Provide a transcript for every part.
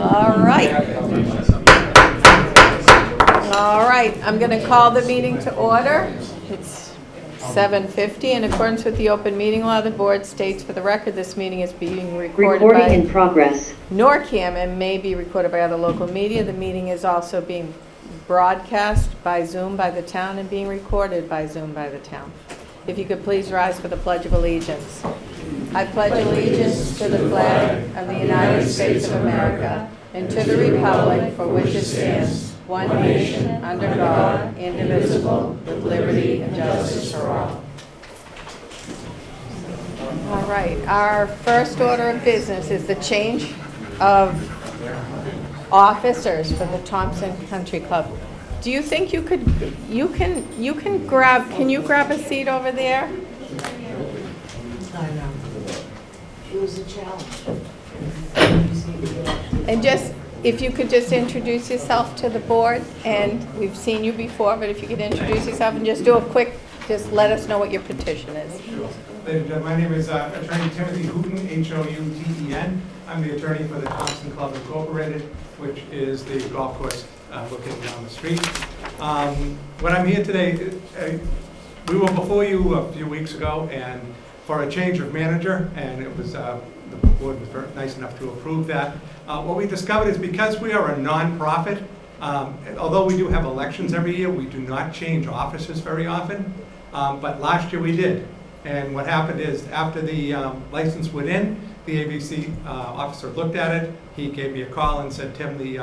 All right. All right, I'm going to call the meeting to order. It's 7:50. In accordance with the open meeting law, the board states for the record this meeting is being recorded by in progress. NORCAM and may be recorded by other local media. The meeting is also being broadcast by Zoom by the town and being recorded by Zoom by the town. If you could please rise for the Pledge of Allegiance. I pledge allegiance to the flag of the United States of America and to the republic for which it stands, one nation, under God, indivisible, with liberty and justice for all. All right, our first order of business is the change of officers for the Thompson Country Club. Do you think you could, can you grab a seat over there? I know. It was a challenge. And just, if you could just introduce yourself to the board, and we've seen you before, but if you could introduce yourself and just do a quick, just let us know what your petition is. Sure. Ladies and gentlemen, my name is Attorney Timothy Hooten, H-O-U-T-E-N. I'm the attorney for the Thompson Club Incorporated, which is the golf course located down the street. When I'm here today, we were before you a few weeks ago and for a change of manager, and it was the board was very nice enough to approve that. What we discovered is because we are a non-profit, although we do have elections every year, we do not change officers very often, but last year we did. And what happened is after the license went in, the ABC officer looked at it, he gave me a call and said, Tim, the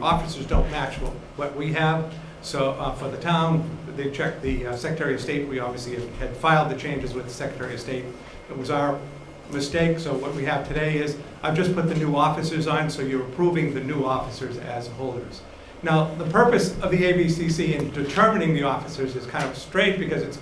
officers don't match what we have. So for the town, they checked the Secretary of State. We obviously had filed the changes with the Secretary of State. It was our mistake, so what we have today is I've just put the new officers on, so you're approving the new officers as holders. Now, the purpose of the ABCC in determining the officers is kind of strange because it's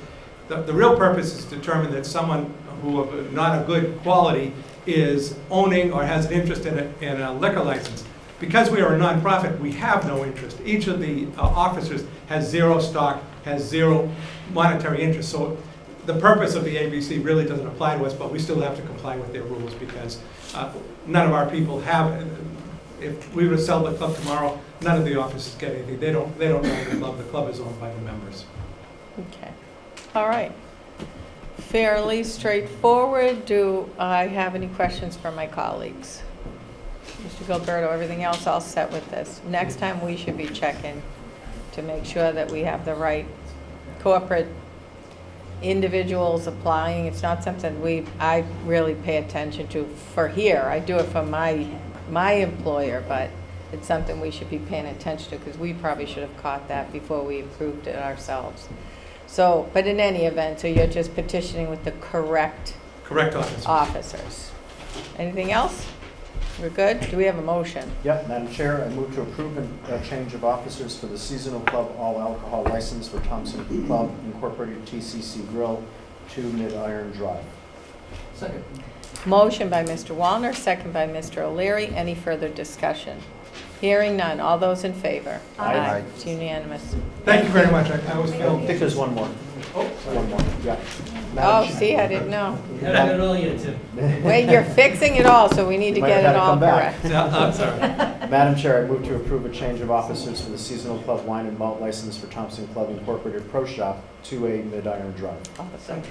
the real purpose is to determine that someone who of not a good quality is owning or has an interest in a liquor license. Because we are a nonprofit, we have no interest. Each of the officers has zero stock, has zero monetary interest. So the purpose of the ABC really doesn't apply to us, but we still have to comply with their rules because none of our people have. If we were to sell the club tomorrow, none of the officers get anything. They don't own the club. The club is owned by the members. Okay. All right. Fairly straightforward. Do I have any questions for my colleagues? Mr. Gilberto, everything else all set with this. Next time we should be checking to make sure that we have the right corporate individuals applying. It's not something I really pay attention to for here. I do it for my employer, but it's something we should be paying attention to because we probably should have caught that before we approved it ourselves. So, but in any event, so you're just petitioning with the correct officers. Anything else? We're good? Do we have a motion? Yep, Madam Chair, I move to approve a change of officers for the seasonal club all alcohol license for Thompson Club Incorporated TCC Grill, 2 Mid-Iron Drive. Second. Motion by Mr. Wallner, second by Mr. O'Leary. Any further discussion? Hearing none. All those in favor? Aye. It's unanimous. Thank you very much. I always I feel. think there's one more. Oh, One more, yeah. Oh, Madam Chair- see, I didn't know. You had it earlier, Tim. Wait, you're fixing it all, so we need to Might get have it had to all come back. correct. no, I'm sorry. Madam Chair, I move to approve a change of officers for the seasonal club wine and malt license for Thompson Club Incorporated Pro Shop, 2A Mid-Iron Drive. Awesome.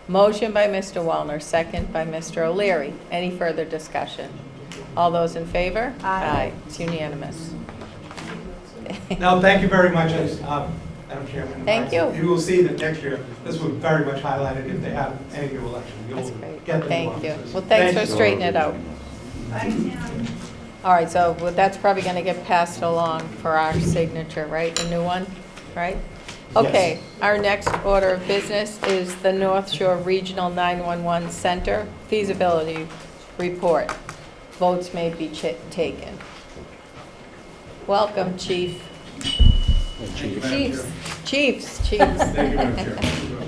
Motion by Mr. Wallner, second by Mr. O'Leary. Any further discussion? All those in favor? Aye. It's unanimous. No, thank you very much, Madam Chairman. Thank you. You will see that next year, this will be very much highlighted if they have any new election. That's You'll great. get the new Thank you. officers. Well, thanks for Thank you. straightening it out. All right, so that's probably going to get passed along for our signature, right? The new one, right? Okay, our next order of business is the North Shore Regional 911 Center feasibility report. Votes may be taken. Welcome, Chief. Chiefs. Thank you, Madam Chair.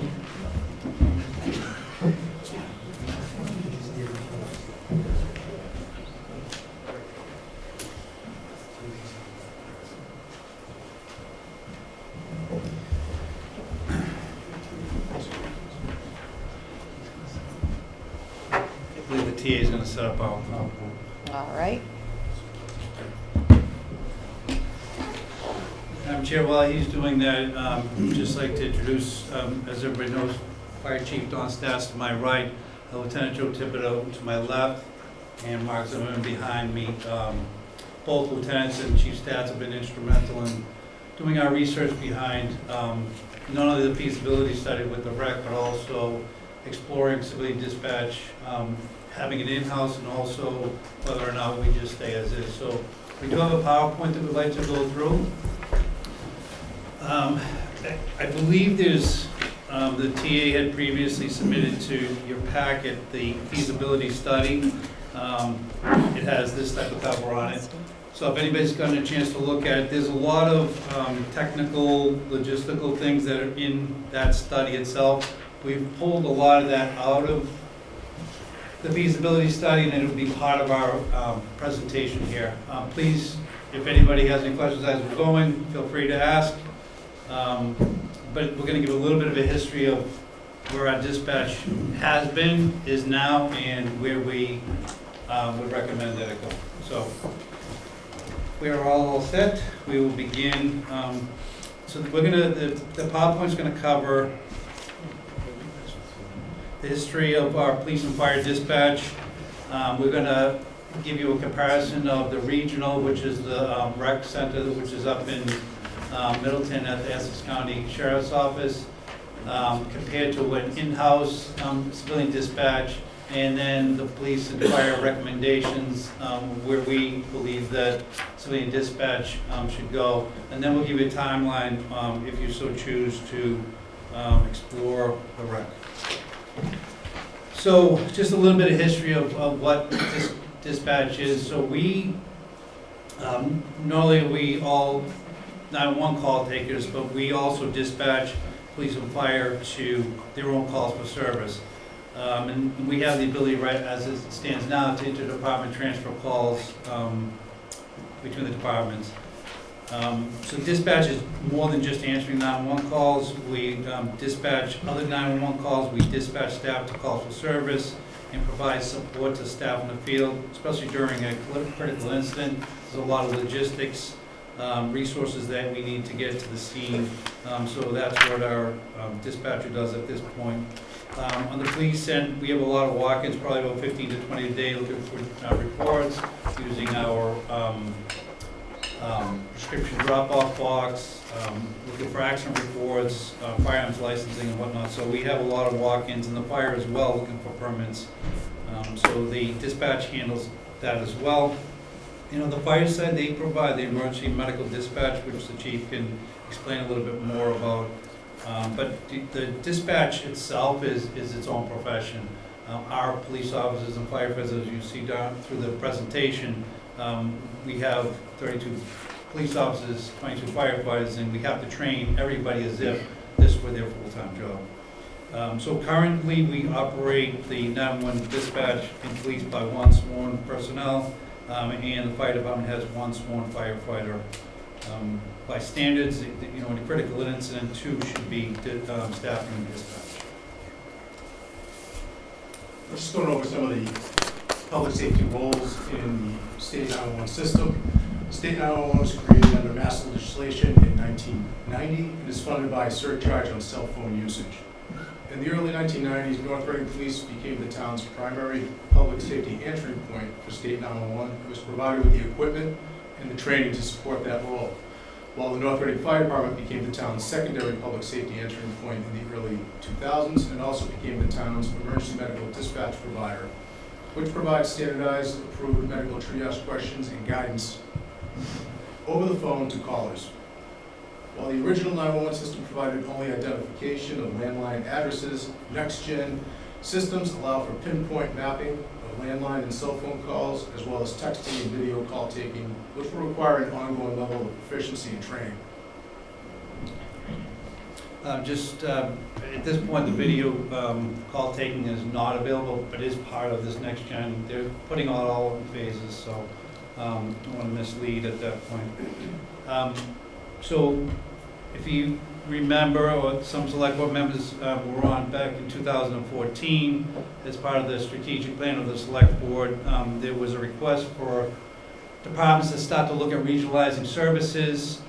I believe the TA is going to set up our All right. Madam Chair, while he's doing that, I'd just like to introduce, as everybody knows, Fire Chief Don Stats to my right, Lieutenant Joe Thibodeau to my left, and Mark Zimmerman behind me. Both lieutenants and Chief Stats have been instrumental in doing our research behind not only the feasibility study with the rec, but also exploring civilian dispatch, having it in-house, and also whether or not we just stay as is. So we do have a PowerPoint that we'd like to go through. I believe there's, the TA had previously submitted to your packet the feasibility study. It has this type of cover on it. So if anybody's gotten a chance to look at it, there's a lot of technical, logistical things that are in that study itself. We've pulled a lot of that out of the feasibility study, and it'll be part of our presentation here. Please, if anybody has any questions as we're going, feel free to ask. But we're going to give a little bit of a history of where our dispatch has been, is now, and where we would recommend that it go. So we are all set. We will begin. So we're going to, the PowerPoint's going to cover the history of our police and fire dispatch. We're going to give you a comparison of the regional, which is the rec center, which is up in Middleton at the Essex County Sheriff's Office, compared to an in-house civilian dispatch, and then the police and fire recommendations where we believe that civilian dispatch should go. And then we'll give you a timeline if you so choose to explore the rec. So just a little bit of history of what this dispatch is. So we, normally we all 911 call takers, but we also dispatch police and fire to their own calls for service. And we have the ability, right, as it stands now, to interdepartment transfer calls between the departments. So dispatch is more than just answering 911 calls. We dispatch other 911 calls. We dispatch staff to calls for service and provide support to staff in the field, especially during a critical incident. There's a lot of logistics, resources that we need to get to the scene. So that's what our dispatcher does at this point. On the police end, we have a lot of walk-ins, probably about 15 to 20 a day, looking for reports, using our prescription drop-off box, looking for accident reports, firearms licensing and whatnot. So we have a lot of walk-ins, and the fire as well, looking for permits. So the dispatch handles that as well. You know, the fire side, they provide the emergency medical dispatch, which the chief can explain a little bit more about. But the dispatch itself is its own profession. Our police officers and firefighters, as you see down through the presentation, we have 32 police officers, 22 firefighters, and we have to train everybody as if this were their full-time job. So currently, we operate the 911 dispatch and police by one sworn personnel, and the fire department has one sworn firefighter. By standards, you know, in a critical incident, 2 should be staffing dispatch. We're just going over some of the public safety roles in the state 911 system. State 911 was created under mass legislation in 1990 and is funded by a surcharge on cell phone usage. In the early 1990s, North Reading Police became the town's primary public safety answering point for state 911. It was provided with the equipment and the training to support that role, while the North Reading Fire Department became the town's secondary public safety answering point in the early 2000s and also became the town's emergency medical dispatch provider, which provides standardized, approved medical triage questions and guidance over the phone to callers. While the original 911 system provided only identification of landline addresses, next-gen systems allow for pinpoint mapping of landline and cell phone calls, as well as texting and video call taking, which will require an ongoing level of proficiency and training. At this point, the video call taking is not available, but is part of this next gen. They're putting out all in phases, so don't want to mislead at that point. So if you remember, or some select board members were on back in 2014, as part of the strategic plan of the select board, there was a request for departments to start to look at regionalizing services.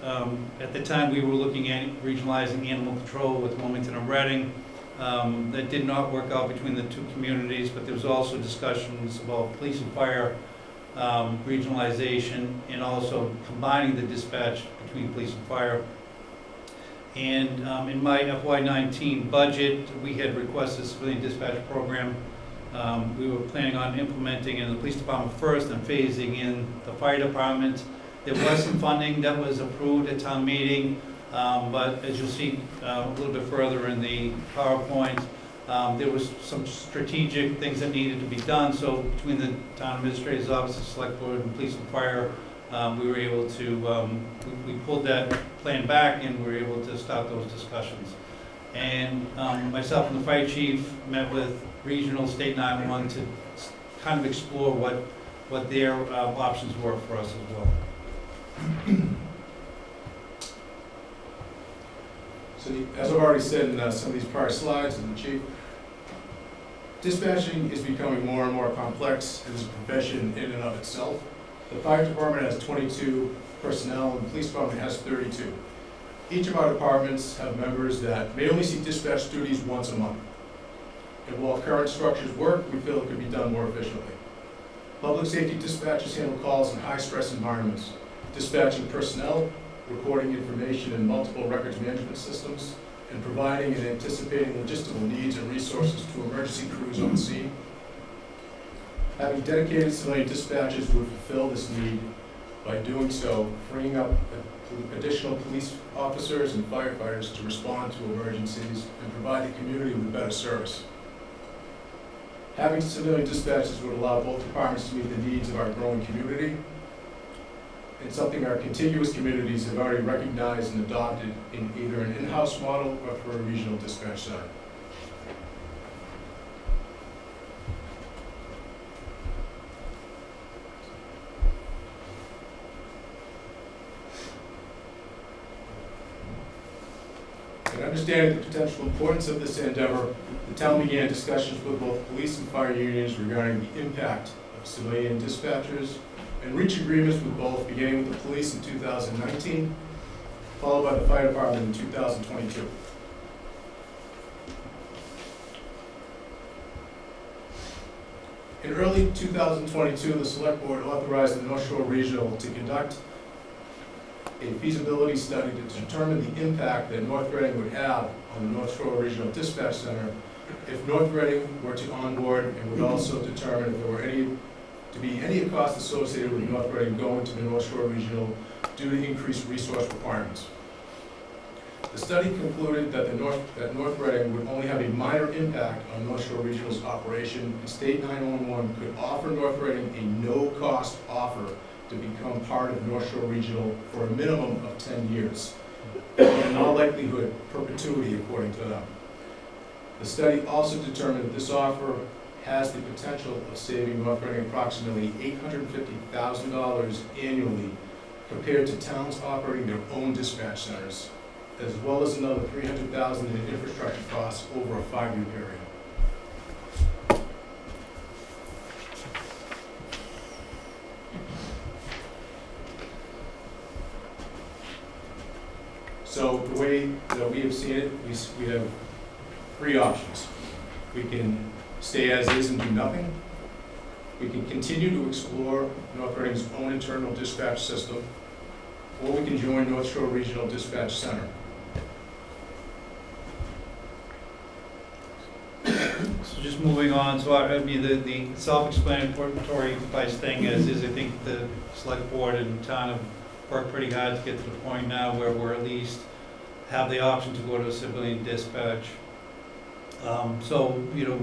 At the time, we were looking at regionalizing animal control with Wilmington and Reading. That did not work out between the two communities, but there was also discussions about police and fire regionalization, and also combining the dispatch between police and fire. And in my FY19 budget, we had requested a civilian dispatch program. We were planning on implementing in the police department first and phasing in the fire department. There was some funding that was approved at town meeting, but as you'll see a little bit further in the PowerPoint, there was some strategic things that needed to be done. So between the town administrator's office, the select board, and police and fire, we were able to, we pulled that plan back and we were able to start those discussions. And myself and the fire chief met with regional, state 911 to kind of explore what their options were for us as well. So as I've already said in some of these prior slides, and the chief, dispatching is becoming more and more complex as a profession in and of itself. The fire department has 22 personnel and the police department has 32. Each of our departments have members that may only see dispatch duties once a month. And while current structures work, we feel it could be done more efficiently. Public safety dispatchers handle calls in high-stress environments, dispatching personnel, recording information in multiple records management systems, and providing and anticipating logistical needs and resources to emergency crews on scene. Having dedicated civilian dispatchers would fulfill this need by doing so, freeing up additional police officers and firefighters to respond to emergencies and provide the community with better service. Having civilian dispatchers would allow both departments to meet the needs of our growing community. It's something our contiguous communities have already recognized and adopted in either an in-house model or for a regional dispatch center. In understanding the potential importance of this endeavor, the town began discussions with both police and fire unions regarding the impact of civilian dispatchers and reach agreements with both, beginning with the police in 2019, followed by the fire department in 2022. In early 2022, the select board authorized the North Shore Regional to conduct a feasibility study to determine the impact that North Reading would have on the North Shore Regional Dispatch Center if North Reading were to onboard, and would also determine if there were any costs associated with North Reading going to the North Shore Regional due to increased resource requirements. The study concluded that North Reading would only have a minor impact on North Shore Regional's operation, and State 911 could offer North Reading a no-cost offer to become part of North Shore Regional for a minimum of 10 years, and in all likelihood, perpetuity according to them. The study also determined that this offer has the potential of saving North Reading approximately $850,000 annually compared to towns operating their own dispatch centers, as well as another $300,000 in infrastructure costs over a 5-year period. So the way that we have seen it, we have 3 options. We can stay as is and do nothing. We can continue to explore North Reading's own internal dispatch system, or we can join North Shore Regional Dispatch Center. So just moving on, so I mean, the self-explanatory advice thing is I think the select board and town have worked pretty hard to get to the point now where we're at least have the option to go to a civilian dispatch. So, you know,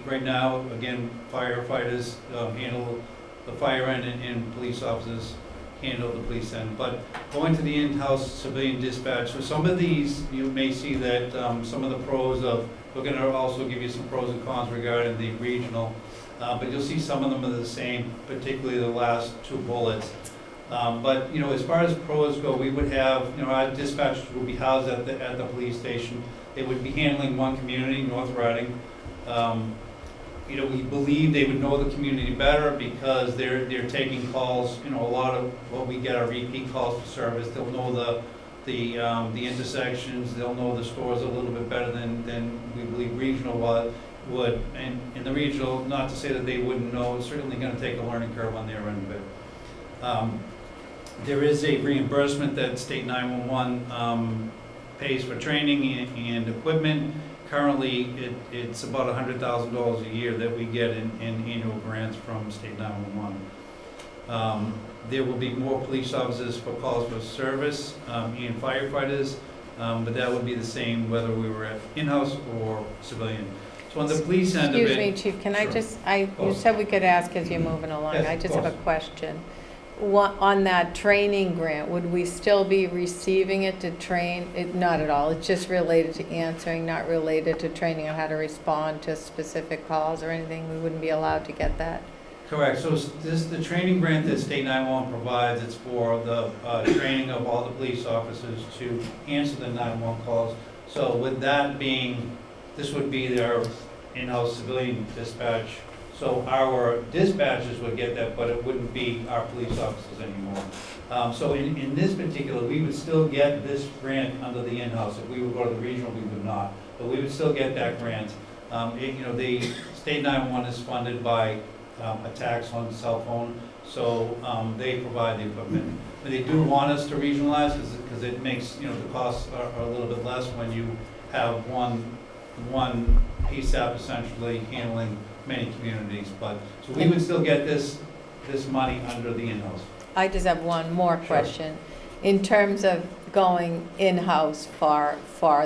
right now, again, firefighters handle the fire end and police officers handle the police end. But going to the in-house civilian dispatch, so some of these, you may see that some of the pros of, we're going to also give you some pros and cons regarding the regional, but you'll see some of them are the same, particularly the last 2 bullets. But, you know, as far as pros go, we would have, you know, our dispatchers would be housed at the police station. They would be handling one community, North Reading. we believe they would know the community better because they're taking calls, a lot of what we get are repeat calls for service. They'll know the intersections, they'll know the stores a little bit better than we believe regional would. And in the regional, not to say that they wouldn't know, it's certainly gonna take a learning curve on their end of it. There is a reimbursement that State 911 pays for training and equipment. Currently, it's about $100,000 a year that we get in annual grants from State 911. There will be more police officers for calls for service and firefighters, but that would be the same whether we were at in-house or civilian. So on the police end of it. Excuse me, Chief, can I Sure. just, you said we could ask as you're moving along. Yes, I of just have a course. question. On that training grant, would we still be receiving it to train? Not at all, it's just related to answering, not related to training on how to respond to specific calls or anything? We wouldn't be allowed to get that? Correct, so the training grant that State 911 provides, it's for the training of all the police officers to answer the 911 calls. So with that being, this would be their in-house civilian dispatch. So our dispatchers would get that, but it wouldn't be our police officers anymore. So in this particular, we would still get this grant under the in-house. If we would go to the regional, we would not, but we would still get that grant. The State 911 is funded by a tax on cell phone, so they provide the equipment. But they do want us to regionalize because it makes, the costs are a little bit less when you have one PSAP essentially handling many communities. But, so we would still get this money under the in-house. I just have one more Sure. question. In terms of going in-house for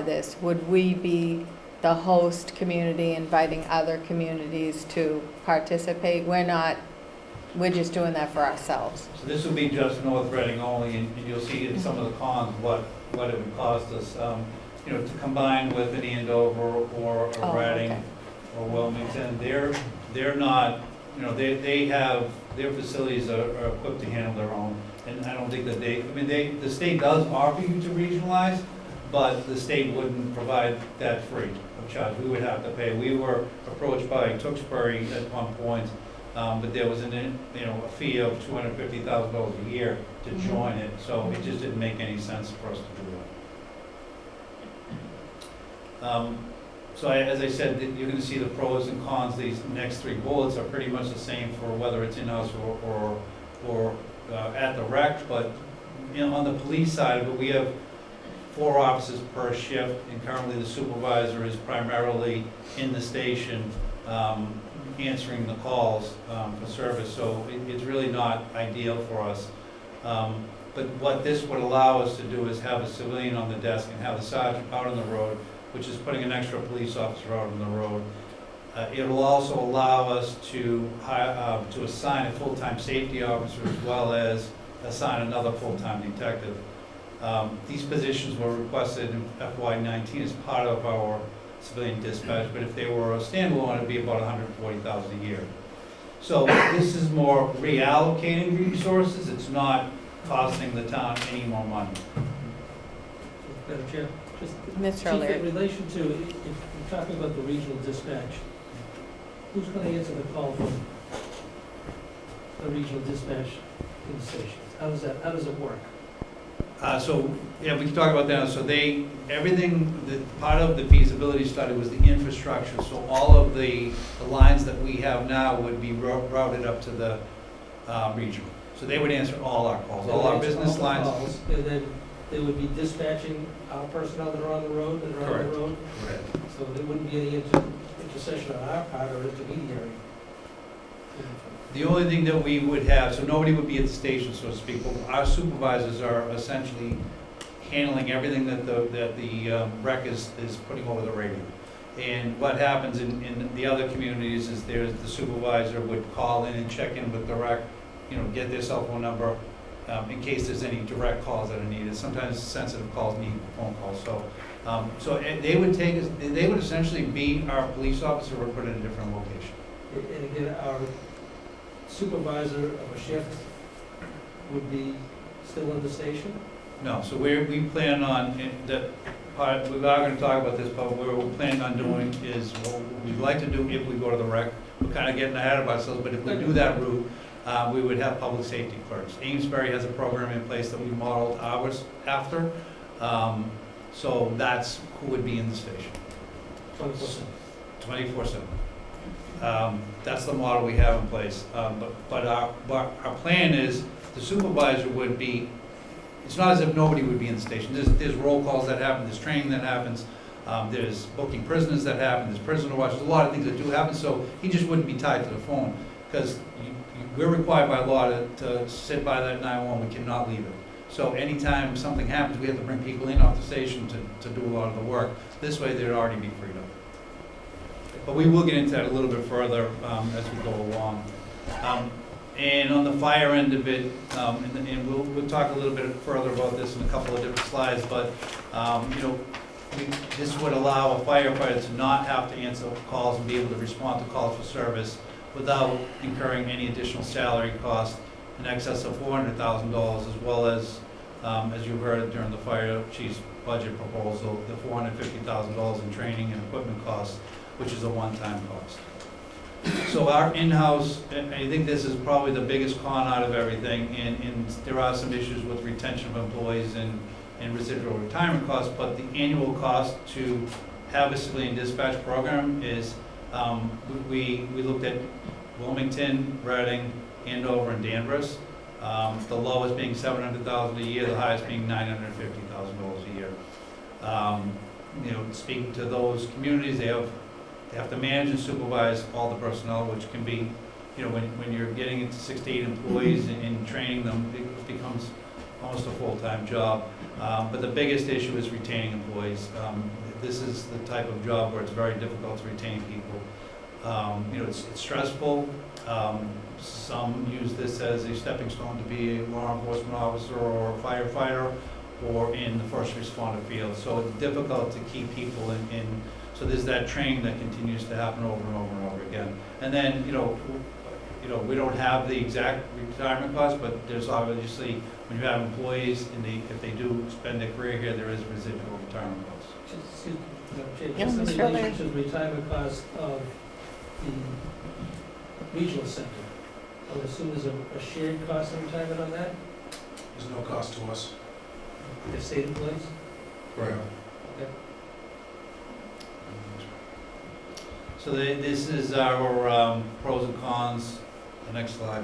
this, would we be the host community, inviting other communities to participate? We're just doing that for ourselves. So this would be just North Reading only, and you'll see in some of the cons what it would cost us, to combine with an Andover or a Oh, Reading okay. or Wilmington. They're not, they have, their facilities are equipped to handle their own. And I don't think that the state does offer you to regionalize, but the state wouldn't provide that free of charge. We would have to pay. We were approached by Tewksbury at one point, but there was a fee of $250,000 a year to join it, so it just didn't make any sense for us to do that. So as I said, you're going to see the pros and cons. These next three bullets are pretty much the same for whether it's in-house or at the rec, but on the police side of it, we have 4 officers per shift, and currently the supervisor is primarily in the station answering the calls for service, so it's really not ideal for us. But what this would allow us to do is have a civilian on the desk and have the sergeant out on the road, which is putting an extra police officer out on the road. It will also allow us to assign a full-time safety officer as well as assign another full-time detective. These positions were requested in FY19 as part of our civilian dispatch, but if they were a standalone, it'd be about $140,000 a year. So this is more reallocating resources. It's not costing the town any more money. Madam Chair, just, Mr. Chief, in O'Leary. relation to, if you're talking about the regional dispatch, who's going to answer the call from the regional dispatch in the stations? How does it work? We can talk about that. So part of the feasibility study was the infrastructure. So all of the lines that we have now would be routed up to the regional. So they would answer all our calls, all our business lines. Calls, and then they would be dispatching our personnel that are on the road, Correct. Correct. So there wouldn't be any intercession on our part or intermediary. The only thing that we would have, so nobody would be at the station, so to speak, but our supervisors are essentially handling everything that the rec is putting over the radio. And what happens in the other communities is the supervisor would call in and check in with the rec, get their cell phone number in case there's any direct calls that are needed. Sometimes sensitive calls need phone calls. So they would essentially be our police officer or put in a different location. And again, our supervisor of a shift would be still in the station? No, so we plan on, that we are gonna talk about this, but what we're planning on doing is, what we'd like to do if we go to the rec, we're kind of getting ahead of ourselves, but if we do that route, we would have public safety clerks. Amesbury has a program in place that we modeled ours after, so that's who would be in the station. 24/7. 24/7. That's the model we have in place. But our plan is, the supervisor would be, it's not as if nobody would be in the station. There's roll calls that happen, there's training that happens, there's booking prisoners that happen, there's prisoner watch, there's a lot of things that do happen, so he just wouldn't be tied to the phone. Because we're required by law to sit by that 911, we cannot leave it. So anytime something happens, we have to bring people in off the station to do a lot of the work. This way, they'd already be freed up. But we will get into that a little bit further as we go along. And on the fire end of it, and we'll talk a little bit further about this in a couple of different slides, but this would allow a firefighter to not have to answer calls and be able to respond to calls for service without incurring any additional salary cost in excess of $400,000, as well as you heard during the fire chief's budget proposal, the $450,000 in training and equipment costs, which is a one-time cost. So our in-house, I think this is probably the biggest con out of everything, and there are some issues with retention of employees and residual retirement costs, but the annual cost to have a civilian dispatch program is, we looked at Wilmington, Reading, Andover, and Danvers. The lowest being $700,000 a year, the highest being $950,000 a year. Speaking to those communities, they have to manage and supervise all the personnel, which can be, when you're getting into 6 to 8 employees and training them, it becomes almost a full-time job. But the biggest issue is retaining employees. This is the type of job where it's very difficult to retain people. It's stressful. Some use this as a stepping stone to be a law enforcement officer or a firefighter or in the first responder field. So it's difficult to keep people in. So there's that training that continues to happen over and over and over again. And then, we don't have the exact retirement costs, but there's obviously, when you have employees and if they do spend their career here, there is residual retirement costs. Excuse me, Madam Chair, Yeah, just in Mr. relation O'Leary. to the retirement cost of the regional center, I would assume there's a shared cost of retirement on that, There's no cost to us. if state employees? Right. Okay. So this is our pros and cons. The next slide.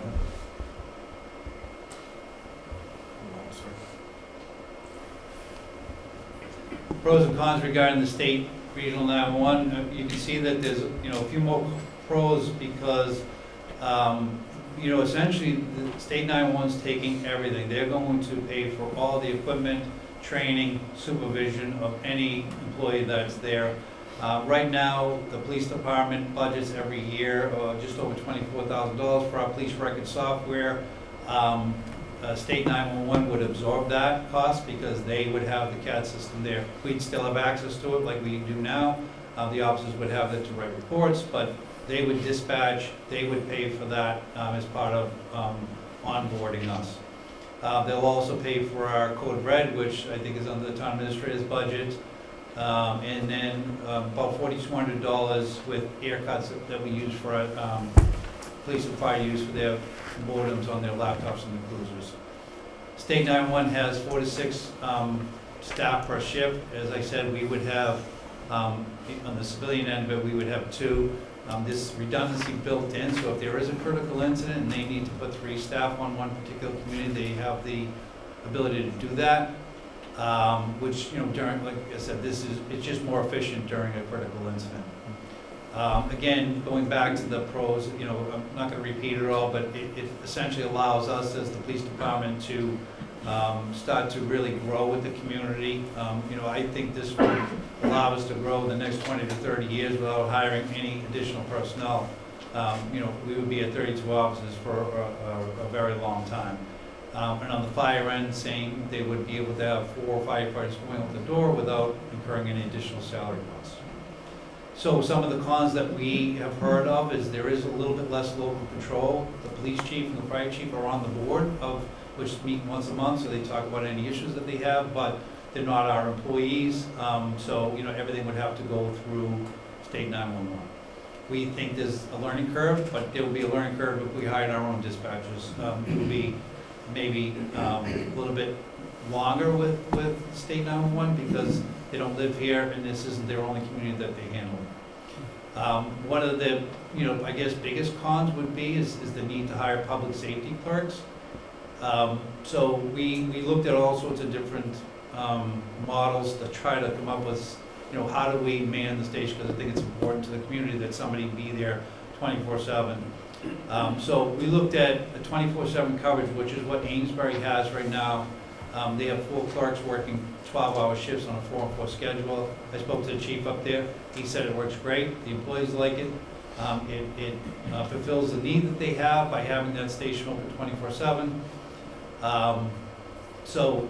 Pros and cons regarding the state regional 911. You can see that there's a few more pros because essentially the state 911 is taking everything. They're going to pay for all the equipment, training, supervision of any employee that's there. Right now, the police department budgets every year just over $24,000 for our police record software. State 911 would absorb that cost because they would have the CAD system there. We'd still have access to it like we do now. The officers would have it to write reports, but they would dispatch, they would pay for that as part of onboarding us. They'll also pay for our code red, which I think is under the town administrator's budget. And then about $4,200 with air cuts that we use for our police and fire use for their modems on their laptops and the cruisers. State 911 has 4 to 6 staff per shift. As I said, we would have, on the civilian end of it, we would have 2. This redundancy built in, so if there is a critical incident and they need to put 3 staff on one particular community, they have the ability to do that. Which, during, like I said, it's just more efficient during a critical incident. Again, going back to the pros, I'm not going to repeat it all, but it essentially allows us as the police department to start to really grow with the community. I think this will allow us to grow in the next 20 to 30 years without hiring any additional personnel. We would be at 32 officers for a very long time. And on the fire end, same, they would be able to have 4 firefighters going out the door without incurring any additional salary costs. So some of the cons that we have heard of is there is a little bit less local control. The police chief and the fire chief are on the board which meet once a month, so they talk about any issues that they have, but they're not our employees, so, you know, everything would have to go through state 911. We think there's a learning curve, but there will be a learning curve if we hired our own dispatchers. It would be maybe a little bit longer with state 911 because they don't live here and this isn't their only community that they handle. One of the, you know, I guess biggest cons would be is the need to hire public safety clerks. So we looked at all sorts of different models to try to come up with, you know, how do we man the station, because I think it's important to the community that somebody be there 24/7. So we looked at a 24/7 coverage, which is what Amesbury has right now. They have 4 clerks working 12-hour shifts on a 4-on-4 schedule. I spoke to the chief up there. He said it works great. The employees like it. It fulfills the need that they have by having that station open 24/7. So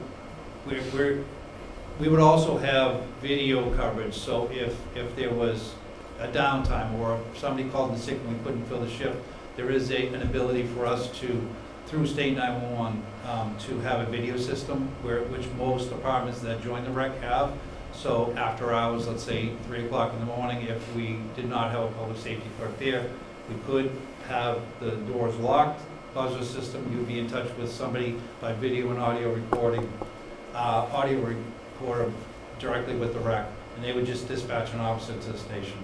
we would also have video coverage. So if there was a downtime or if somebody called in sick and we couldn't fill the shift, there is an ability for us to, through state 911, to have a video system which most departments that join the rec have. So after hours, let's say 3 o'clock in the morning, if we did not have a public safety clerk there, we could have the doors locked, buzzer system, you'd be in touch with somebody by video and audio recording, audio recorder directly with the rec, and they would just dispatch an officer to the station.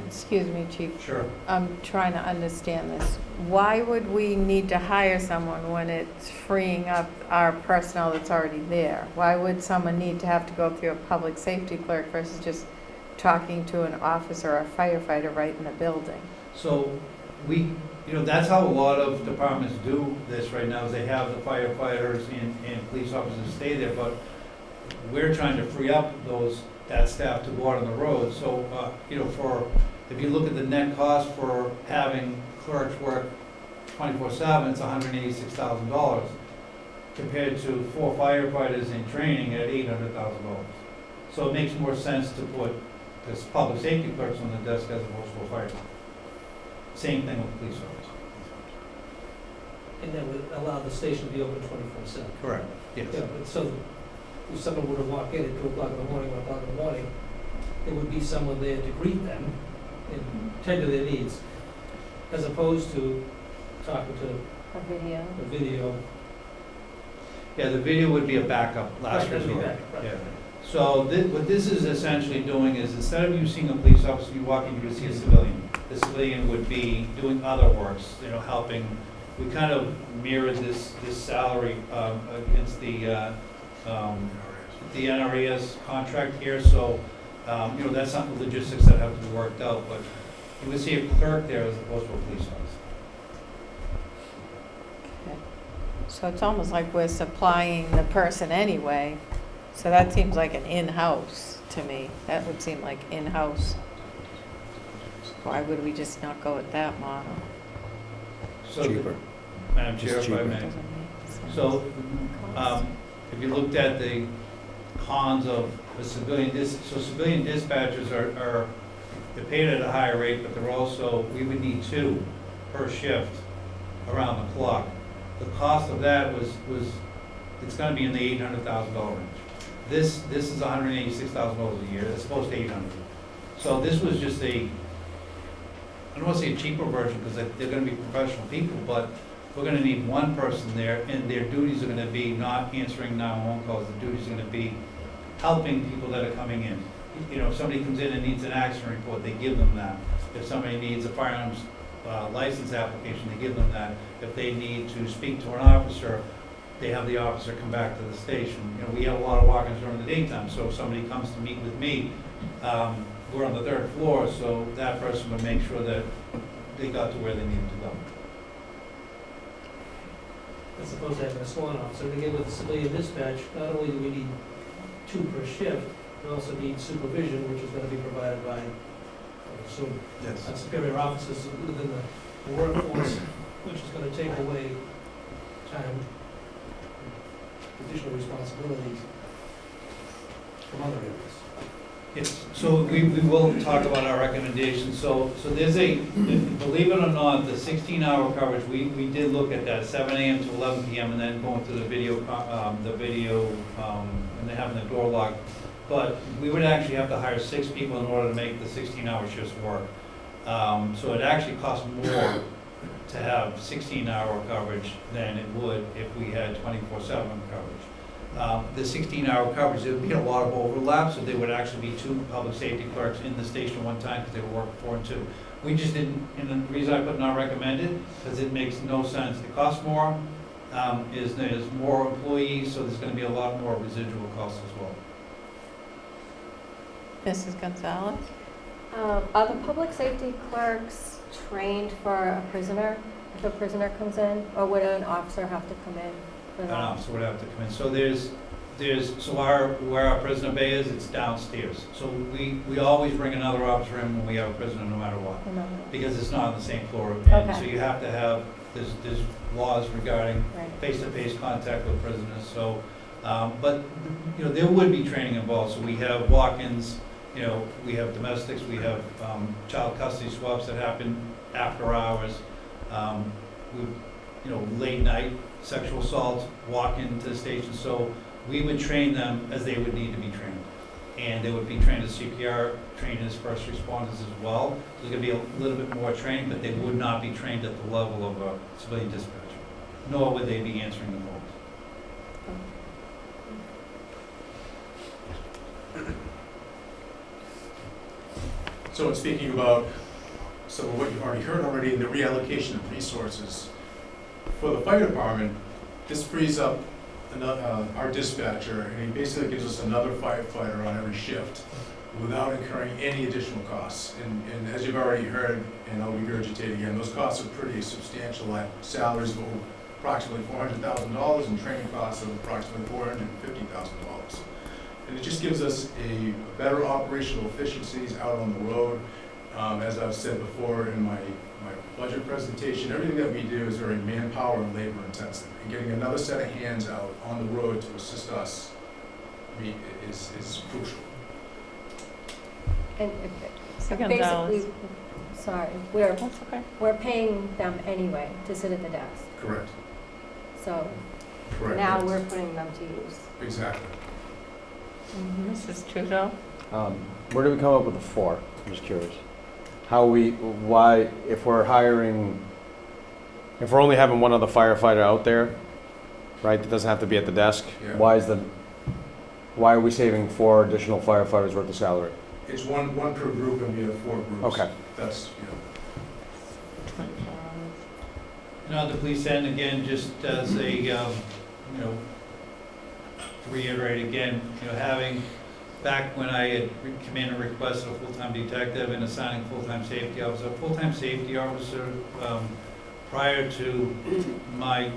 Excuse me, Chief. Sure. I'm trying to understand this. Why would we need to hire someone when it's freeing up our personnel that's already there? Why would someone need to have to go through a public safety clerk versus just talking to an officer or a firefighter right in the building? So we, you know, that's how a lot of departments do this right now, is they have the firefighters and police officers stay there, but we're trying to free up that staff to go out on the road. So, you know, if you look at the net cost for having clerks work 24/7, it's $186,000 compared to 4 firefighters in training at $800,000. So it makes more sense to put this public safety clerks on the desk as opposed to a fire department. Same thing with police officers. And that would allow the station to be open 24/7. Correct. Yes. Yeah, but so if someone were to walk in at 2 o'clock in the morning, 1 o'clock in the morning, there would be someone there to greet them and tend to their needs, as opposed to talking to A video. a video. Yeah, the video would be a backup, last Right, that'd be resort. back, right. Yeah. So what this is essentially doing is, instead of you seeing a police officer, you walk in, you would see a civilian. The civilian would be doing other works, you know, helping. We kind of mirrored this salary against the NRAS contract here, so, you know, that's not the logistics that have to be worked out, but you would see a clerk there as opposed to a police officer. Okay. So it's almost like we're supplying the person anyway, so that seems like an in-house to me. That would seem like in-house. Why would we just not go with that model? So Cheaper. Madam Chair, It's if I cheaper. may. Doesn't make sense. So, if you looked at the cons of the civilian dispatchers are, they're paid at a higher rate, but they're also, we would need 2 per shift around the clock. The cost of that was it's gonna be in the $800,000 range. This is $186,000 a year, as opposed to $800,000. So this was just I don't wanna say a cheaper version, because they're gonna be professional people, but we're gonna need 1 person there, and their duties are gonna be not answering 911 calls, the duties are gonna be helping people that are coming in. You know, if somebody comes in and needs an accident report, they give them that. If somebody needs a firearms license application, they give them that. If they need to speak to an officer, they have the officer come back to the station. You know, we have a lot of walk-ins during the daytime, so if somebody comes to meet with me, we're on the 3rd floor, so that person would make sure that they got to where they needed to go. As opposed to having a sworn officer. And again, with the civilian dispatch, not only do we need 2 per shift, we also need supervision, which is gonna be provided by, I assume, Yes. superior officers within the workforce, which is gonna take away time, additional responsibilities from other areas. So we will talk about our recommendations. So there's believe it or not, the 16-hour coverage, we did look at that, 7 AM to 11 PM, and then going through the video, and then having the door locked. But we would actually have to hire 6 people in order to make the 16-hour shifts work. So it actually costs more to have 16-hour coverage than it would if we had 24/7 coverage. The 16-hour coverage, there would be a lot of overlap, so there would actually be 2 public safety clerks in the station at one time because they were working 4 and 2. We just didn't, and the reason I put not recommended, because it makes no sense. It costs more, there's more employees, so there's going to be a lot more residual costs as well. Mrs. Gonzalez? Are the public safety clerks trained for a prisoner, if a prisoner comes in, or would an officer have to come in for An that? officer would have to come in. So where our prisoner bay is, it's downstairs. So we always bring another officer in when we have a prisoner, no matter what, because it's not on the same floor. And so Okay. you have to have, there's laws regarding Right. face-to-face contact with prisoners, so, but, there would be training involved, so we have walk-ins, we have domestics, we have, child custody swaps that happen after hours, late night sexual assault, walk into the station, so we would train them as they would need to be trained. And they would be trained as CPR, trained as first responders as well. There's gonna be a little bit more training, but they would not be trained at the level of a civilian dispatcher, nor would they be answering the phones. So in speaking about some of what you've already heard already, the reallocation of resources, for the fire department, this frees up our dispatcher, and he basically gives us another firefighter on every shift without incurring any additional costs. And as you've already heard, and I'll regurgitate again, those costs are pretty substantial at salaries of approximately $400,000 and training costs of approximately $450,000. And it just gives us a better operational efficiencies out on the road. As I've said before in my budget presentation, everything that we do is very manpower and labor intensive. And getting another set of hands out on the road to assist us is crucial. And Mrs. Gonzalez? basically, sorry, That's okay. we're paying them anyway to sit at the desk. Correct. So Correct. now we're putting them to use. Exactly. Mrs. Trudeau? Where do we come up with the 4? I'm just curious. Why, if we're only having one other firefighter out there, right, that doesn't have to be at the desk, Yeah. why are we saving 4 additional firefighters worth of salary? It's one per group, and we have 4 groups. Okay. That's, The police end, again, just as a, to reiterate again, having, back when I had come in and requested a full-time detective and assigning a full-time safety officer, prior to my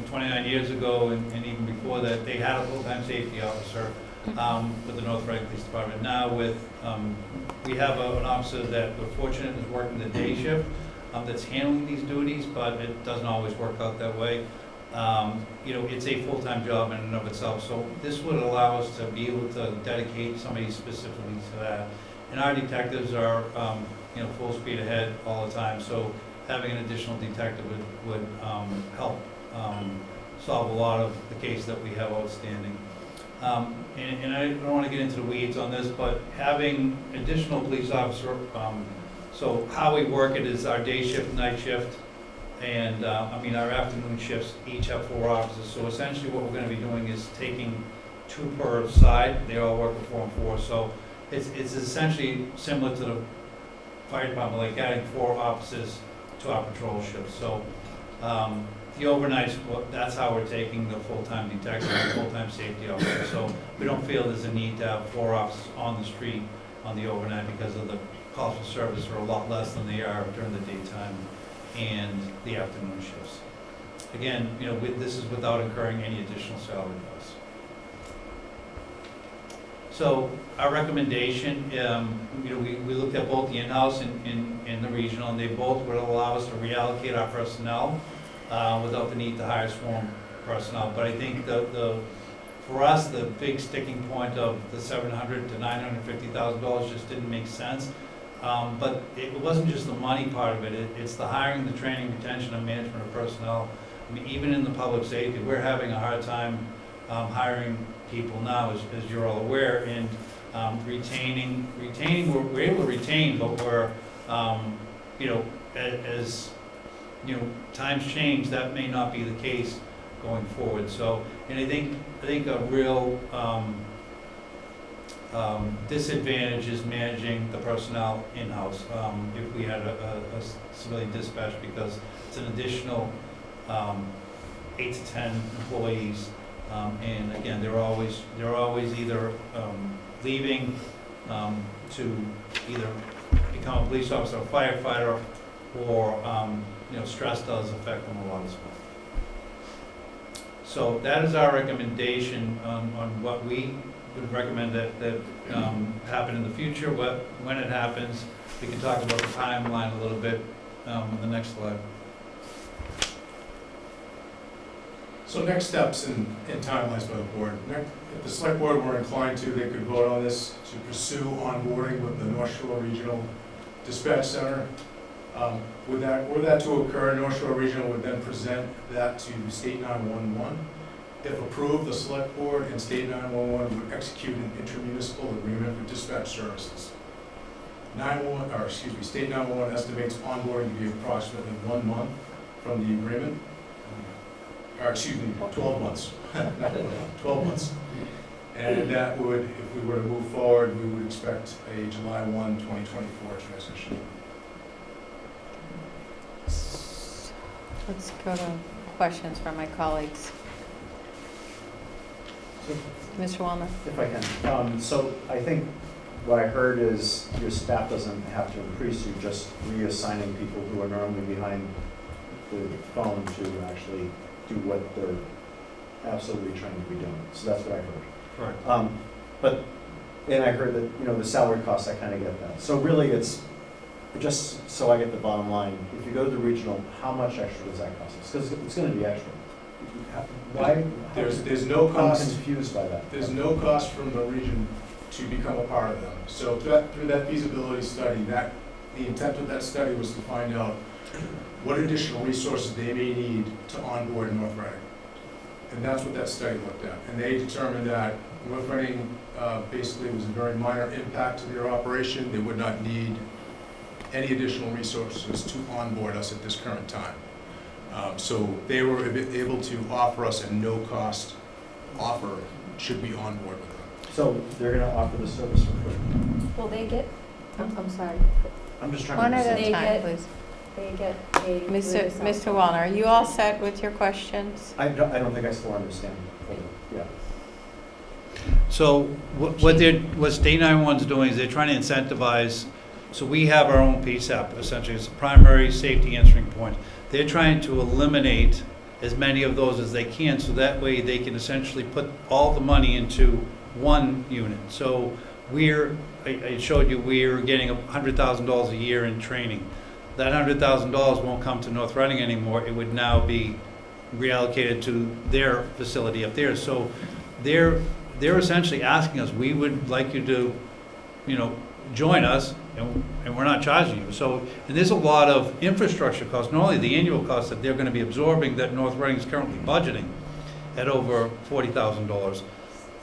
29 years ago and even before that, they had a full-time safety officer with the North Reading Police Department. Now we have an officer that we're fortunate is working the day shift that's handling these duties, but it doesn't always work out that way. It's a full-time job in and of itself, so this would allow us to be able to dedicate somebody specifically to that. And our detectives are, full speed ahead all the time, so having an additional detective would help solve a lot of the cases that we have outstanding. And I don't want to get into the weeds on this, but having additional police officer, so how we work it is our day shift, night shift, and our afternoon shifts each have 4 officers. So essentially what we're going to be doing is taking 2 per side. They all work with 4 and 4. So it's essentially similar to the fire department, like adding 4 officers to our patrol shifts. So the overnights, that's how we're taking the full-time detective and full-time safety officer. So we don't feel there's a need to have 4 officers on the street on the overnight because of the calls for service are a lot less than they are during the daytime and the afternoon shifts. Again, this is without incurring any additional salary costs. So our recommendation, we looked at both the in-house and the regional, and they both would allow us to reallocate our personnel without the need to hire sworn personnel. But I think for us, the big sticking point of the $700,000 to $950,000 just didn't make sense. But it wasn't just the money part of it, it's the hiring, the training, retention, and management of personnel. I mean, even in the public safety, we're having a hard time hiring people now, as you're all aware, and retaining, we're able to retain, but we're, you know, as, you know, times change, that may not be the case going forward. So, and I think a real disadvantage is managing the personnel in-house, if we had a civilian dispatch, because it's an additional 8 to 10 employees, and again, they're always either leaving to either become a police officer or firefighter, or you know, stress does affect them a lot as well. So that is our recommendation on what we would recommend that happen in the future. When it happens, we can talk about the timeline a little bit on the next slide. So next steps and timelines by the board. If the select board were inclined to, they could vote on this to pursue onboarding with the North Shore Regional Dispatch Center. Were that to occur, North Shore Regional would then present that to State 911. If approved, the select board and State 911 would execute an intermunicipal agreement for dispatch services. State 911 estimates onboarding to be approximately 1 month from the agreement. 12 months. 12 months. And that would, if we were to move forward, we would expect a July 1, 2024 transition. Let's go to questions from my colleagues. Mr. Wallner? If I can. So I think what I heard is your staff doesn't have to increase, you're just reassigning people who are normally behind the phone to actually do what they're absolutely trying to be doing. So that's what I heard. Correct. And I heard that, you know, the salary costs, I kind of get that. So really it's, just so I get the bottom line, if you go to the regional, how much extra does that cost us? Because it's going to be extra. Why? There's no cost. I'm confused by that. There's no cost from the region to become a part of them. So through that feasibility study, the intent of that study was to find out what additional resources they may need to onboard North Reading. And that's what that study looked at. And they determined that North Reading basically was a very minor impact to their operation. They would not need any additional resources to onboard us at this current time. So they were able to offer us a no-cost offer should we onboard with them. So they're going to offer the service for free? Will they get, I'm sorry, I'm just trying One to at understand. a They time, get- please. they get paid through the cell Mr. phone. Wallner, are you all set with your questions? I don't think I still understand. Yeah. So what State 911 is doing is they're trying to incentivize, so we have our own PSAP, essentially, it's a primary safety answering point. They're trying to eliminate as many of those as they can, so that way they can essentially put all the money into one unit. So I showed you, we're getting $100,000 a year in training. That $100,000 won't come to North Reading anymore, it would now be reallocated to their facility up there. So they're essentially asking us, we would like you to, you know, join us, and we're not charging you. So, and there's a lot of infrastructure costs, not only the annual costs that they're going to be absorbing that North Reading is currently budgeting at over $40,000.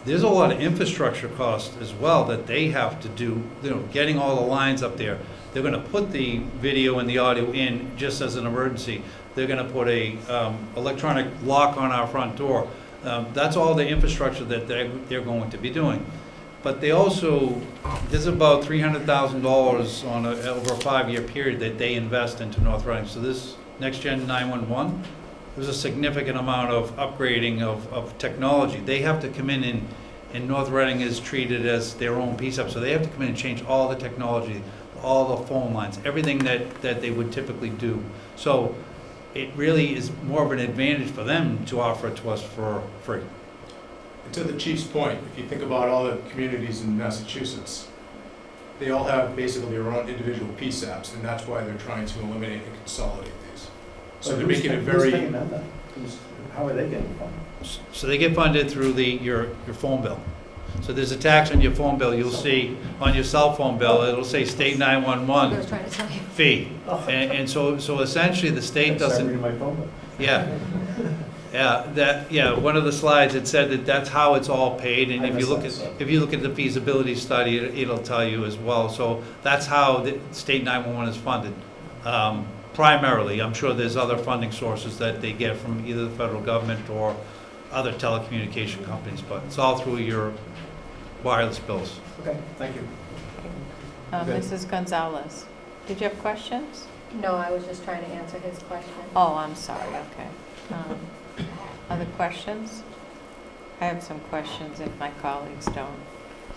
There's a lot of infrastructure costs as well that they have to do, you know, getting all the lines up there. They're going to put the video and the audio in just as an emergency. They're going to put a electronic lock on our front door. That's all the infrastructure that they're going to be doing. But they also, there's about $300,000 on over a 5-year period that they invest into North Reading. So this Next Gen 911, there's a significant amount of upgrading of technology. They have to come in and North Reading is treated as their own PSAP. So they have to come in and change all the technology, all the phone lines, everything that they would typically do. So it really is more of an advantage for them to offer it to us for free. And to the chief's point, if you think about all the communities in Massachusetts, they all have basically their own individual PSAPs, and that's why they're trying to eliminate and consolidate these. So they're making it Who's very, paying them then? How are they getting funded? So they get funded through your phone bill. So there's a tax on your phone bill, you'll see on your cell phone bill, it'll say state I 911 was trying to tell you. fee. And so essentially, the state I start doesn't, reading my phone bill. yeah, one of the slides, it said that that's how it's all paid, and I if you look at, missed that, so. if you look at the feasibility study, it'll tell you as well. So that's how the state 911 is funded, primarily. I'm sure there's other funding sources that they get from either the federal government or other telecommunication companies, but it's all through your wireless bills. Okay, thank you. Good. Mrs. Gonzalez, did you have questions? No, I was just trying to answer his question. Oh, I'm sorry, okay. Other questions? I have some questions if my colleagues don't.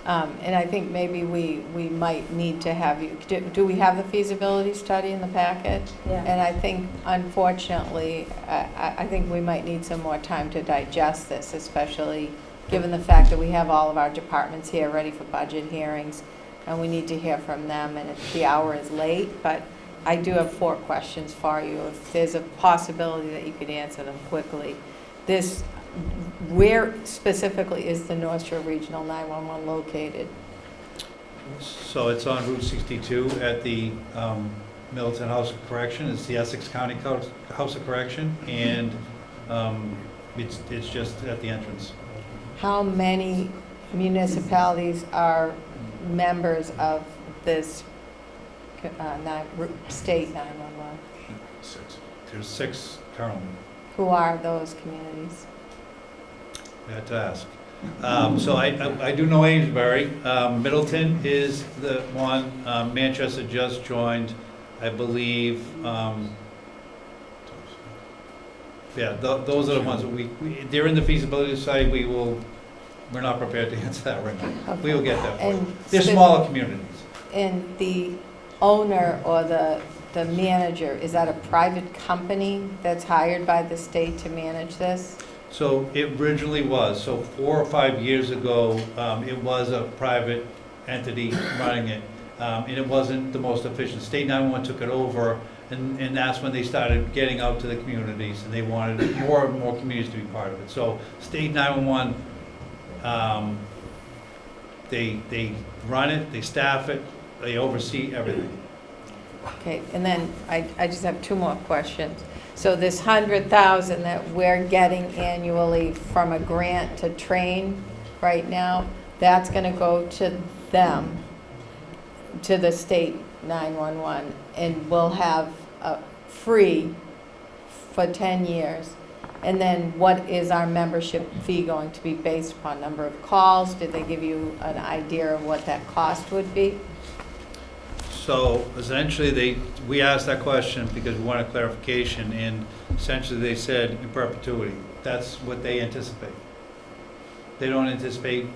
And I think maybe we might need to have you, do we have the feasibility study in the packet? Yeah. And I think, unfortunately, I think we might need some more time to digest this, especially given the fact that we have all of our departments here ready for budget hearings, and we need to hear from them, and the hour is late, but I do have 4 questions for you. If there's a possibility that you could answer them quickly. Where specifically is the North Shore Regional 911 located? So it's on Route 62 at the Middleton House of Correction. It's the Essex County House of Correction, and it's just at the entrance. How many municipalities are members of this state 911? 6. There's 6 currently. Who are those communities? I had to ask. So I do know Amesbury. Middleton is the one. Manchester just joined, I believe. Those are the ones that they're in the feasibility study. We're not prepared to answer that right now. Okay. We will get that for you. And They're smaller communities. And the owner or the manager, is that a private company that's hired by the state to manage this? So it originally was, so 4 or 5 years ago, it was a private entity running it, and it wasn't the most efficient. State 911 took it over, and that's when they started getting out to the communities, and they wanted more and more communities to be part of it. So State 911, they run it, they staff it, they oversee everything. Okay, and then I just have 2 more questions. So this 100,000 that we're getting annually from a grant to train right now, that's gonna go to them, to the state 911, and we'll have free for 10 years. And then what is our membership fee going to be based upon? Number of calls? Did they give you an idea of what that cost would be? So essentially, we asked that question because we wanted clarification, and essentially they said in perpetuity. That's what they anticipate. They don't anticipate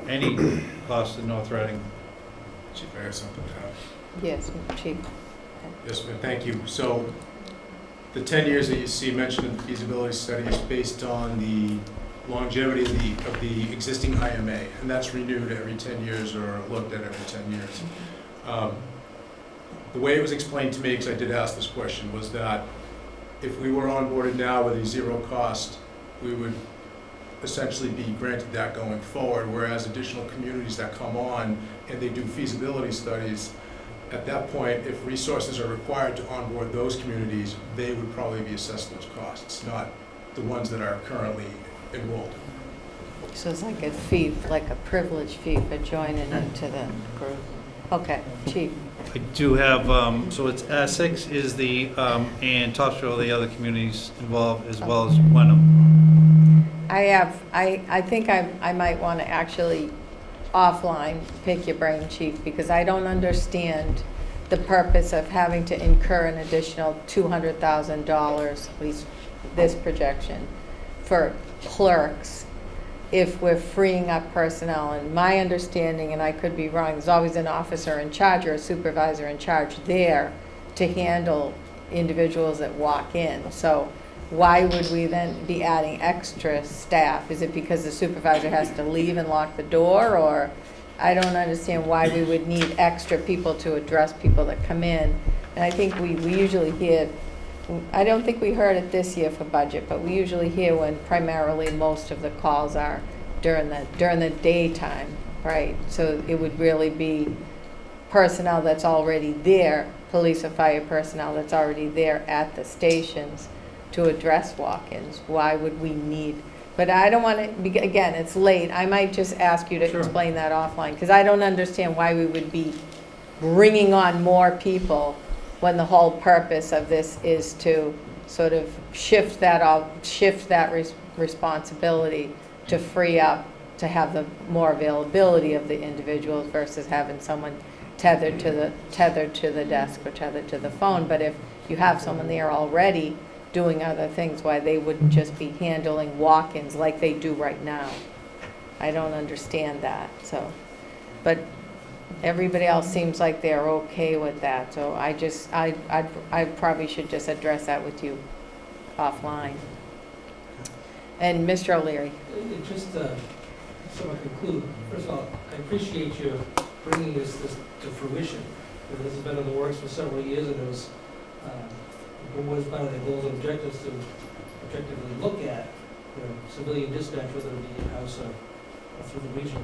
any cost to North Reading. Chief, I have something to add. Yes, Chief. Yes, ma'am, thank you. So the 10 years that you see mentioned in the feasibility study is based on the longevity of the existing IMA, and that's renewed every 10 years or looked at every 10 years. The way it was explained to me, because I did ask this question, was that if we were onboarded now with a 0 cost, we would essentially be granted that going forward, whereas additional communities that come on and they do feasibility studies, at that point, if resources are required to onboard those communities, they would probably be assessed those costs, not the ones that are currently enrolled. So it's like a fee, like a privilege fee for joining into the group. Okay, Chief. I do have, so it's Essex is the, and Topsfield, the other communities involved, as well as Wenham. I think I might want to actually offline pick your brain, Chief, because I don't understand the purpose of having to incur an additional $200,000, at least this projection, for clerks if we're freeing up personnel. And my understanding, and I could be wrong, there's always an officer in charge or a supervisor in charge there to handle individuals that walk in. So why would we then be adding extra staff? Is it because the supervisor has to leave and lock the door? Or I don't understand why we would need extra people to address people that come in. And I think we usually hear I don't think we heard it this year for budget, but we usually hear when primarily most of the calls are during the daytime, right? So it would really be personnel that's already there, police or fire personnel that's already there at the stations to address walk-ins. Why would we need, but I don't want to, again, it's late. I might just ask you to Sure. explain that offline, because I don't understand why we would be bringing on more people when the whole purpose of this is to sort of shift that responsibility to free up, to have the more availability of the individuals versus having someone tethered to the desk or tethered to the phone. But if you have someone there already doing other things, why they wouldn't just be handling walk-ins like they do right now? I don't understand that, so. But everybody else seems like they're okay with that, so I probably should just address that with you offline. And Mr. O'Leary. It just, so I conclude, first of all, I appreciate you bringing this to fruition. This has been in the works for several years, and it was part of the goals and objectives to objectively look at, civilian dispatch, whether it be in-house or through the regional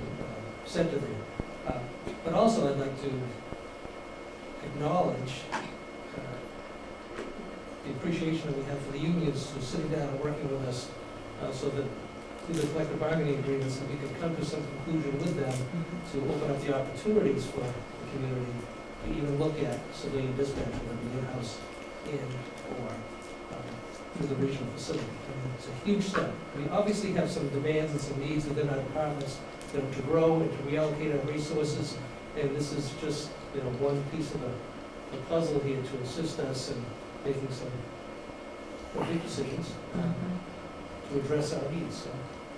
center there. But also, I'd like to acknowledge the appreciation that we have for the unions who are sitting down and working with us, so that through the collective bargaining agreements, that we can come to some conclusion with them to open up the opportunities for the community to even look at civilian dispatch, whether it be in-house or through the regional facility. I mean, it's a huge step. We obviously have some demands and some needs within our departments, to grow and to reallocate our resources, and this is just, one piece of the puzzle here to assist us in making some big decisions to address our needs. So,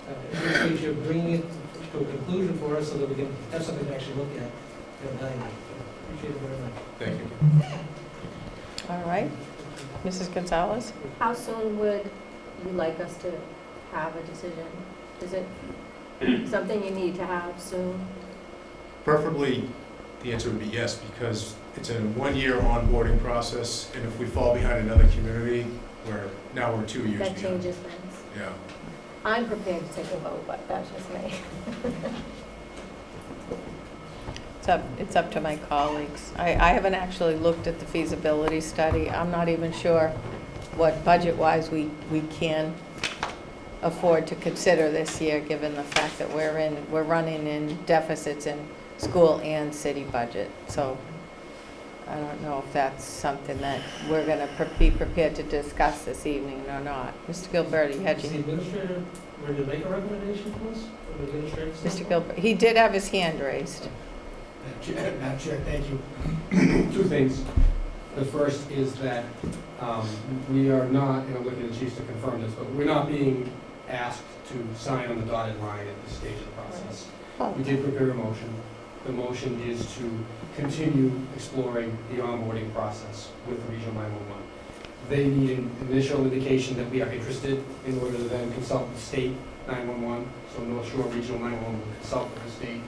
I appreciate you bringing it to a conclusion for us so that we can have something to actually look at and evaluate. Appreciate it very much. Thank you. All right. Mrs. Gonzalez? How soon would you like us to have a decision? Is it something you need to have soon? Preferably, the answer would be yes, because it's a one-year onboarding process, and if we fall behind another community, now we're 2 years That behind. changes things. Yeah. I'm prepared to take a vote, but that's just me. It's up to my colleagues. I haven't actually looked at the feasibility study. I'm not even sure what budget-wise we can afford to consider this year, given the fact that we're running in deficits in school and city budget. So I don't know if that's something that we're going to be prepared to discuss this evening or not. Mr. Gilberto, you had Is the your... administrator ready to make a recommendation to us from the administrative Mr. standpoint? Gilbert, he did have his hand raised. Madam Chair, thank you. Two things. The first is that we are not, and I'm looking at the chiefs to confirm this, but we're not being asked to sign on the dotted line at this stage of the process. We did prepare a motion. The motion is to continue exploring the onboarding process with the Regional 911. They need an initial indication that we are interested in order to then consult with state 911. So North Shore Regional 911 will consult with the state.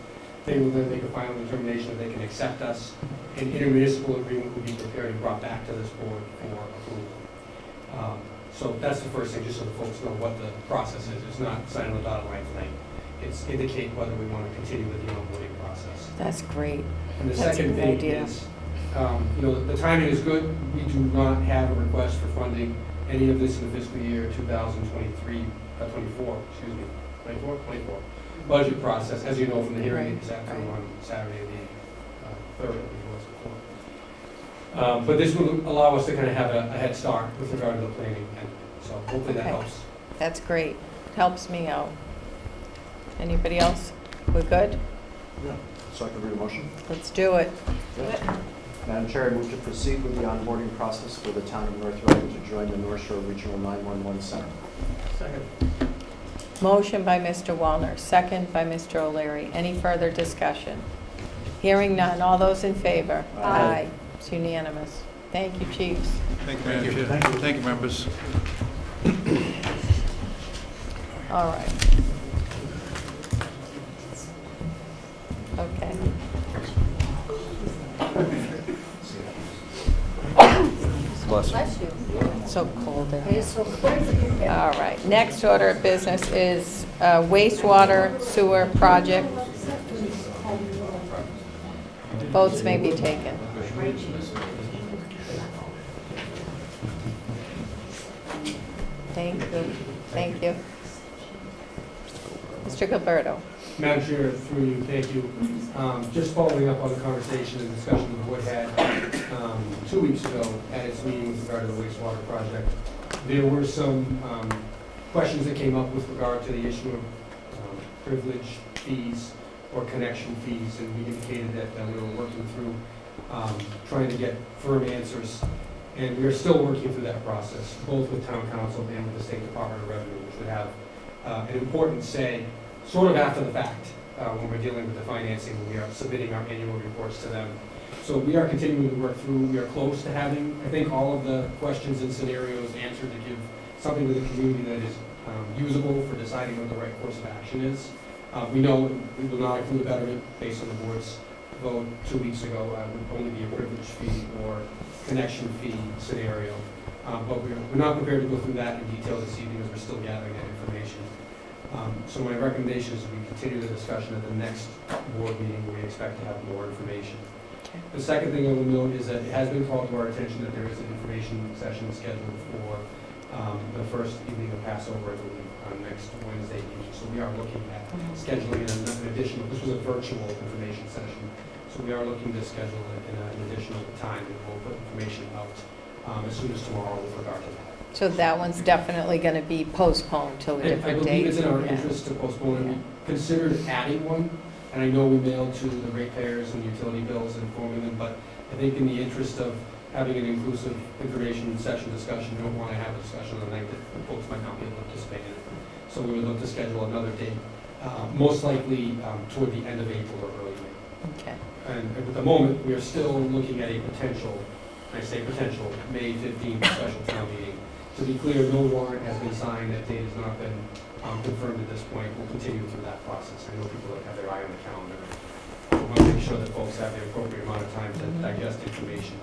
They will then make a final determination that they can accept us. An intermunicipal agreement will be prepared and brought back to this board for approval. So that's the first thing, just so the folks know what the process is. It's not sign on the dotted line tonight. It's indicate whether we want to continue with the onboarding process. That's great. And the That's a second good thing idea. is, the timing is good. We do not have a request for funding any of this in the fiscal year 24, budget process, as you know from the hearing this afternoon on Saturday, the 3rd, I think it was before. But this will allow us to kind of have a head start with regard to the planning, and so hopefully that Okay. helps. That's great. Helps me out. Anybody else? We're good? So I can read a motion? Let's do it. Madam Chair, I move to proceed with the onboarding process for the town of North Reading to join the North Shore Regional 911 Center. Second. Motion by Mr. Wallner, second by Mr. O'Leary. Any further discussion? Hearing none. All those in favor? Aye. It's unanimous. Thank you, chiefs. Thank you, Madam Chair. Thank you, members. All right. Okay. Bless you. so cold in It here. is so crazy. All right, next order of business is wastewater sewer project. Votes may be taken. Thank you, thank you. Mr. Gilberto. Madam Chair, through you, thank you. Just following up on the conversation and discussion the board had 2 weeks ago at its meeting with regard to the wastewater project. There were some questions that came up with regard to the issue of privilege fees or connection fees, and we indicated that we were working through trying to get firm answers. And we are still working through that process, both with town council and with the State Department of Revenue, which would have an important say sort of after the fact, when we're dealing with the financing, when we are submitting our annual reports to them. So we are continuing to work through, we are close to having, I think, all of the questions and scenarios answered to give something to the community that is usable for deciding what the right course of action is. We know we will not include a betterment based on the board's vote 2 weeks ago. It would only be a privilege fee or connection fee scenario. But we're not prepared to go through that in detail this evening as we're still gathering that information. So my recommendation is we continue the discussion at the next board meeting where we expect to have more information. The second thing I will note is that it has been called to our attention that there is an information session scheduled for the first evening of Passover, I believe, next Wednesday evening. So we are looking at scheduling an additional, this was a virtual information session, so we are looking to schedule an additional time, and we'll put information out as soon as tomorrow with regard to that. So that one's definitely going to be postponed till a I different date. believe it's in our Yeah. interest to postpone it. We considered adding one, and I know we mailed to the ratepayers and utility bills and informing them, but I think in the interest of having an inclusive information session discussion, we don't want to have a discussion on the night that folks might not be able to participate in it. So we would look to schedule another date, most likely toward the end of April or early May. Okay. And at the moment, we are still looking at a potential, I say potential, May 15th special town meeting. To be clear, no warrant has been signed, that date has not been confirmed at this point. We'll continue through that process. I know people that have their eye on the calendar. We want to make sure that folks have the appropriate amount of time to digest information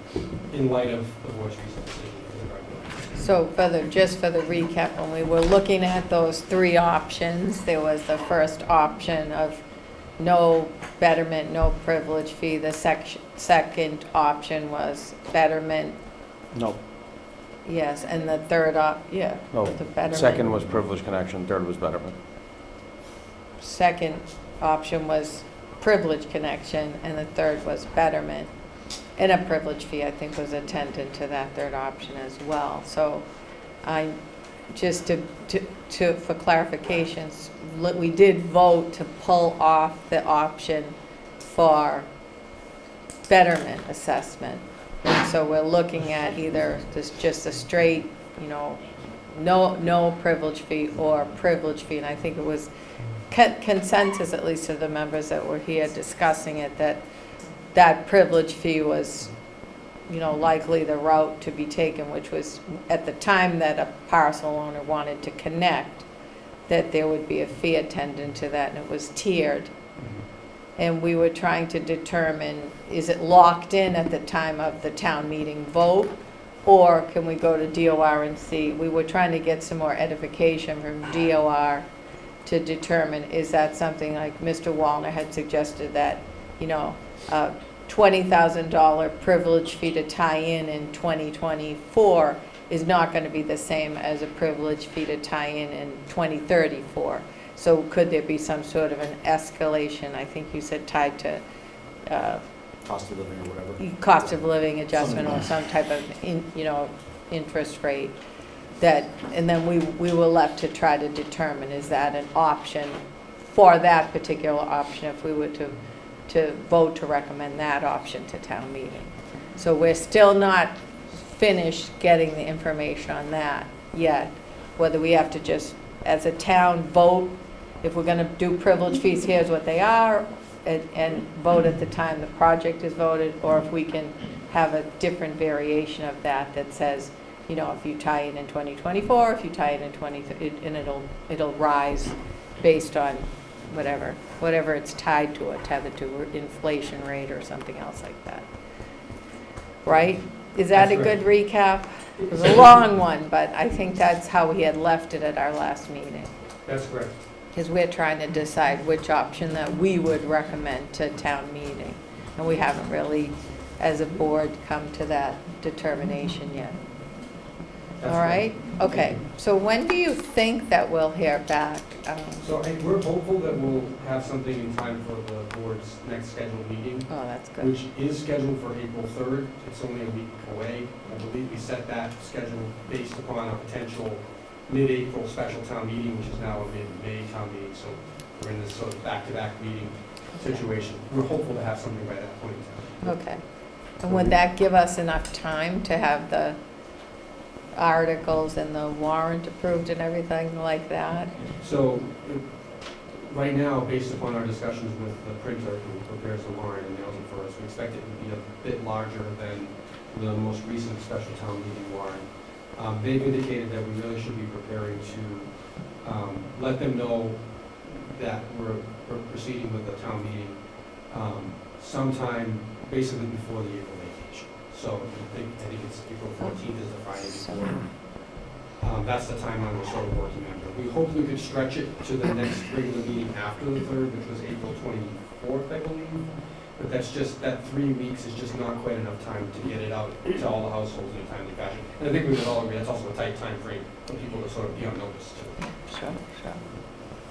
in light of the board's recent decision with regard to that. So just for the recap, when we were looking at those three options, there was the first option of no betterment, no privilege fee. The second option was betterment, No, yes, and the third no. the betterment. Second was privilege connection, third was betterment. Second option was privilege connection, and the third was betterment. And a privilege fee, I think, was attendant to that third option as well. So just for clarifications, we did vote to pull off the option for betterment assessment. And so we're looking at either just a straight, no privilege fee or privilege fee. And I think it was consensus, at least of the members that were here discussing it, that privilege fee was, likely the route to be taken, which was at the time that a parcel owner wanted to connect, that there would be a fee attendant to that, and it was tiered. And we were trying to determine, is it locked in at the time of the town meeting vote, or can we go to DOR and see? We were trying to get some more edification from DOR to determine, is that something like Mr. Wallner had suggested that, a $20,000 privilege fee to tie in 2024 is not going to be the same as a privilege fee to tie in 2034. So could there be some sort of an escalation, I think you said tied to Cost of living or whatever. cost of living adjustment or some type of, interest rate? And then we were left to try to determine, is that an option for that particular option if we were to vote to recommend that option to town meeting. So we're still not finished getting the information on that yet, whether we have to just, as a town, vote, if we're gonna do privilege fees, here's what they are, and vote at the time the project is voted, or if we can have a different variation of that says, if you tie in 2024, if you tie it in 20, and it'll rise based on whatever it's tethered to inflation rate or something else like that. Right? Is that a That's good recap? It was a long one, but I think that's how we had left it at our last meeting. That's correct. Because we're trying to decide which option that we would recommend to town meeting. And we haven't really, as a board, come to that determination yet. That's All right? Okay, so when do you think that we'll hear back? So we're hopeful that we'll have something in time for the board's next scheduled meeting, Oh, that's good. which is scheduled for April 3rd. It's only a week away. I believe we set that schedule based upon a potential mid-April special town meeting, which is now a mid-May town meeting. So we're in this sort of back-to-back meeting situation. We're hopeful to have something by that point in time. Okay. And would that give us enough time to have the articles and the warrant approved and everything like that? So, right now, based upon our discussions with the printer who prepares the warrant and mails it for us, we expect it to be a bit larger than the most recent special town meeting warrant. They've indicated that we really should be preparing to let them know that we're proceeding with the town meeting sometime basically before the April vacation. So I think it's April 14th is the Friday before. That's the timeline we're sort of working under. We hope we could stretch it to the next regular meeting after the 3rd, which was April 24th, I believe. But that's just, that 3 weeks is just not quite enough time to get it out to all the households in a timely fashion. And I think we would all agree that's also a tight time frame for people to sort of be on notice too. Sure, sure.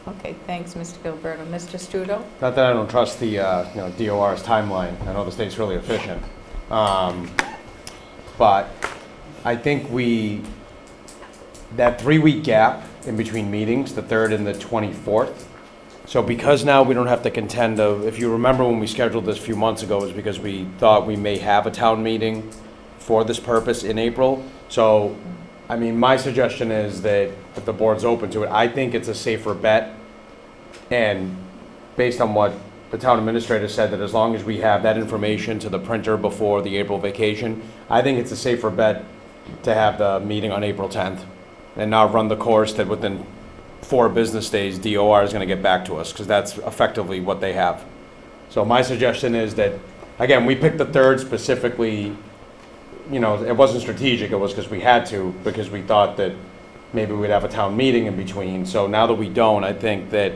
Okay, thanks, Mr. Gilberto. Mr. Studo? Not that I don't trust the, DOR's timeline. I know the state's really efficient. But I think that 3-week gap in between meetings, the 3rd and the 24th. So because now we don't have to contend of, if you remember when we scheduled this a few months ago, it was because we thought we may have a town meeting for this purpose in April. So, I mean, my suggestion is that if the board's open to it, I think it's a safer bet. And based on what the town administrator said, that as long as we have that information to the printer before the April vacation, I think it's a safer bet to have the meeting on April 10th and not run the course that within 4 business days, DOR is going to get back to us, because that's effectively what they have. So my suggestion is that, again, we picked the 3rd specifically, it wasn't strategic, it was because we had to, because we thought that maybe we'd have a town meeting in between. So now that we don't, I think that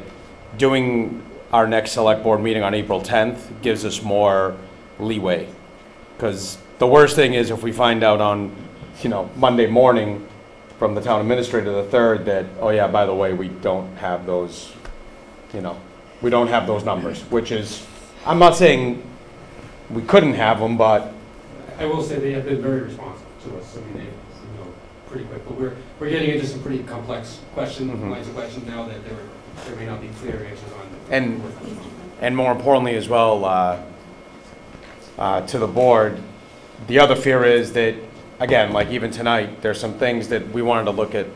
doing our next select board meeting on April 10th gives us more leeway. Because the worst thing is if we find out on, Monday morning from the town administrator, the 3rd, that, oh yeah, by the way, we don't have those, we don't have those numbers, which is, I'm not saying we couldn't have them, but. I will say they have been very responsive to us. I mean, they, pretty quick, but we're getting into some pretty complex questions, lines of questions now that there may not be clear answers on. And more importantly as well, to the board, the other fear is that, again, like even tonight, there's some things that we wanted to look at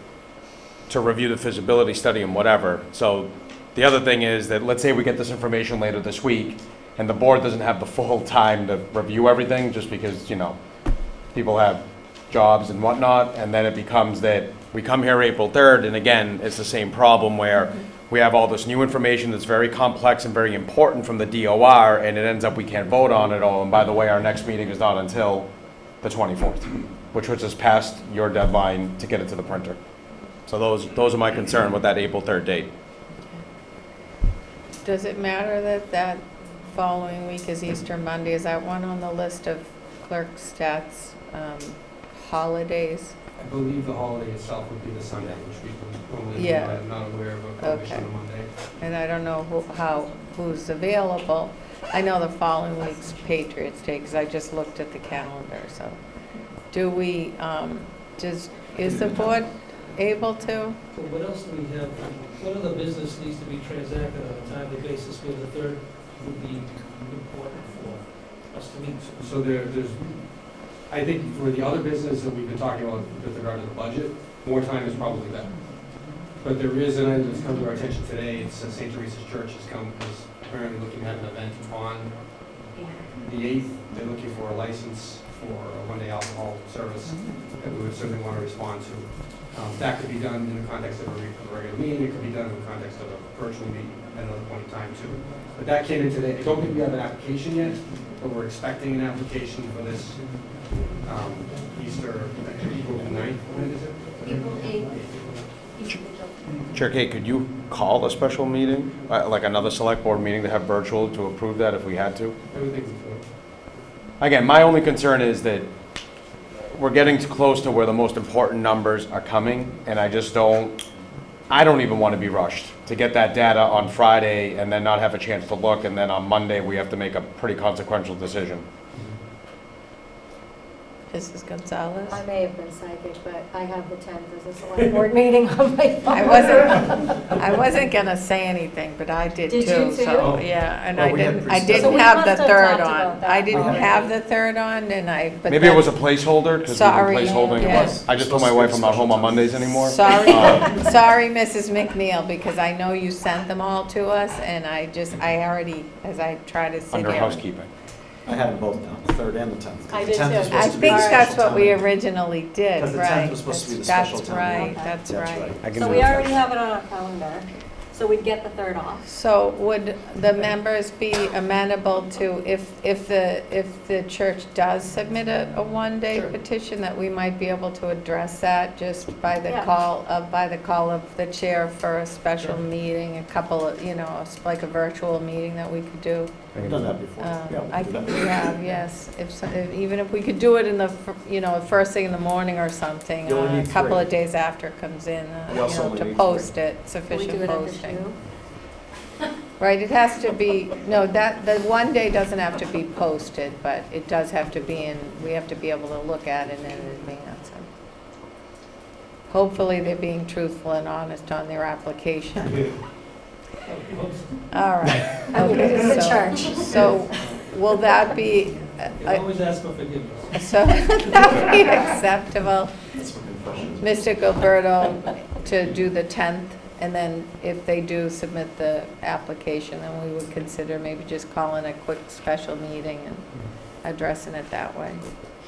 to review the feasibility study and whatever. So the other thing is that, let's say we get this information later this week and the board doesn't have the full time to review everything just because, people have jobs and whatnot, and then it becomes that we come here April 3rd, and again, it's the same problem where we have all this new information that's very complex and very important from the DOR, and it ends up we can't vote on it all, and by the way, our next meeting is not until the 24th, which was just past your deadline to get it to the printer. So those are my concern with that April 3rd date. Does it matter that that following week is Easter Monday? Is that one on the list of clerk stats holidays? I believe the holiday itself would be the Sunday, which we normally do. Yeah. I'm not aware of a prohibition Okay. on Monday. And I don't know who's available. I know the following week's Patriots Day, because I just looked at the calendar, so. Do we, is the board able to? So what else do we have, what other business needs to be transacted on a timely basis where the 3rd would be important for us to meet? So there's, I think for the other business that we've been talking about with regard to the budget, more time is probably better. But there is an item that's come to our attention today. It's St. Teresa's Church is apparently looking at an event on The 8th, they're looking for a license for a one-day alcohol service that we would certainly want to respond to. That could be done in the context of a regular meeting, it could be done in the context of a virtual meeting at another point in time too. But that came in today. I don't think we have an application yet, but we're expecting an application for this Easter, April 9th, when is it? April 8th. Chair Kate, could you call a special meeting, like another select board meeting to have virtual to approve that if we had to? Everything's good. Again, my only concern is that we're getting close to where the most important numbers are coming, and I don't even want to be rushed to get that data on Friday and then not have a chance to look, and then on Monday, we have to make a pretty consequential decision. Mrs. Gonzalez? I may have been psychic, but I have the 10th as a select board meeting on my phone. I wasn't gonna say anything, but I did too. Did you too? So, yeah, and Well, I we had didn't So have we the must have third talked on. about that I didn't already. have the third on, but Maybe it then- was a placeholder, because we've Sorry, been placeholding yeah. it. I just told my wife I'm not home on Mondays anymore. Sorry, sorry, Mrs. McNeil, because I know you sent them all to us, and I already, as I try to sit Under here. housekeeping. I had them both down, the 3rd and the 10th. I The did 10th too. was supposed I to be think the that's special what we town meeting. originally did, Because the right? 10th was supposed to be the special That's town right, meeting. that's That's right. right. I can So do we that. already have it on our calendar, so we'd get the 3rd off. So would the members be amenable to, if the church does submit a one-day Sure. petition, that we might be able to address that just by the Yeah. call of the chair for a special Sure. meeting, a couple of, like a virtual meeting that we could do? We've done that before. Yeah, we'll I do think that. we have, yes. Even if we could do it in the, first thing in the morning or something, You only a need couple 3. of days after it comes in, We also only to need post it, Can we sufficient do it at the posting. shoe? Right, it has to be, no, the one day doesn't have to be posted, but it does have to be we have to be able to look at it in advance. Hopefully, they're being truthful and honest on their application. All right. I mean, it is the so- church. So will that be, You always ask for forgiveness. so that be acceptable, That's some good questions. Mr. Gilberto, to do the 10th? And then if they do submit the application, then we would consider maybe just calling a quick special meeting and addressing it that way.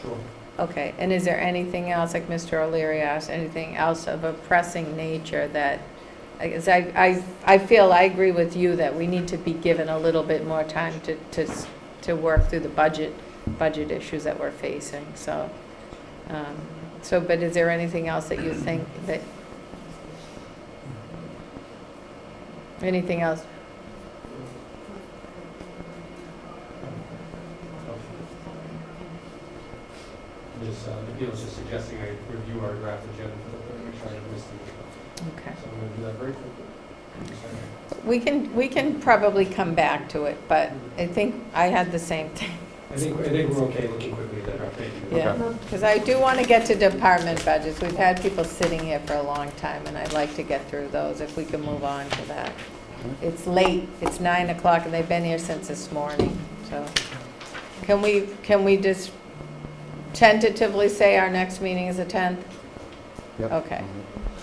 Sure. Okay, and is there anything else, like Mr. O'Leary asked, anything else of a pressing nature that, because I feel, I agree with you that we need to be given a little bit more time to work through the budget issues that we're facing, so, but is there anything else that you think that, anything else? Nikhil's just suggesting I review our draft agenda for the 3rd, make sure I haven't missed anything. Okay. So I'm going to do that very quickly. We can probably come back to it, but I think I had the same thing. I think we're okay looking quickly at that draft. Thank you. Yeah, because I do want to get to department budgets. We've had people sitting here for a long time, and I'd like to get through those if we can move on to that. It's late, it's 9 o'clock, and they've been here since this morning, so. Can we just tentatively say our next meeting is the 10th? Yep. Okay.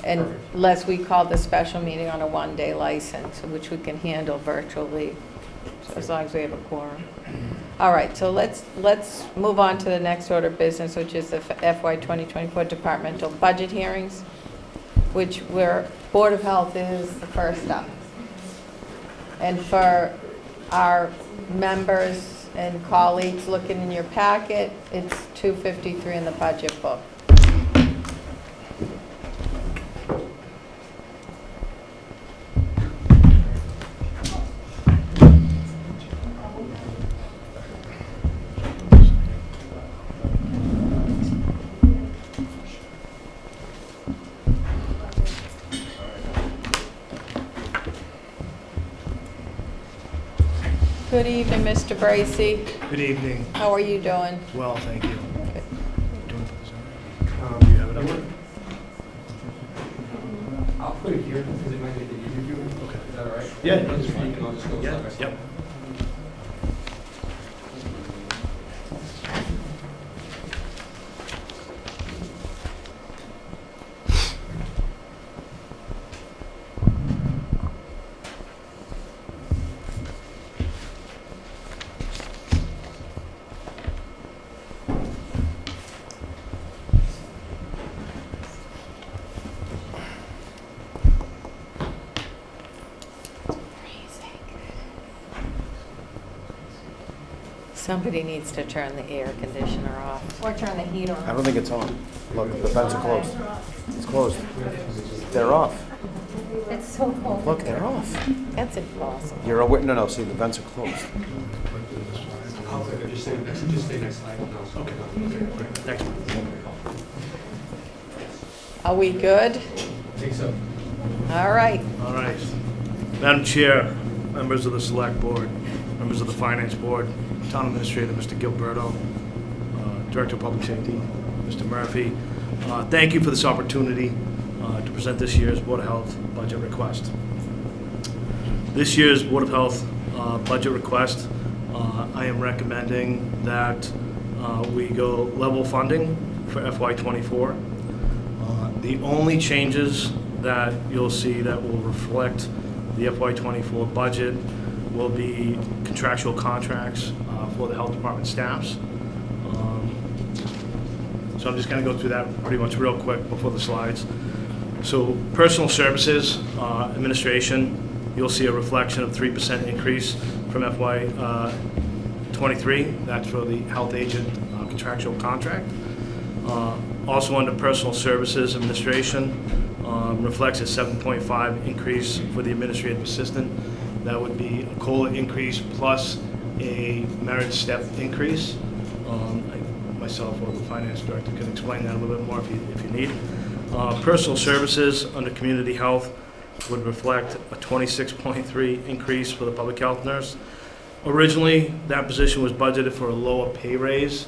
And unless we call the special meeting on a one-day license, which we can handle virtually, as long as we have a quorum. All right, so let's move on to the next order of business, which is the FY 2024 departmental budget hearings, which Board of Health is the first up. And for our members and colleagues looking in your packet, it's 253 in the budget book. Good evening, Mr. Bracy. Good evening. How are you doing? Well, thank you. Good. Do you have it up? I'll put it here because it might make it easier for you. Okay. Is that all right? Yeah. I'll just speak and I'll just go Yeah, side by side. yep. Somebody needs to turn the air conditioner off. Or turn the heat I on. don't think it's on. Look, the vents are closed. It's closed. They're off. It's so cold. Look, they're off. That's impossible. You're a witness. No, see, the vents are closed. Just stay next slide. Okay. Thank you. Are we good? I think so. All right. All right. Madam Chair, members of the Select Board, members of the Finance Board, Town Administrator, Mr. Gilberto, Director of Public Safety, Mr. Murphy, thank you for this opportunity to present this year's Board of Health budget request. This year's Board of Health budget request, I am recommending that we go level funding for FY24. The only changes that you'll see that will reflect the FY24 budget will be contractual contracts for the health department staffs. So I'm just going to go through that pretty much real quick before the slides. So personal services administration, you'll see a reflection of 3% increase from FY23. That's for the health agent contractual contract. Also under personal services administration, reflects a 7.5 increase for the administrative assistant. That would be a COLA increase plus a merit step increase. Myself or the finance director can explain that a little bit more if you need. Personal services under community health would reflect a 26.3 increase for the public health nurse. Originally, that position was budgeted for a lower pay raise.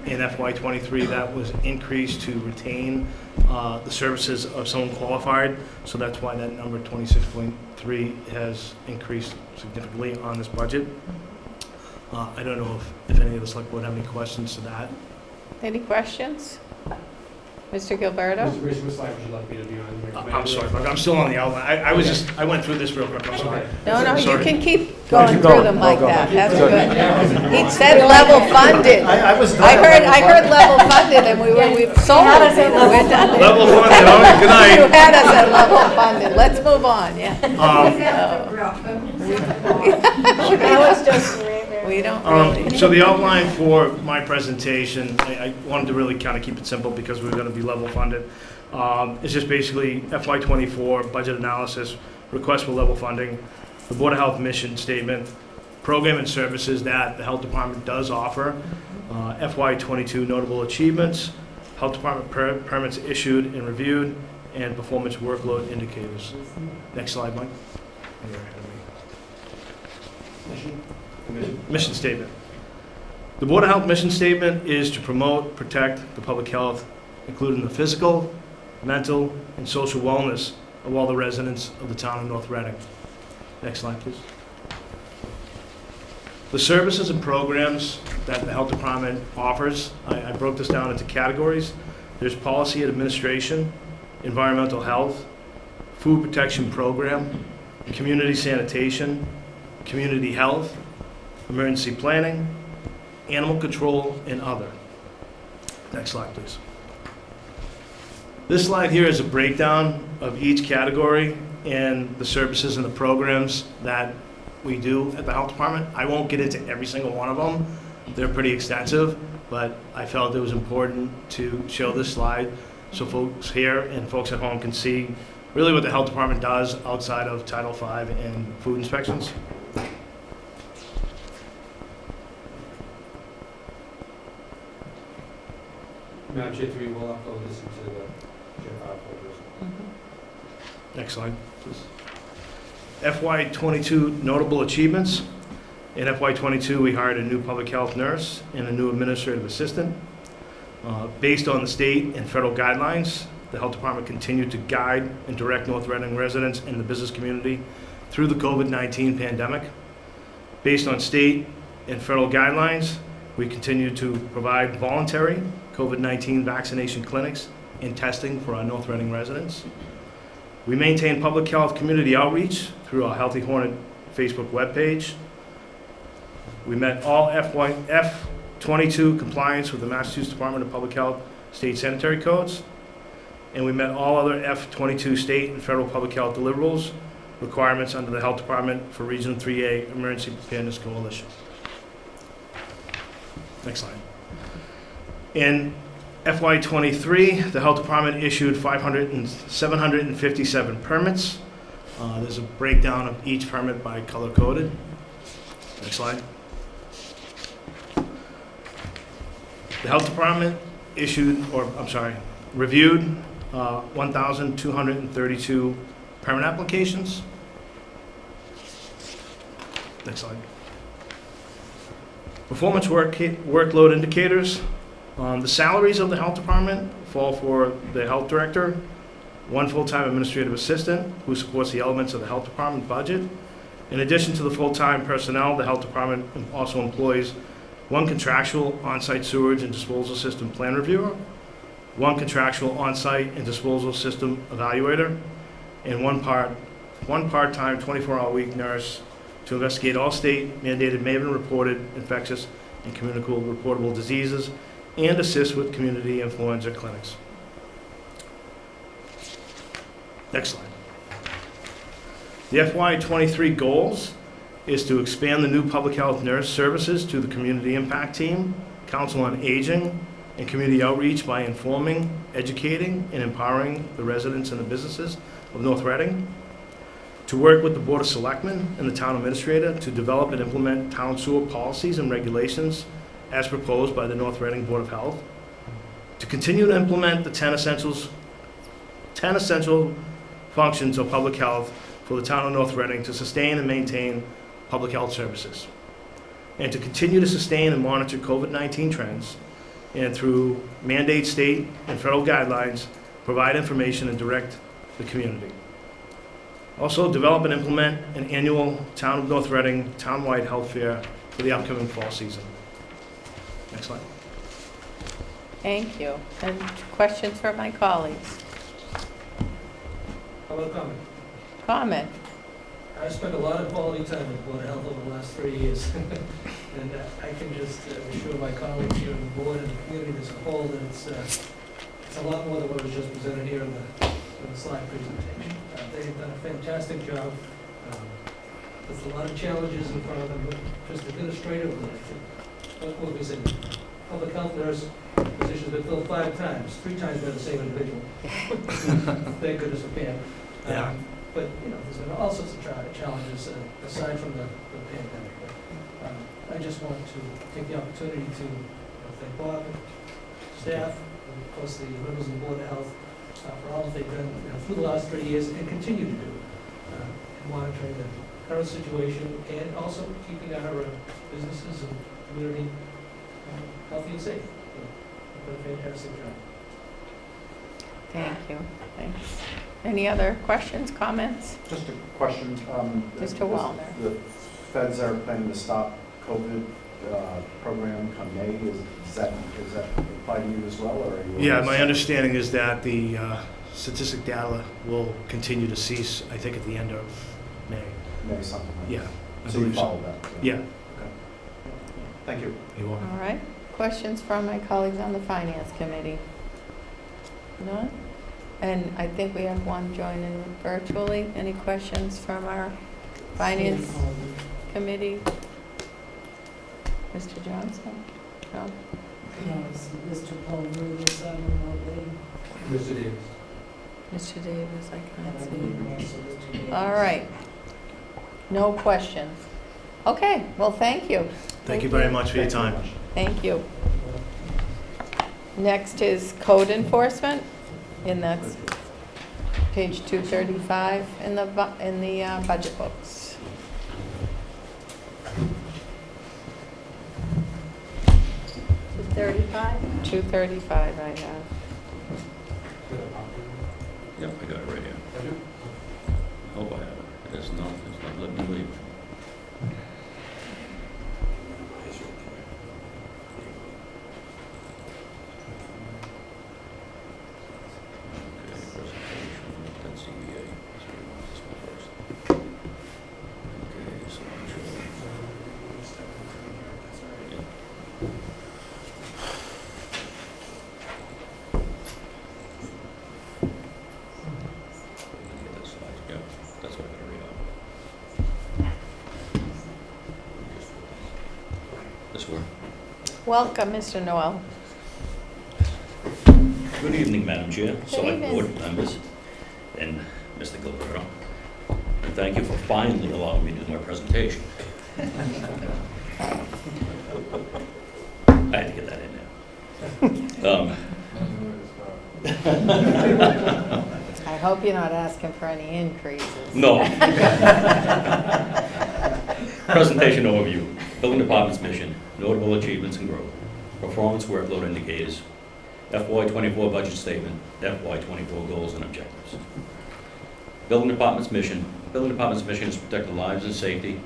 In FY23, that was increased to retain the services of someone qualified, so that's why that number 26.3 has increased significantly on this budget. I don't know if any of the select board have any questions to that. Any questions? Mr. Gilberto? Mr. Grace, what slide would you like me to be on? I'm sorry, but I'm still on the outline. I went through this real quick, I'm sorry. No, you Sorry. can keep Keep going through going. them Go, like go. that. That's Good. good. He said level funded. I was done. I heard level funded, and we've sold had it. us at level We're done. Level funded, all right, good You night. had us at level funded. Let's move on, yeah. That was just right there. We don't really. So the outline for my presentation, I wanted to really kind of keep it simple because we're going to be level funded. It's just basically FY24 budget analysis, request for level funding, the Board of Health mission statement, program and services that the health department does offer, FY22 notable achievements, health department permits issued and reviewed, and performance workload indicators. Next slide, Mike. You're ahead of me. Mission statement. The Board of Health mission statement is to promote, protect the public health, including the physical, mental, and social wellness of all the residents of the town of North Reading. Next slide, please. The services and programs that the health department offers, I broke this down into categories. There's policy and administration, environmental health, food protection program, community sanitation, community health, emergency planning, animal control, and other. Next slide, please. This slide here is a breakdown of each category and the services and the programs that we do at the health department. I won't get into every single one of them. They're pretty extensive, but I felt it was important to show this slide so folks here and folks at home can see really what the health department does outside of Title V and food inspections. Madam Chair, we will upload this into the chair file folders. Next slide, please. FY22 notable achievements. In FY22, we hired a new public health nurse and a new administrative assistant. Based on the state and federal guidelines, the health department continued to guide and direct North Reading residents and the business community through the COVID-19 pandemic. Based on state and federal guidelines, we continue to provide voluntary COVID-19 vaccination clinics and testing for our North Reading residents. We maintain public health community outreach through our Healthy Hornet Facebook webpage. We met all F22 compliance with the Massachusetts Department of Public Health state sanitary codes, and we met all other F22 state and federal public health deliverables requirements under the Health Department for Region 3A Emergency Preparedness Coalition. Next slide. In FY '23, the Health Department issued 757 permits. There's a breakdown of each permit by color coded. Next slide. The Health Department reviewed 1,232 permit applications. Next slide. Performance workload indicators. The salaries of the Health Department fall for the Health Director, one full-time administrative assistant who supports the elements of the Health Department budget. In addition to the full-time personnel, the Health Department also employs one contractual on-site sewage and disposal system plan reviewer, one contractual on-site and disposal system evaluator, and one part-time 24-hour-a-week nurse to investigate all state mandated Maven-reported infectious and communicable reportable diseases and assist with community influenza clinics. Next slide. The FY '23 goals is to expand the new public health nurse services to the community impact team, council on aging, and community outreach by informing, educating, and empowering the residents and the businesses of North Reading. To work with the Board of Selectmen and the Town Administrator to develop and implement town sewer policies and regulations as proposed by the North Reading Board of Health. To continue to implement the 10 essential functions of public health for the Town of North Reading to sustain and maintain public health services. And to continue to sustain and monitor COVID-19 trends and through mandate state and federal guidelines, provide information and direct the community. Also, develop and implement an annual Town of North Reading townwide health fair for the upcoming fall season. Next slide. Thank you. And questions for my colleagues? How about a comment? Comment? I spent a lot of quality time with Board of Health over the last 3 years. And I can just assure my colleagues here on the board and the community as a whole that it's a lot more than what was just presented here in the slide presentation. They've done a fantastic job. There's a lot of challenges in front of them, but just administratively, what we said, public health nurse positions been filled 3 times by the same individual. Thank goodness for Pam. Yeah. But, you know, there's been all sorts of challenges aside from the pandemic. But, I just want to take the opportunity to thank Bob, staff, and of course the members of the Board of Health for all that they've done through the last 3 years and continue to do in monitoring the current situation and also keeping our businesses and community healthy and safe. They've done a fantastic job. Thank you. Thanks. Any other questions, comments? Just a question. Mr. Wallner. The feds are planning to stop COVID program come May. Does that apply to you as well, or are you? Yeah, my understanding is that the statistic data will continue to cease, I think, at the end of May. May something like that? Yeah. I So you believe so. follow that? Yeah. Okay. Thank you. You're welcome. All right. Questions from my colleagues on the Finance Committee? None? And I think we have one joining virtually. Any questions from our Finance Committee? Mr. Johnson? No? No, it's Mr. Paul Rubis, I don't know, Mr. Davis. Mr. Davis, I can't I see. believe also Mr. Davis. All right. No questions. Okay, well, thank you. Thank you very much for your time. Thank you. Next is code enforcement, and that's page 235 in the budget books. $35? 235 I have. Yep, I got it right here. I hope I have it. It's not letting me leave. Okay, presentation, that's CBA. That's what we want, this one first. Okay, so I'm sure. Yeah. Get that slide, yeah, that's what I gotta read out. This one? Welcome, Mr. Noel. Good evening, Madam Chair, Select evening. Board members, and Mr. Gilberto. And thank you for finally allowing me to do my presentation. I had to get that in there. I hope you're not asking for any increases. No. Presentation overview, Building Department's mission, notable achievements and growth, performance workload indicators, FY24 budget statement, FY24 goals and objectives. Building Department's mission is to protect the lives and safety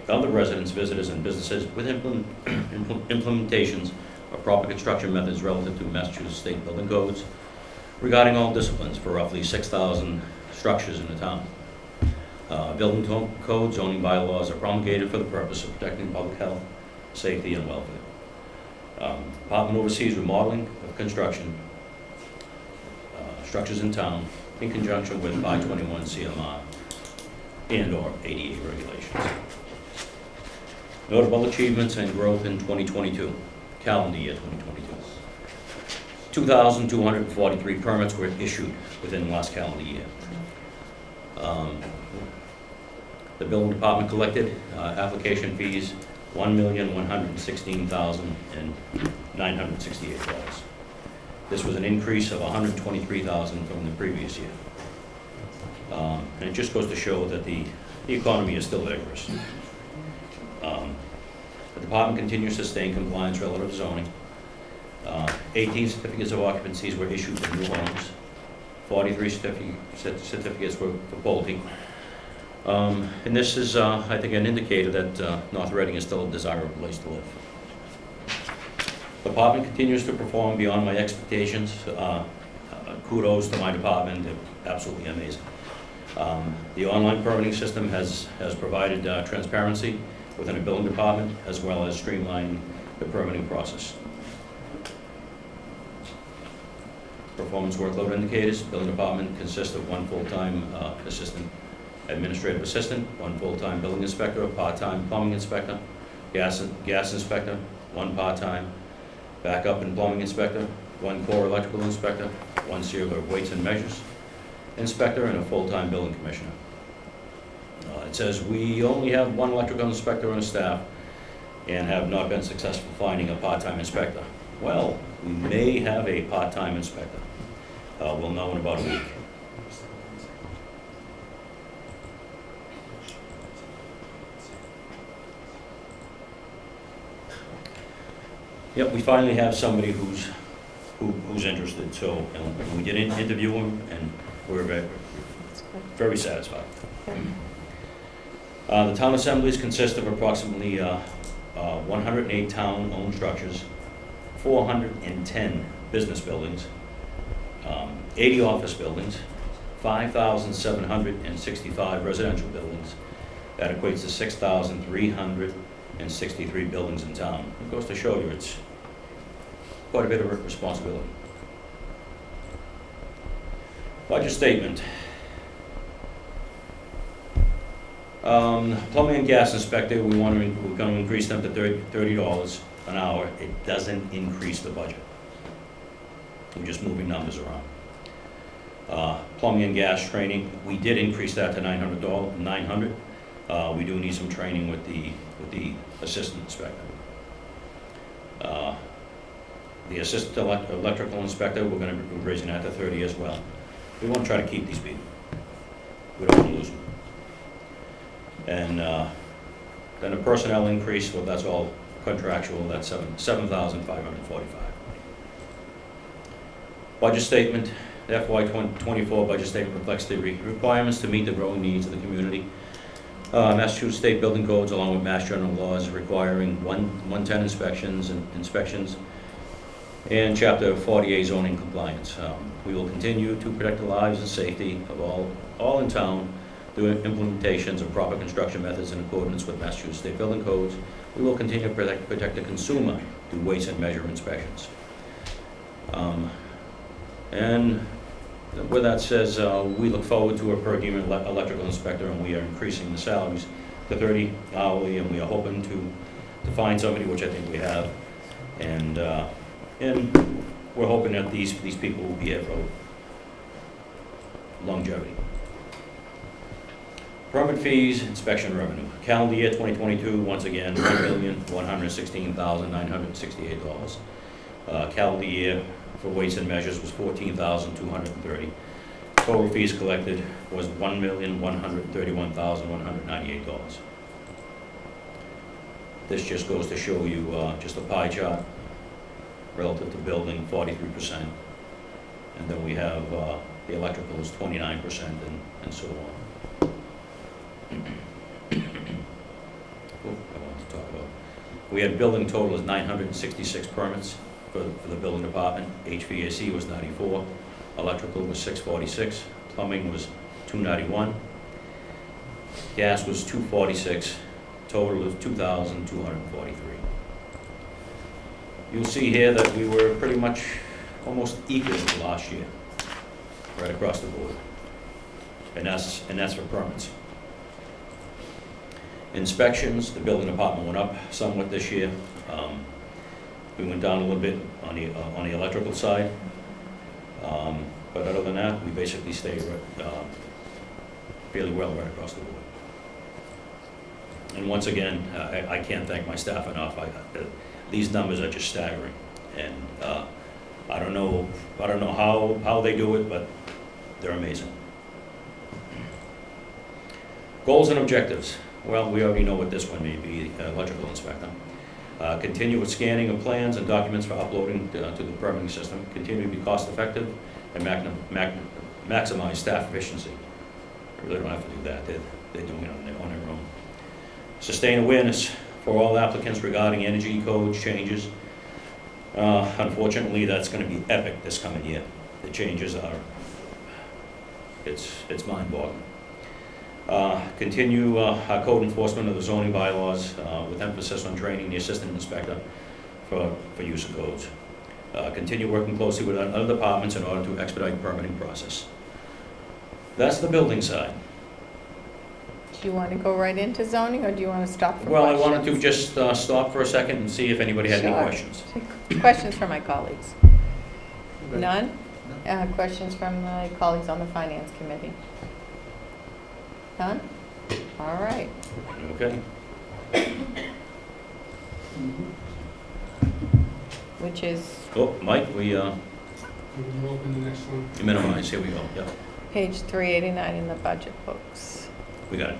of the residents, visitors, and businesses with implementations of proper construction methods relative to Massachusetts State Building Codes regarding all disciplines for roughly 6,000 structures in the town. Building code zoning bylaws are promulgated for the purpose of protecting public health, safety, and welfare. Department oversees remodeling of construction structures in town in conjunction with 521 CMR and/or ADA regulations. Notable achievements and growth in 2022, calendar year 2022. 2,243 permits were issued within the last calendar year. The building department collected application fees, $1,116,968. This was an increase of $123,000 from the previous year. And it just goes to show that the economy is still vigorous. The department continues to stay in compliance relative to zoning. 18 certificates of occupancies were issued for new homes. 43 certificates were for Pulte. And this is, I think, an indicator that North Reading is still a desirable place to live. The department continues to perform beyond my expectations. Kudos to my department, they're absolutely amazing. The online permitting system has provided transparency within a building department, as well as streamlining the permitting process. Performance workload indicators, building department consists of one full-time administrative assistant, one full-time building inspector, a part-time plumbing inspector, gas inspector, one part-time backup and plumbing inspector, one core electrical inspector, one serial weights and measures inspector, and a full-time building commissioner. It says we only have one electrical inspector on staff and have not been successful finding a part-time inspector. Well, we may have a part-time inspector. We'll know in about a week. Yep, we finally have somebody who's interested. So we did interview him, and we're very satisfied. The town assemblies consist of approximately 108 town-owned structures, 410 business buildings, 80 office buildings, 5,765 residential buildings. That equates to 6,363 buildings in town. It goes to show you it's quite a bit of responsibility. Budget statement. Plumbing and gas inspector, we're going to increase them to $30 an hour. It doesn't increase the budget. We're just moving numbers around. Plumbing and gas training, we did increase that to $900. We do need some training with the assistant inspector. The assistant electrical inspector, we're going to be raising that to $30 as well. We want to try to keep these people. We don't want to lose them. And then a personnel increase, well, that's all contractual, that's $7,545. Budget statement, the FY24 budget statement reflects the requirements to meet the growing needs of the community. Massachusetts State Building Codes, along with Mass General laws requiring 110 inspections, and Chapter 48 zoning compliance. We will continue to protect the lives and safety of all in town through implementations of proper construction methods in accordance with Massachusetts State Building Codes. We will continue to protect the consumer through weights and measure inspections. And where that says, we look forward to a per diem electrical inspector, and we are increasing the salaries to $30 hourly, and we are hoping to to find somebody, which I think we have. And we're hoping that these people will be here for longevity. Permit fees, inspection revenue. Calendar year 2022, once again, $1,116,968. Calendar year for weights and measures was $14,230. Total fees collected was $1,131,198. This just goes to show you just a pie chart relative to building, 43%. And then we have the electrical is 29% and so on. Oh, I wanted to talk about. We had building total is 966 permits for the building department. HVAC was 94, electrical was 646, plumbing was 291, gas was 246, total is 2,243. You'll see here that we were pretty much almost equal to last year, right across the board. And that's for permits. Inspections, the building department went up somewhat this year. We went down a little bit on the electrical side. But other than that, we basically stayed fairly well right across the board. And once again, I can't thank my staff enough. These numbers are just staggering. And I don't know how they do it, but they're amazing. Goals and objectives. Well, we already know what this one may be, electrical inspector. Continue with scanning of plans and documents for uploading to the permitting system. Continue to be cost effective and maximize staff efficiency. They really don't have to do that. They're doing it on their own. Sustain awareness for all applicants regarding energy code changes. Unfortunately, that's going to be epic this coming year. The changes are, it's mind-boggling. Continue our code enforcement of the zoning bylaws with emphasis on training the assistant inspector for use of codes. Continue working closely with other departments in order to expedite the permitting process. That's the building side. Do you want to go right into zoning, or do you want to stop for Well, questions? I wanted to just stop for a second and see if anybody had any Sure. questions. Questions from my colleagues? None? Questions from my colleagues on the finance committee? None? All right. Okay. Which is Oh, Mike, we We'll open the next one. minimize. Here we go. Yep, page 389 in the budget books. we got it.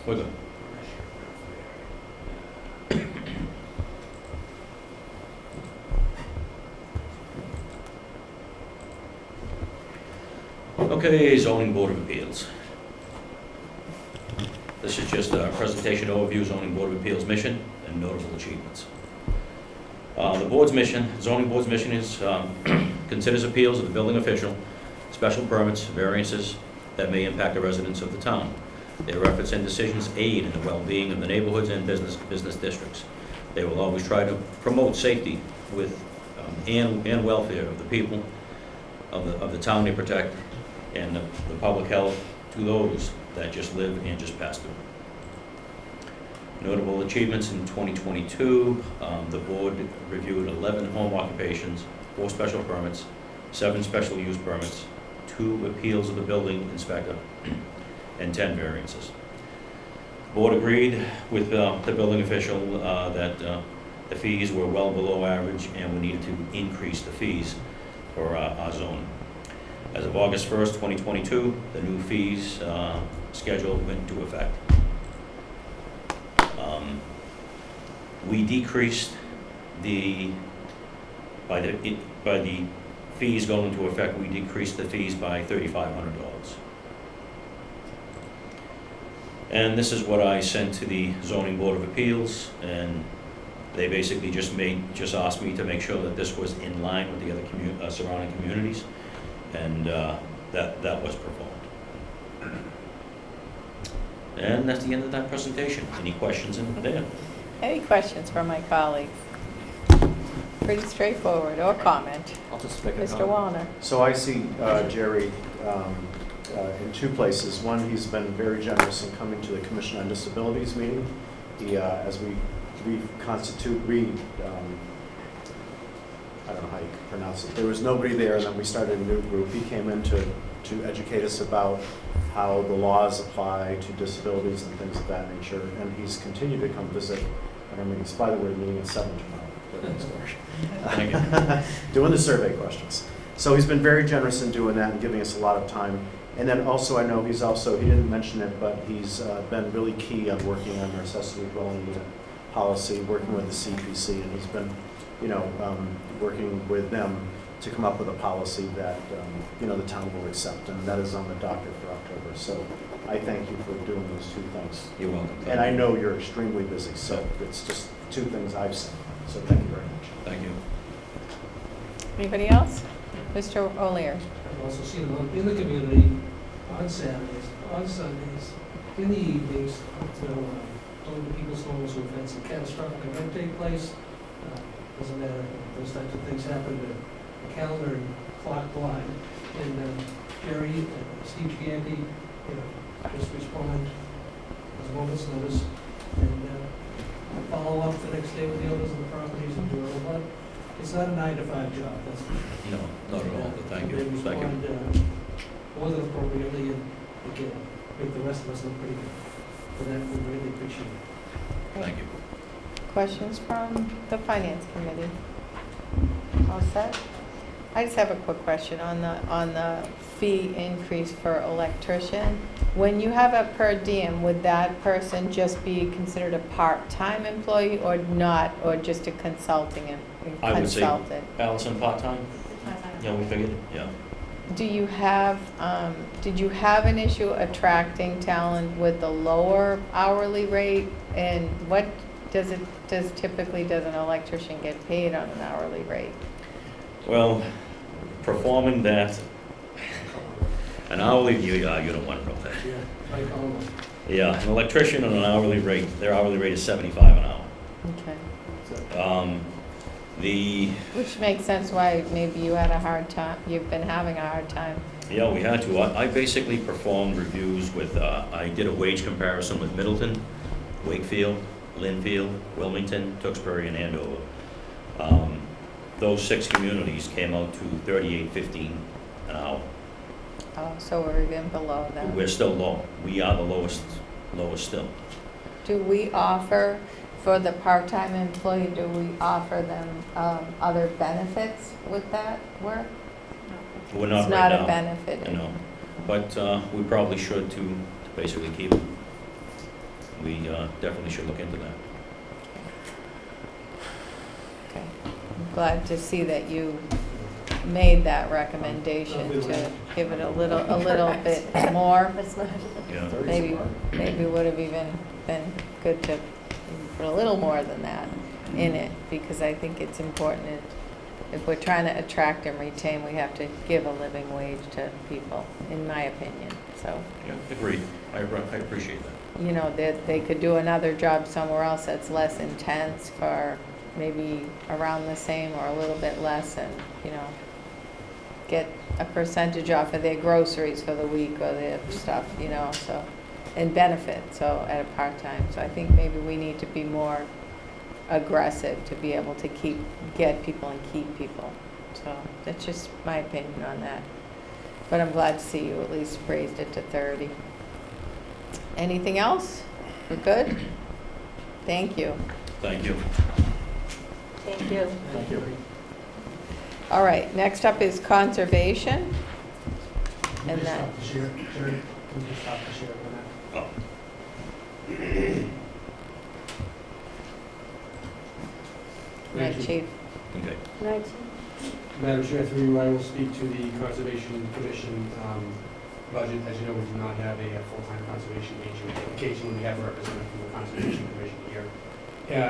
We're good. Okay, zoning board of appeals. This is just a presentation overview, zoning board of appeals mission and notable achievements. The board's mission, zoning board's mission is considers appeals of the building official, special permits, variances that may impact the residents of the town. Their efforts and decisions aid in the well-being of the neighborhoods and business districts. They will always try to promote safety with and welfare of the people of the town they protect, and the public health to those that just live and just pass through. Notable achievements in 2022, the board reviewed 11 home occupations, 4 special permits, 7 special use permits, 2 appeals of the building inspector, and 10 variances. The board agreed with the building official that the fees were well below average and we needed to increase the fees for our zone. As of August 1st, 2022, the new fees schedule went into effect. We decreased by the fees going into effect, we decreased the fees by $3,500. And this is what I sent to the Zoning Board of Appeals, and they basically just asked me to make sure that this was in line with the other surrounding communities, and that was performed. And that's the end of that presentation. Any questions in there? Any questions from my colleagues? Pretty straightforward, or comment? I'll just make a Mr. comment. Wallner? So I see Jerry in 2 places. One, he's been very generous in coming to the Commission on Disabilities meeting He, as we reconstitute, I don't know how you pronounce it, there was nobody there, and then we started a new group. He came in to educate us about how the laws apply to disabilities and things of that nature, and he's continued to come visit at our meetings. By the way, we're meeting at 7 tomorrow. Doing the survey questions. So he's been very generous in doing that and giving us a lot of time. And then also, I know he didn't mention it, but he's been really key on working on our accessory dwelling unit policy, working with the CPC, and he's been, working with them to come up with a policy that, the town will accept, and that is on the docket for October. So I thank you for doing those two things. You're welcome. And I know you're extremely busy, so it's just two things I've seen. So thank you very much. Thank you. Anybody else? Mr. O'Leary. I've also seen them in the community on Saturdays, on Sundays, in the evenings, going to people's homes who have had some catastrophic event take place. Doesn't matter, those types of things happen, the calendar and clock blind. And Jerry and Steve Giganti, just respond as a moment's notice and follow up the next day with the owners of the properties and do all that. It's not a 9-to-5 job, that's for sure. No, not at all, but thank you. They Thank you. respond more than appropriately, and again, make the rest of us look pretty good. For that, we really appreciate it. Thank you. Questions from the Finance Committee? All set? I just have a quick question on the fee increase for electrician. When you have a per diem, would that person just be considered a part-time employee or not, or just a consulting I would say, consultant? Allison, part-time? Yeah, we figured, yeah. Do you have, did you have an issue attracting talent with the lower hourly rate? And what does an electrician get paid on an hourly rate? Well, performing that, an hourly, you don't want to know that. Yeah, like almost. Yeah, an electrician on an hourly rate, their hourly rate is $75 an hour. Okay. Which makes sense why maybe you had a hard time, you've been having a hard time. Yeah, we had to. I basically performed reviews with, I did a wage comparison with Middleton, Wakefield, Linfield, Wilmington, Tewksbury, and Andover. Those 6 communities came out to $38.15 an hour. Oh, so we're even below that. We're still low. We are the lowest still. Do we offer, for the part-time employee, do we offer them other benefits with that work? We're not It's right not a now. benefit. No, but we probably should to basically keep it. We definitely should look into that. Okay. I'm glad to see that you made that recommendation to give it a little bit more. It's not. Yeah. Maybe would have even been good to put a little more than that in it, because I think it's important. If we're trying to attract and retain, we have to give a living wage to people, in my opinion, so. Yeah, agreed. I appreciate that. They could do another job somewhere else that's less intense for maybe around the same or a little bit less, and, get a percentage off of their groceries for the week or their stuff, so, and benefit, so at a part-time. So I think maybe we need to be more aggressive to be able to get people and keep people. So that's just my opinion on that. But I'm glad to see you at least raised it to 30. Anything else? We're good? Thank you. Thank you. Thank you. Thank you. All right, next up is conservation. Can And you that- stop the share, Jerry? Can you stop the share on that? Oh. Right, Thank you. Chief? Okay. Right. Madam Chair, through you, I will speak to the Conservation Commission budget. As you know, we do not have a full-time conservation agent. Occasionally, we have a representative from the Conservation Commission here.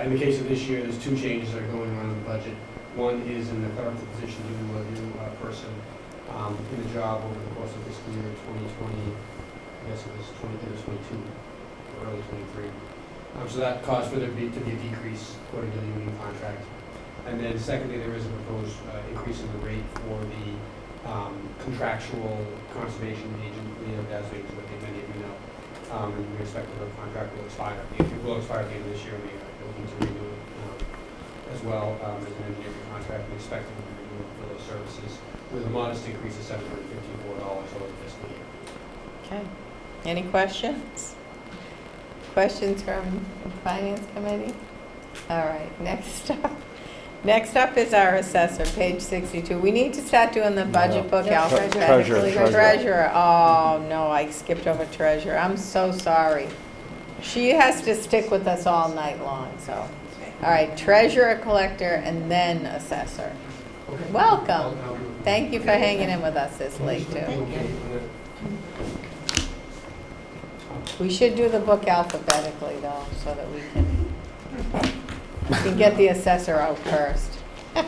In the case of this year, there's 2 changes that are going on in the budget. One is in the clerical position due to a new person in the job over the course of this year, 2020, I guess it was 22 or early 23. So that caused for there to be a decrease according to the union contract. And then secondly, there is a proposed increase in the rate for the contractual conservation agent, Leo Deswig, who I think many of you know. And we expect that the contract will expire, it will expire at the end of this year. We are looking to renew it as well as an engineering contract. We expect to renew it for those services with a modest increase of $754 over the fiscal year. Okay. Any questions? Questions from the Finance Committee? All right, next up. Next up is our assessor, page 62. We need to start doing the budget book Yeah, alphabetically. treasurer. Treasurer, oh, no, I skipped over treasurer. I'm so sorry. She has to stick with us all night long, so. All right, treasurer, collector, and then assessor. Okay. Welcome. Thank you for hanging in with us this late, too. We should do the book alphabetically, though, so that we can get the assessor out first. All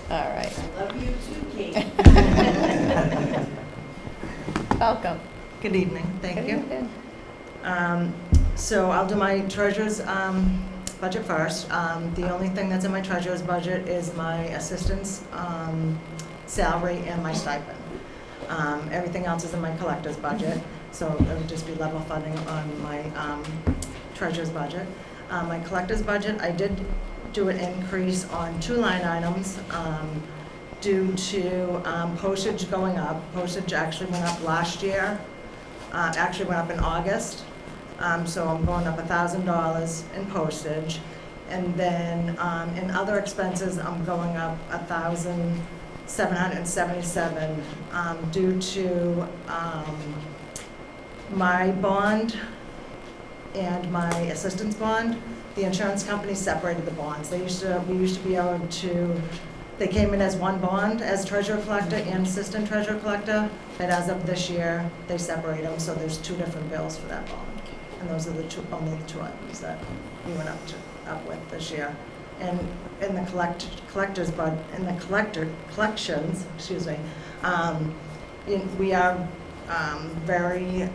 right. Love you too, Kate. Welcome. Good evening, thank Good you. evening. So I'll do my treasurer's budget first. The only thing that's in my treasurer's budget is my assistant's salary and my stipend. Everything else is in my collector's budget, so it would just be level funding on my treasurer's budget. My collector's budget, I did do an increase on 2 line items due to postage going up. Postage actually went up last year, actually went up in August. So I'm going up $1,000 in postage. And then in other expenses, I'm going up $1,777 due to my bond and my assistant's bond. The insurance company separated the bonds. We used to be able to, they came in as one bond, as treasurer collector and assistant treasurer collector, but as of this year, they separate them, so there's 2 different bills for that bond. And those are only the 2 items that we went up with this year. And in the collections, excuse me, we are very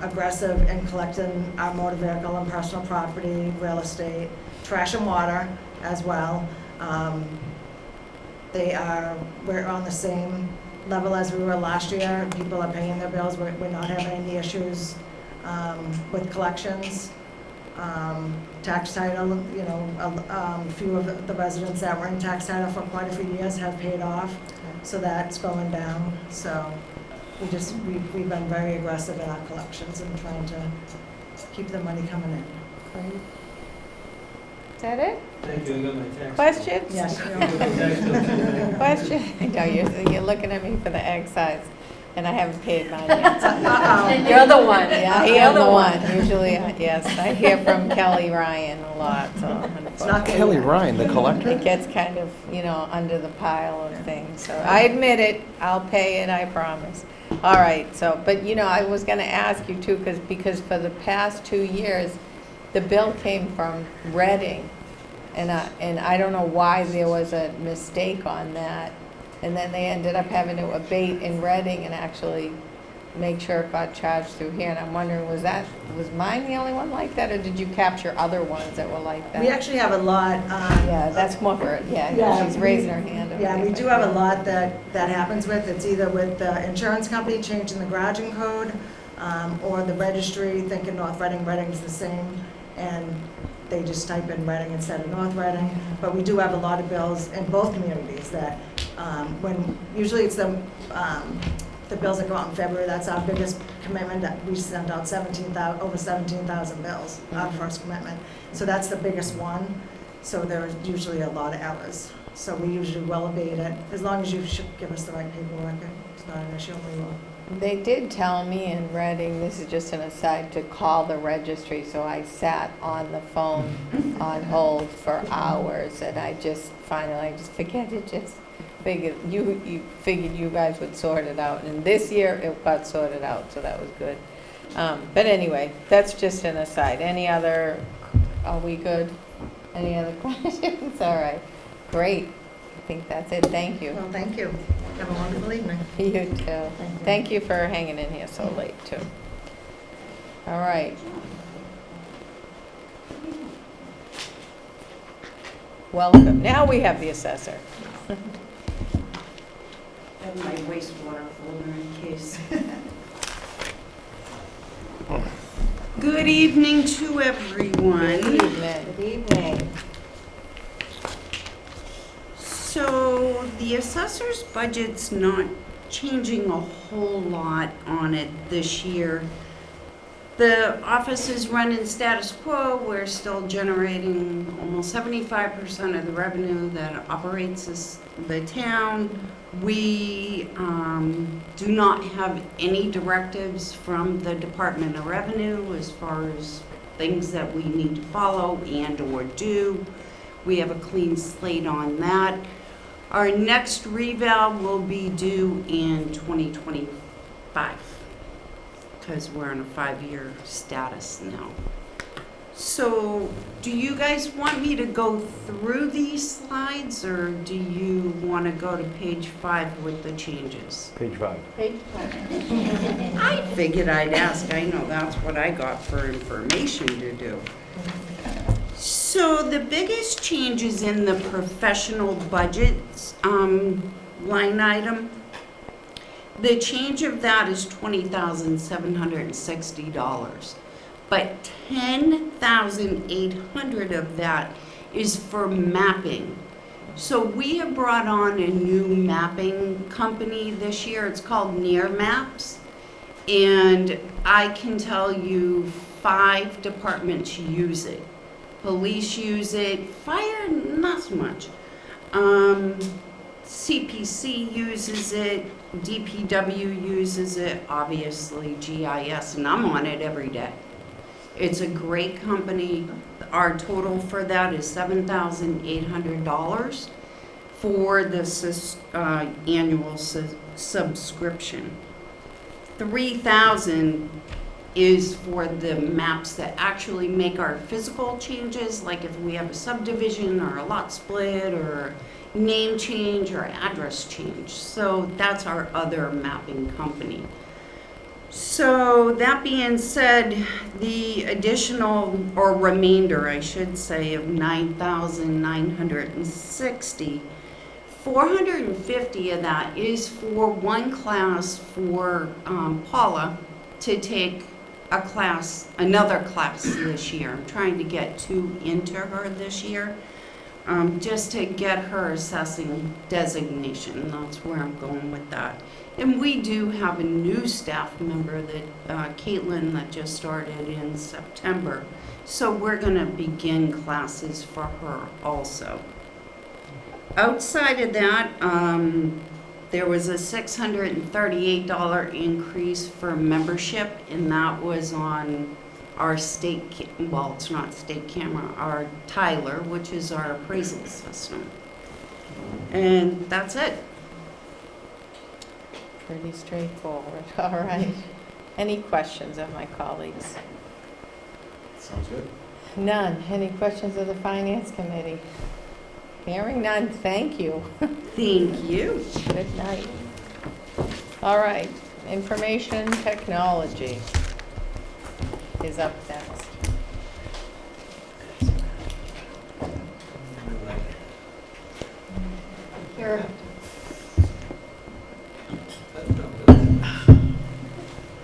aggressive in collecting our motor vehicle and personal property, real estate, trash and water as well. We're on the same level as we were last year. People are paying their bills. We're not having any issues with collections. Tax title, a few of the residents that were in tax title for quite a few years have paid off, so that's going down. So we've been very aggressive in our collections and trying to keep the money coming in. Great. Is that it? Thank you, I got my tax. Questions? Yes. Question? No, you're looking at me for the egg size, and I haven't paid mine yet. You're the one. Yeah, I am the one. Usually, yes, I hear from Kelly Ryan a lot, so. It's not Kelly Ryan, the collector? It gets kind of, under the pile of things, so I admit it, I'll pay it, I promise. All right, so, but I was gonna ask you too, because for the past 2 years, the bill came from Reading, and I don't know why there was a mistake on that, and then they ended up having to abate in Reading and actually make sure it got charged through here, and I'm wondering, was mine the only one like that, or did you capture other ones that were like that? We actually have a lot. Yeah, that's more for it, yeah, she's raising her hand. Yeah, we do have a lot that happens with. It's either with the insurance company changing the garaging code, or the registry thinking North Reading, Reading's the same, and they just type in Reading instead of North Reading. But we do have a lot of bills in both communities that, usually it's the bills that go out in February, that's our biggest commitment. We sent out over 17,000 bills, our first commitment. So that's the biggest one. So there's usually a lot of errors. So we usually will abate it, as long as you should give us the right paperwork. It's not an issue, we will. They did tell me in Reading, this is just an aside, to call the registry, so I sat on the phone on hold for hours, and I just forget it, just figured, you figured you guys would sort it out, and this year it got sorted out, so that was good. But anyway, that's just an aside. Are we good? Any other questions? All right, great. I think that's it, thank you. Well, thank you. Have a wonderful evening. You too. Thank you for hanging in here so late, too. All right. Welcome. Now we have the assessor. Have my wastewater folder in case. Good evening to everyone. Good evening. Good evening. So the assessor's budget's not changing a whole lot on it this year. The office is running status quo. We're still generating almost 75% of the revenue that operates the town. We do not have any directives from the Department of Revenue as far as things that we need to follow and/or do. We have a clean slate on that. Our next reval will be due in 2025 because we're on a 5-year status now. So, do you guys want me to go through these slides, or do you want to go to page 5 with the changes? Page 5. Page 5. I figured I'd ask. I know that's what I got for information to do. So the biggest changes in the professional budgets line item, the change of that is $20,760. But $10,800 of that is for mapping. So we have brought on a new mapping company this year. It's called NEAR-Maps. And I can tell you 5 departments use it. Police use it, fire not so much. CPC uses it, DPW uses it, obviously GIS, and I'm on it every day. It's a great company. Our total for that is $7,800 for the annual subscription. $3,000 is for the maps that actually make our physical changes, like if we have a subdivision or a lot split or name change or address change. So that's our other mapping company. So that being said, the additional, or remainder, I should say, of $9,960, $450 of that is for one class for Paula to take another class this year. I'm trying to get 2 into her this year, just to get her assessing designation. That's where I'm going with that. And we do have a new staff member, that Caitlin, that just started in September. So we're going to begin classes for her also. Outside of that, there was a $638 increase for membership, and that was on our state, well, it's not state camera, our Tyler, which is our appraisal system. And that's it. Pretty straightforward. All right. Any questions of my colleagues? Sounds good. None. Any questions of the Finance Committee? Hearing none, thank you. Thank you. Good night. All right, information technology is up next. Here.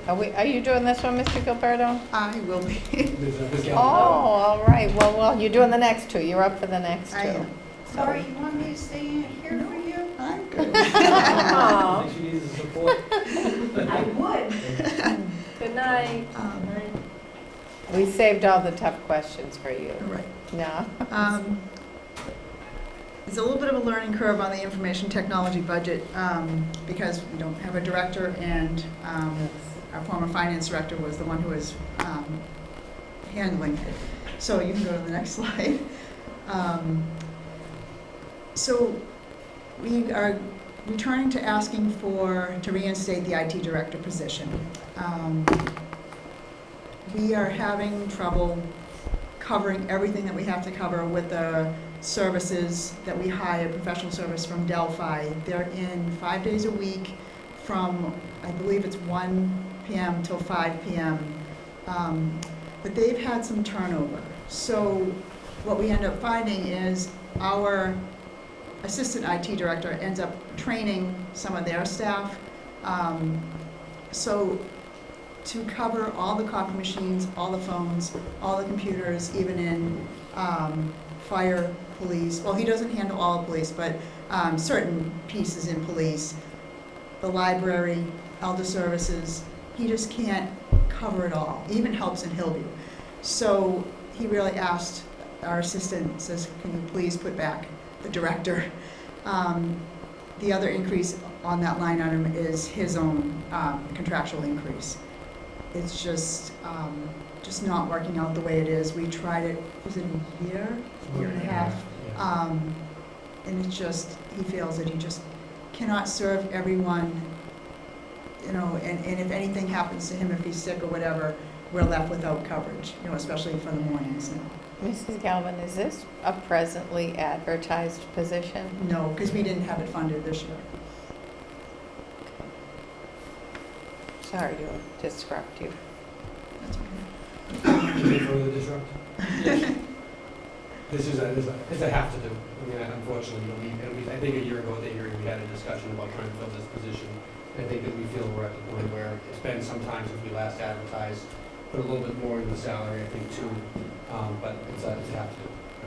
Are you doing this one, Mr. Gilberto? I will be. Oh, all right. Well, you're doing the next 2. You're up for the next 2. I am. Sorry, you want me to stay here for you? I'm good. Oh. I think she needs the support. I would. Good night. We saved all the tough questions for you. Right. No. There's a little bit of a learning curve on the information technology budget because we don't have a director, and our former finance director was the one who was handling it. So you can go to the next slide. So we are returning to asking to reinstate the IT director position. We are having trouble covering everything that we have to cover with the services that we hire, professional service from Delphi. They're in 5 days a week from, I believe it's 1 p.m. till 5 p.m. But they've had some turnover. So what we end up finding is our assistant IT director ends up training some of their staff. So to cover all the copy machines, all the phones, all the computers, even in fire, police. Well, he doesn't handle all police, but certain pieces in police, the library, elder services. He just can't cover it all, even helps in Hillview. So he really asked our assistant, says, can you please put back the director? The other increase on that line item is his own contractual increase. It's just not working out the way it is. We tried it, was it a year and a half? And it's just, he feels that he just cannot serve everyone, you know, and if anything happens to him, if he's sick or whatever, we're left without coverage, you know, especially for the mornings. Mrs. Galvin, is this a presently advertised position? No, because we didn't have it funded this year. Sorry to disrupt you. That's okay. Any further disrupt? Yes. It's a have to do. I mean, unfortunately, I think a year ago at the hearing, we had a discussion about trying to fill this position. I think that we feel we're at the point where it's been some time since we last advertised, put a little bit more in the salary, I think, too. But it's a have to do. I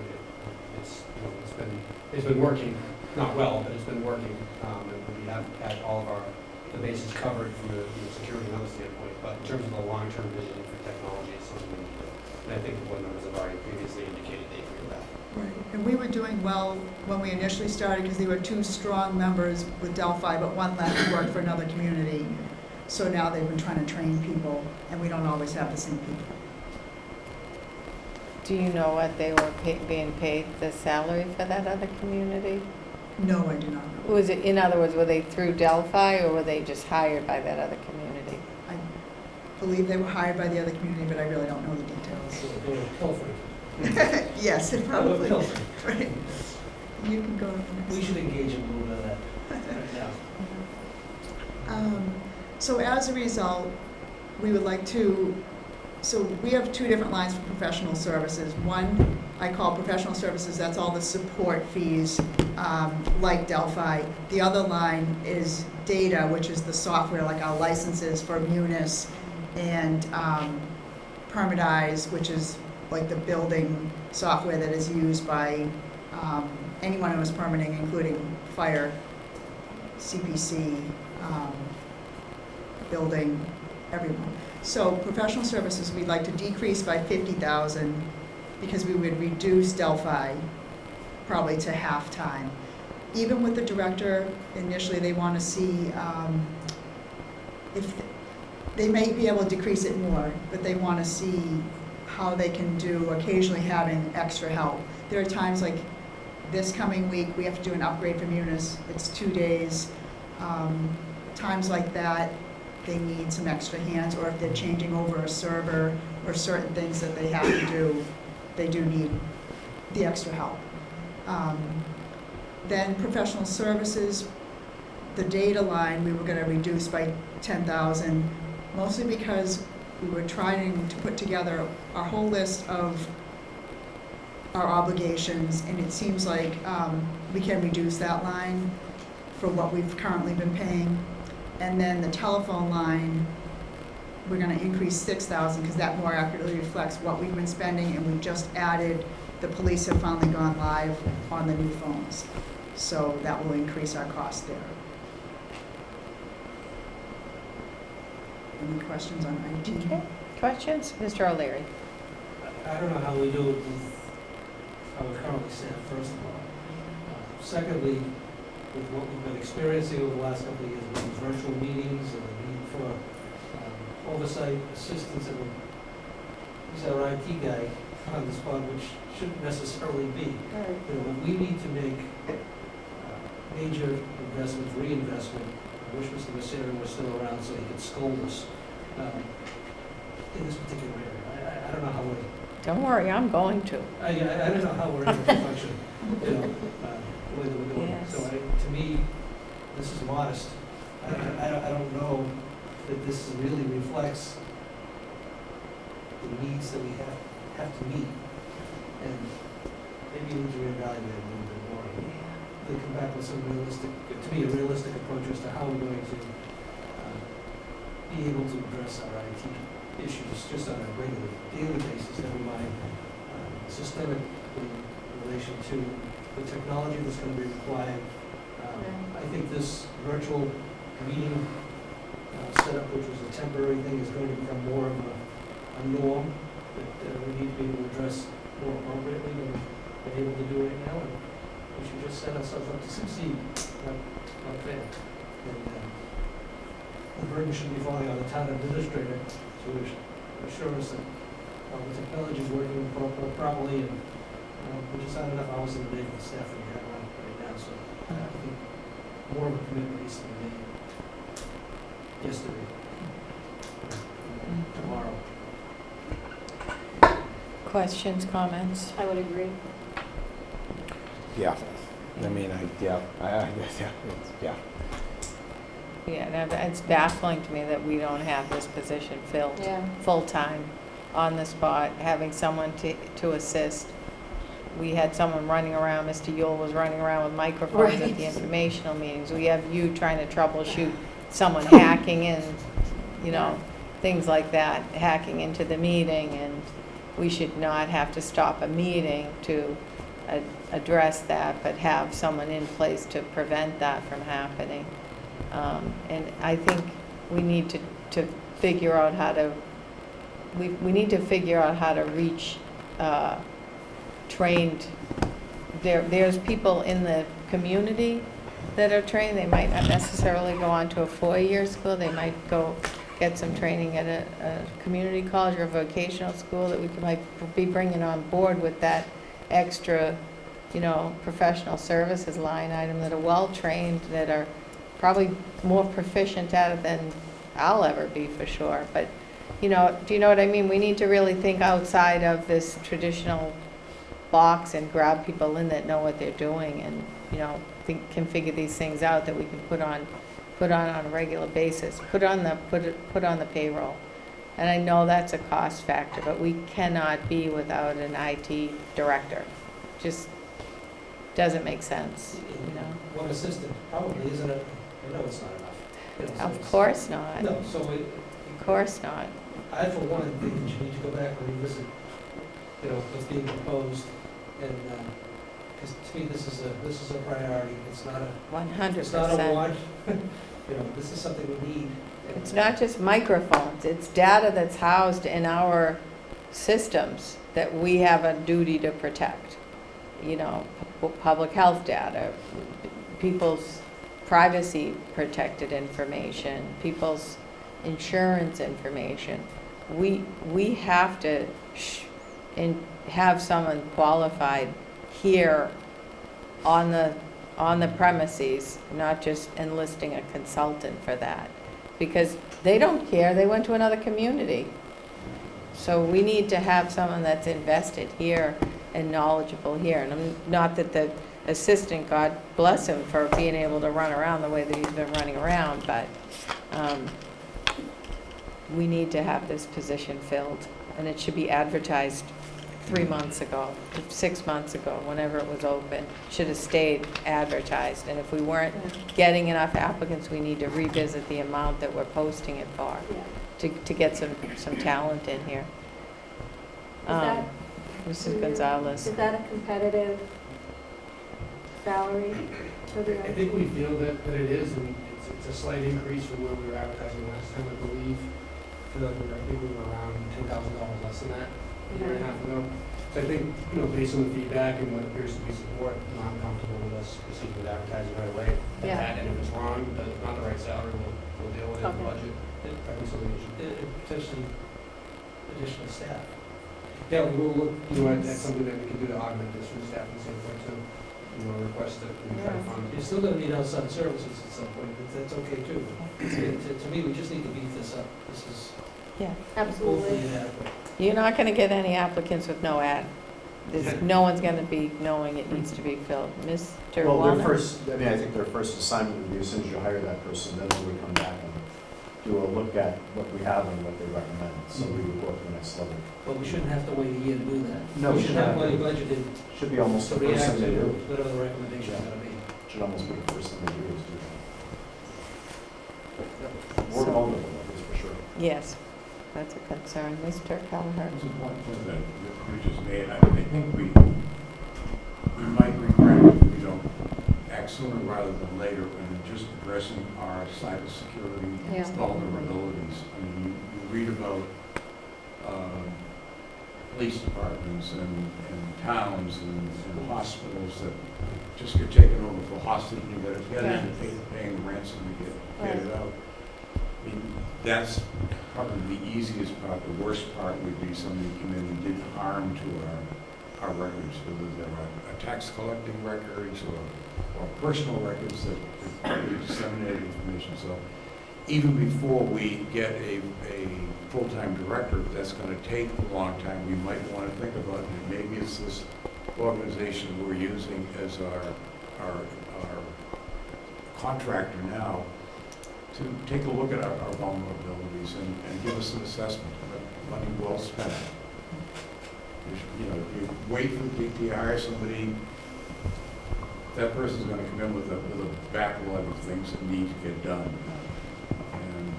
mean, it's been working, not well, but it's been working. And we have had all of the bases covered from the security and other standpoint. But in terms of the long-term vision for technology, it's something we need to do. And I think the board members have already previously indicated they agree with that. Right, and we were doing well when we initially started because there were 2 strong members with Delphi, but one left who worked for another community. So now they've been trying to train people, and we don't always have the same people. Do you know what they were being paid, the salary for that other community? No, I do not know. Was it, in other words, were they through Delphi or were they just hired by that other community? I believe they were hired by the other community, but I really don't know the details. They were pilfering. Yes, it probably. Pilfering. Right. You can go to the next. We should engage in a little bit of that right now. So as a result, we would like to, so we have 2 different lines for professional services. One, I call professional services, that's all the support fees, like Delphi. The other line is data, which is the software, like our licenses for Munis and Permitize, which is like the building software that is used by anyone who is permitting, including fire, CPC, building, everyone. So professional services, we'd like to decrease by 50,000 because we would reduce Delphi probably to half-time. Even with the director, initially they want to see if they may be able to decrease it more, but they want to see how they can do occasionally having extra help. There are times like this coming week, we have to do an upgrade for Munis. It's 2 days. Times like that, they need some extra hands, or if they're changing over a server or certain things that they have to do, they do need the extra help. Then professional services, the data line, we were going to reduce by 10,000, mostly because we were trying to put together our whole list of our obligations, and it seems like we can reduce that line for what we've currently been paying. And then the telephone line, we're going to increase 6,000 because that more accurately reflects what we've been spending, and we've just added, the police have finally gone live on the new phones. So that will increase our cost there. Any questions on IT? Okay. Questions? Mr. O'Leary. I don't know how we do it with how we're currently set, first of all. Secondly, with what we've been experiencing over the last couple of years with these virtual meetings and the need for oversight, assistance, and he's our IT guy on the spot, which shouldn't necessarily be. You know, we need to make major investments, reinvestment. I wish Mr. Messeri was still around so he could scold us in this particular area. I don't know how we're... Don't worry, I'm going to. I don't know how we're able to function, you know, the way that we're doing it. Yes. So to me, this is modest. I don't know that this really reflects the needs that we have to meet. And maybe we need to reevaluate it a little bit more. To come back with some realistic, to me, a realistic approach as to how we're going to be able to address our IT issues just on a regular, daily basis, never mind systemically in relation to the technology that's going to be required. I think this virtual meeting setup, which was a temporary thing, is going to become more of a norm that we need to be able to address more appropriately than we're able to do right now. And we should just set ourselves up to succeed, not fail. And the burden should be falling on the town administrator to assure us that the technology is working properly, and we just not enough hours in the day for the staff that we have right now. So I think more of a commitment needs to be made yesterday, tomorrow. Questions, comments? I would agree. Yeah, I mean, yeah, Yeah, it's baffling to me that we don't have this position filled Yeah. full-time, on the spot, having someone to assist. We had someone running around, Mr. Yule was running around with microphones at the Right. informational meetings. We have you trying to troubleshoot someone hacking in, you know, things like that, hacking into the meeting, and we should not have to stop a meeting to address that, but have someone in place to prevent that from happening. And I think we need to figure out how to, we need to figure out how to reach trained, there's people in the community that are trained. They might not necessarily go on to a 4-year school. They might go get some training at a community college or a vocational school that we might be bringing on board with that extra, you know, professional services line item, that are well-trained, that are probably more proficient at it than I'll ever be, for sure. But, you know, do you know what I mean? We need to really think outside of this traditional box and grab people in that know what they're doing, and, you know, can figure these things out that we can put on a regular basis, put on the payroll. And I know that's a cost factor, but we cannot be without an IT director. Just doesn't make sense, you know. One assistant probably isn't it. I know it's not enough. You know, so Of it's- course not. No, so Of course not. I, for one, think that you need to go back and revisit, you know, what's being proposed, and, because to me, this is a priority. It's not a, 100%. it's not a want. You know, this is something we need. and, It's not just microphones, it's data that's housed in our systems that we have a duty to protect. You know, public health data, people's privacy protected information, people's insurance information. We have to have someone qualified here on the premises, not just enlisting a consultant for that, because they don't care, they went to another community. So we need to have someone that's invested here and knowledgeable here. And not that the assistant, God bless him for being able to run around the way that he's been running around, but we need to have this position filled, and it should be advertised 3 months ago, 6 months ago, whenever it was open. Should have stayed advertised, and if we weren't getting enough applicants, we need to revisit the amount that we're posting it for, to get some talent in here. that- Mrs. Gonzalez. Is that a competitive salary for the? I think we feel that it is, and it's a slight increase from where we were advertising last time, I believe. I think we were around $10,000 less than that a year and a half ago. So I think, you know, based on the feedback and what appears to be support, I'm comfortable with us proceeding with advertising right away. Yeah. And if it's wrong, not the right salary, we'll deal with it in the Okay. budget reconciliation. Potentially additional staff. Yeah, we will look, you know, at something that we can do to augment this from the staffing standpoint too. You know, request that we try to fund. You're still gonna need outside services at some point, but that's okay too. To me, we just need to beef this up. This is Yeah. Absolutely. woefully inadequate. You're not going to get any applicants with no ad. No one's going to be knowing it needs to be filled. Mr. Well, their Walner? first, I mean, I think their first assignment would be, as soon as you hire that person, then we would come back and do a look at what we have and what they recommend, so we would go up to the next level. But we shouldn't have to wait a year to do that. No, We we should have shouldn't. money budgeted Should be almost to the first react thing they to do. whatever the recommendation is gonna be. Should almost be the first thing they do is do that. We're vulnerable, that is for sure. Yes, that's a concern. Mr. Kelleher? This is one point that you just made. I think we might regret if we don't act sooner rather than later in just addressing our cybersecurity Yeah. vulnerabilities. I mean, you read about police departments and towns and hospitals that just get taken over for hostage. You got to get in and paying the ransom to get it out. I mean, that's probably the easiest part. The worst part would be somebody came in and did harm to our records, whether they're tax collecting records or personal records that we disseminated information. So even before we get a full-time director, if that's going to take a long time, we might want to think about it. Maybe it's this organization we're using as our contractor now to take a look at our vulnerabilities and give us an assessment of money well spent. You know, if you wait for you hire somebody, that person's going to come in with a backlog of things that need to get done, and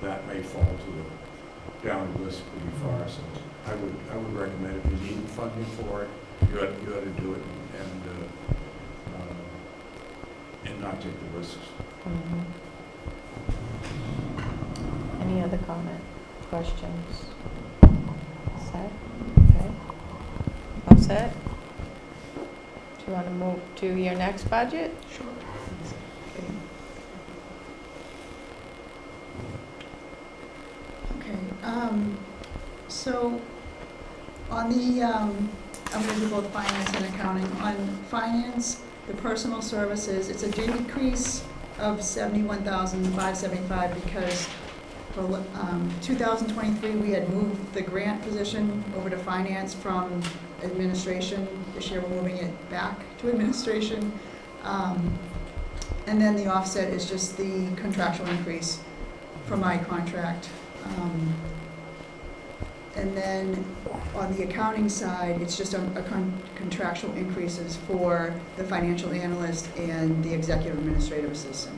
that may fall to the downward list pretty far. So I would recommend if you need funding for it, you ought to do it and not take the risks. Mhm. Any other comment, questions? Set? Okay. All set? Do you want to move to your next budget? Sure. Okay, so on the, I'm gonna do both finance and accounting. On finance, the personal services, it's a decrease of 71,575 because for 2023, we had moved the grant position over to finance from administration. This year, we're moving it back to administration. And then the offset is just the contractual increase for my contract. And then on the accounting side, it's just contractual increases for the financial analyst and the executive administrative assistant.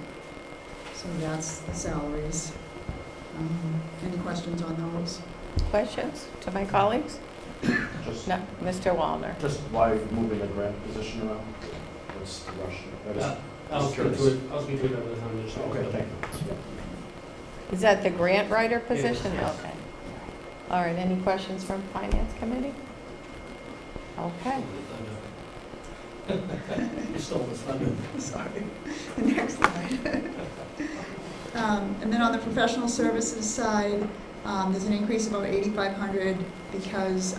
So that's the salaries. Any questions on those? Questions to my colleagues? Just, No, Mr. Wallner. just why moving the grant position around? What's the rush? That is- I'll speak to it another time. Just- Okay, thank you. Is that the grant writer position? yes. Okay. All right, any questions from Finance Committee? Okay. You stole the thunder. Sorry. The next slide. And then on the professional services side, there's an increase of about 8,500 because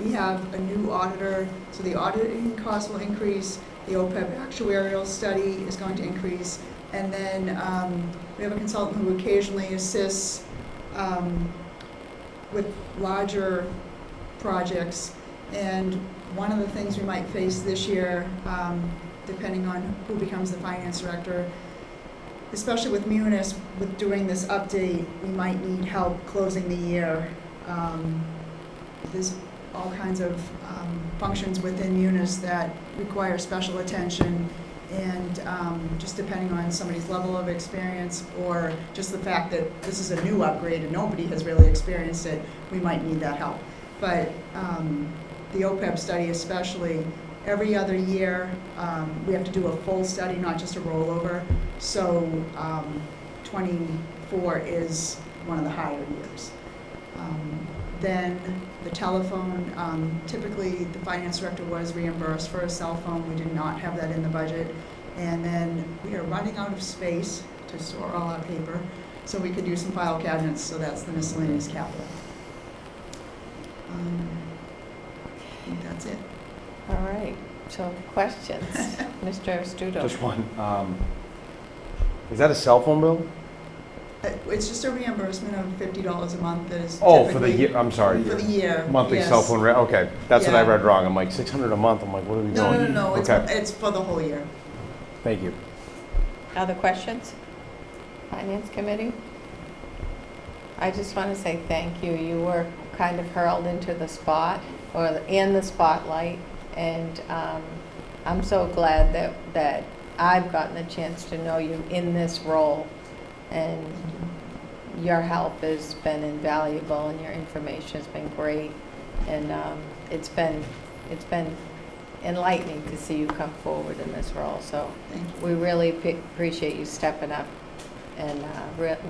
we have a new auditor, so the auditing costs will increase, the OPEB actuarial study is going to increase, and then we have a consultant who occasionally assists with larger projects, and one of the things we might face this year, depending on who becomes the finance director, especially with Munis, with doing this update, we might need help closing the year. There's all kinds of functions within Munis that require special attention, and just depending on somebody's level of experience or just the fact that this is a new upgrade and nobody has really experienced it, we might need that help. But the OPEB study especially, every other year, we have to do a full study, not just a rollover. So 24 is one of the higher years. Then the telephone, typically the finance director was reimbursed for a cell phone. We did not have that in the budget. And then we are running out of space to store all our paper, so we could use some file cabinets, so that's the miscellaneous capital. I think that's it. All right, so questions? Mr. Studo. Just one. Is that a cell phone bill? It's just a reimbursement of $50 a month that is Oh, for the typically- year, I'm sorry. For the year, Monthly yes. cell phone, okay, that's what I Yeah. read wrong. I'm like, 600 a month, I'm like, what are we No, doing? no, no, Okay, it's for the whole year. thank you. Other questions? Finance Committee? I just want to say thank you. You were kind of hurled into the spot, or in the spotlight, and I'm so glad that I've gotten a chance to know you in this role. And your help has been invaluable and your information has been great. And it's been enlightening to see you come forward in this role. So we really appreciate you stepping up, and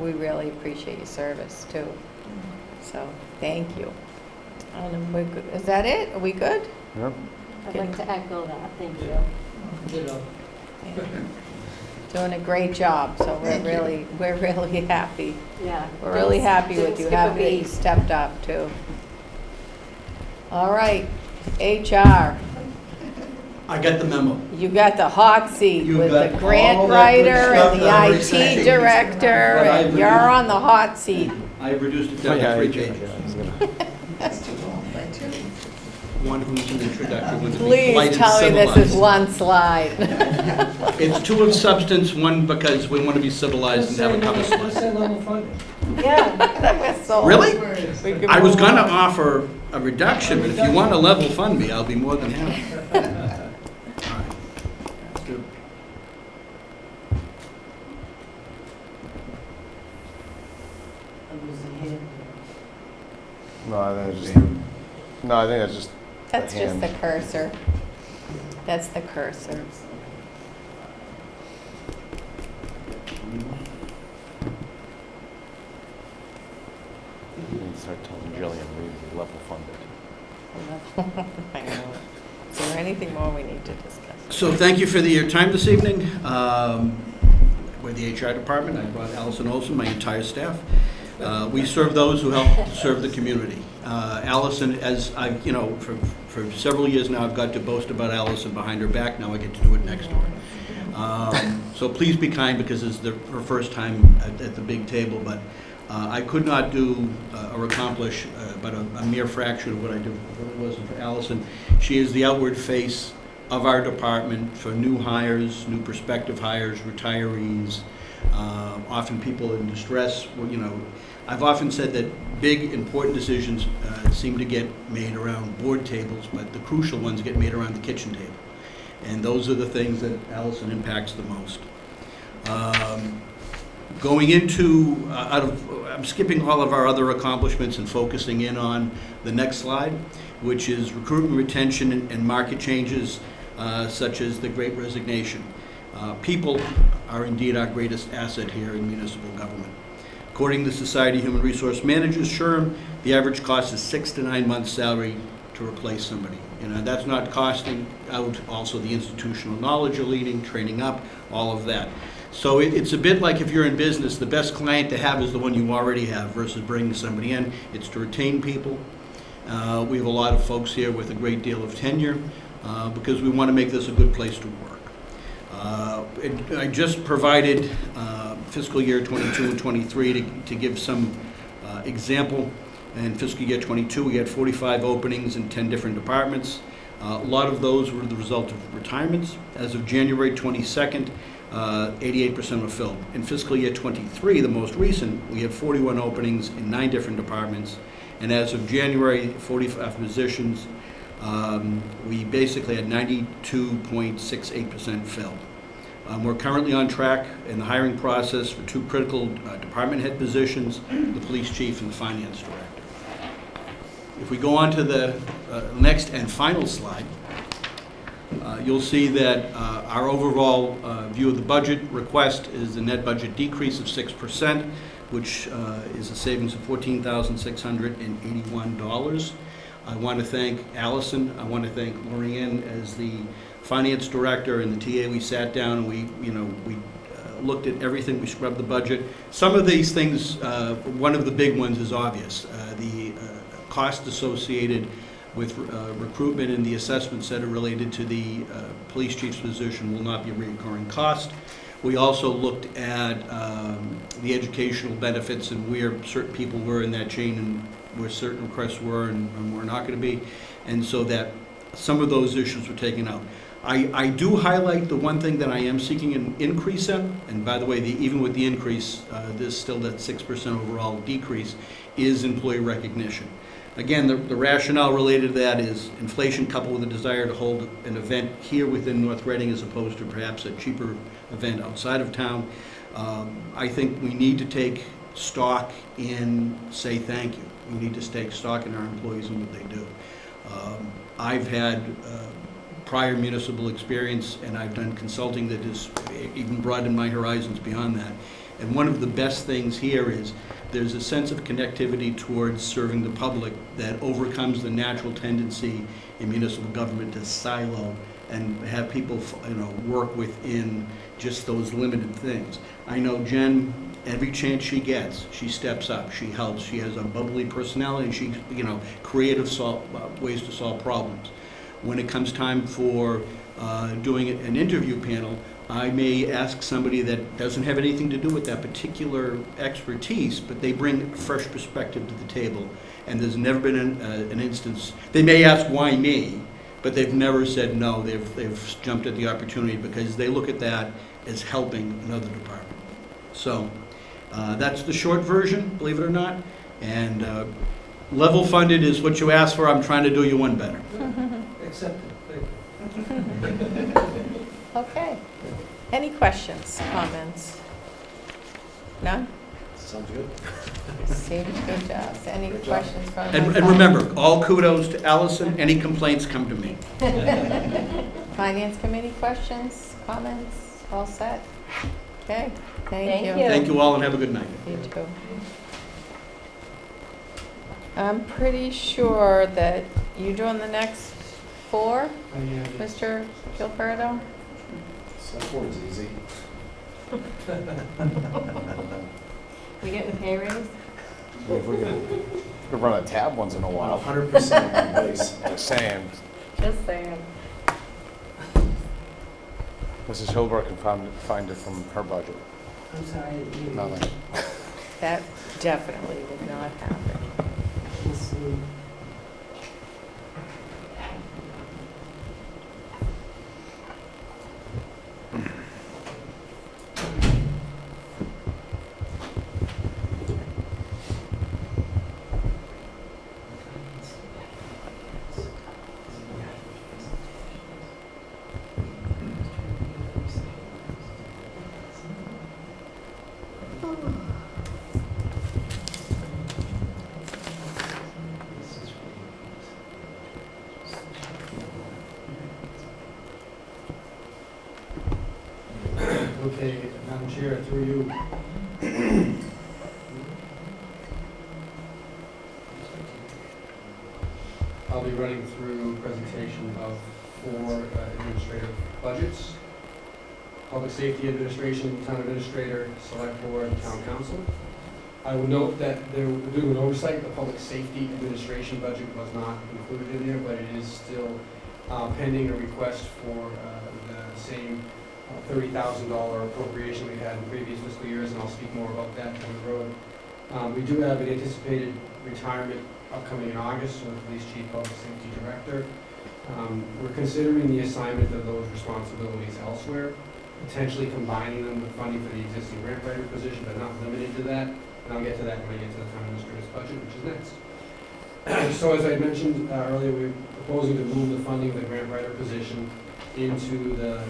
we really appreciate your service too. So thank you. And is that it? Are we good? Yep. I'd like to echo that, thank you. Ditto. Doing a great job, so we're really happy. Yeah. We're really happy Didn't with you, skip a happy that you beat. stepped up too. All right, HR, I got the memo. you got the hot seat You with got the all grant that good writer stuff and the that I already IT said. director, But I and you're reduced- on the hot seat. I reduced it Oh, down yeah, to 3 yeah, pages. yeah, he's gonna- That's too long, but too. One who's an introduction, one to be Please polite and tell me this is civilized. one slide. It's 2 of substance, 1 because we want to be civilized and have a couple Let's slides. say level funding. Yeah, we're sold. Really? We can I was move gonna on. offer a reduction, but if you want to level fund me, I'll be more than happy. All right. That's good. It was a hand. No, I think that's just That's just the hand. cursor. That's the cursor. You can start telling Jillian we level funded. I know. Is there anything more we need to discuss? So thank you for your time this evening. We're the HR department. I brought Allison Olson, my entire staff. We serve those who help serve the community. Allison, as I've, for several years now, I've got to boast about Allison behind her back. Now I get to do it next to her. So please be kind, because it's her first time at the big table, but I could not do or accomplish but a mere fraction of what I did if it wasn't for Allison. She is the outward face of our department for new hires, new prospective hires, retirees, often people in distress. Well, I've often said that big, important decisions seem to get made around board tables, but the crucial ones get made around the kitchen table. And those are the things that Allison impacts the most. Going into, I'm skipping all of our other accomplishments and focusing in on the next slide, which is recruitment, retention, and market changes, such as the Great Resignation. People are indeed our greatest asset here in municipal government. According to Society of Human Resource Managers, SHRM, the average cost is 6 to 9 months' salary to replace somebody. That's not costing out also the institutional knowledge you're leading, training up, all of that. So it's a bit like if you're in business, the best client to have is the one you already have versus bringing somebody in. It's to retain people. We have a lot of folks here with a great deal of tenure because we want to make this a good place to work. I just provided fiscal year 22 and 23 to give some example. In fiscal year 22, we had 45 openings in 10 different departments. A lot of those were the result of retirements. As of January 22nd, 88% were filled. In fiscal year 23, the most recent, we had 41 openings in 9 different departments. And as of January, 45 positions, we basically had 92.68% filled. We're currently on track in the hiring process for 2 critical department head positions, the police chief and the finance director. If we go on to the next and final slide, you'll see that our overall view of the budget request is a net budget decrease of 6%, which is a savings of $14,681. I want to thank Allison. I want to thank Lorianne as the finance director and the TA. We sat down and we looked at everything. We scrubbed the budget. Some of these things, one of the big ones is obvious. The cost associated with recruitment and the assessments that are related to the police chief's position will not be a recurring cost. We also looked at the educational benefits and where certain people were in that chain and where certain requests were and were not going to be, and so that some of those issues were taken out. I do highlight the one thing that I am seeking an increase in, and by the way, even with the increase, there's still that 6% overall decrease, is employee recognition. Again, the rationale related to that is inflation coupled with a desire to hold an event here within North Reading as opposed to perhaps a cheaper event outside of town. I think we need to take stock in say thank you. We need to take stock in our employees and what they do. I've had prior municipal experience, and I've done consulting that has even broadened my horizons beyond that. And one of the best things here is there's a sense of connectivity towards serving the public that overcomes the natural tendency in municipal government to silo and have people, work within just those limited things. I know Jen, every chance she gets, she steps up, she helps, she has a bubbly personality, and she, creative ways to solve problems. When it comes time for doing an interview panel, I may ask somebody that doesn't have anything to do with that particular expertise, but they bring a fresh perspective to the table. And there's never been an instance, they may ask why me, but they've never said no. They've jumped at the opportunity because they look at that as helping another department. So that's the short version, believe it or not. And level funded is what you asked for. I'm trying to do you one better. Accepted, thank you. Okay. Any questions, comments? None? Sounds good. Seems good to us. Any Good job. questions from? And remember, all kudos to Allison. Any complaints, come to me. Finance committee questions, comments, all set? Okay, thank you. Thank you all and have a good night. You too. I'm pretty sure that you're doing the next 4, Mr. Gilberto? Select board's easy. We getting a pay raise? If we could run a tab once in a while. 100% on base. Just saying. Just saying. Mrs. Hilbert can find it from her budget. I'm sorry, you. Nothing. That definitely did not happen. Okay, Madam Chair, through you. I'll be running through presentation of 4 administrative budgets. Public Safety Administration, Town Administrator, Select Board, Town Council. I would note that they're doing an oversight. The Public Safety Administration budget was not included in there, but it is still pending a request for the same $30,000 appropriation we had in previous fiscal years, and I'll speak more about that down the road. We do have an anticipated retirement upcoming in August for the Police Chief, Public Safety Director. We're considering the assignment of those responsibilities elsewhere, potentially combining them with funding for the existing grant writer position, but not limited to that. And I'll get to that when I get to the Town Administrator's budget, which is next. So as I mentioned earlier, we're proposing to move the funding of the grant writer position into the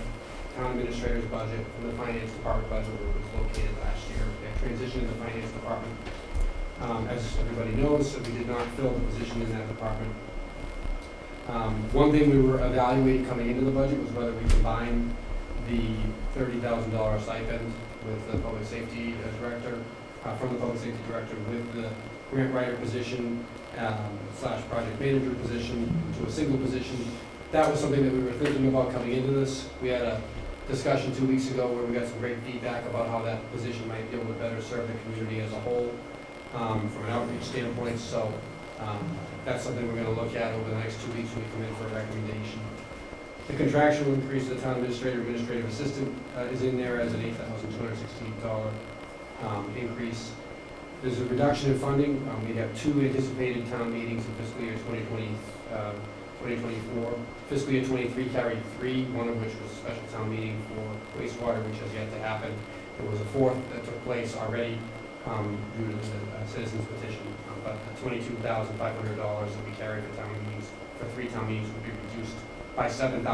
Town Administrator's budget from the Finance Department budget where it was located last year. They transitioned the Finance Department. As everybody knows, so we did not fill the position in that department. One thing we were evaluating coming into the budget was whether we combine the $30,000 stipend with the Public Safety Director, from the Public Safety Director with the grant writer position / project manager position to a single position. That was something that we were thinking about coming into this. We had a discussion 2 weeks ago where we got some great feedback about how that position might be able to better serve the community as a whole from an outreach standpoint. So that's something we're going to look at over the next 2 weeks when we come in for a recommendation. The contractual increase of the town administrator, administrative assistant is in there as an $8,216 increase. There's a reduction in funding. We have 2 anticipated town meetings in fiscal year 2024. Fiscal year 23 carried 3, one of which was a special town meeting for wastewater, which has yet to happen. There was a 4th that took place already due to the citizens petition, but the $22,500 that we carried for town meetings, for 3 town meetings, would be reduced by $7,500 to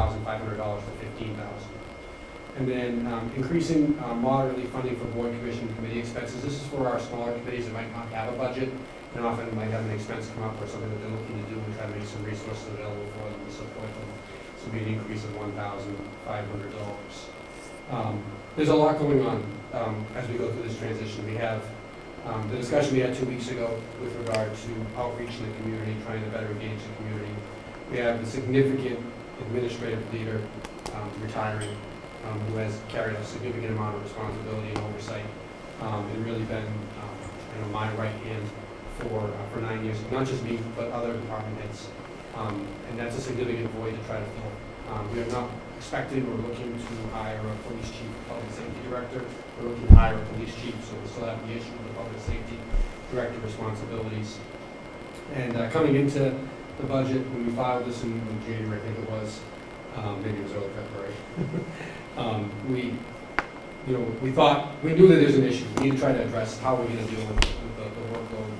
$15,000. And then increasing moderately funding for board, commission, and committee expenses. This is for our smaller committees that might not have a budget, and often might have an expense come up or something that they're looking to do, and try to make some resources available for them to support them. This will be an increase of $1,500. There's a lot going on as we go through this transition. We have the discussion we had 2 weeks ago with regard to outreach in the community, trying to better engage the community. We have a significant administrative leader retiring, who has carried a significant amount of responsibility and oversight, and really been my right hand for 9 years, not just me, but other department heads. And that's a significant void to try to fill. We are not expecting or looking to hire a police chief, public safety director. We're looking to hire a police chief, so we still have the issue of the public safety director responsibilities. And coming into the budget, when we filed this in January, I think it was, maybe it was early February, we knew that there's an issue. We need to try to address how we're going to deal with the workload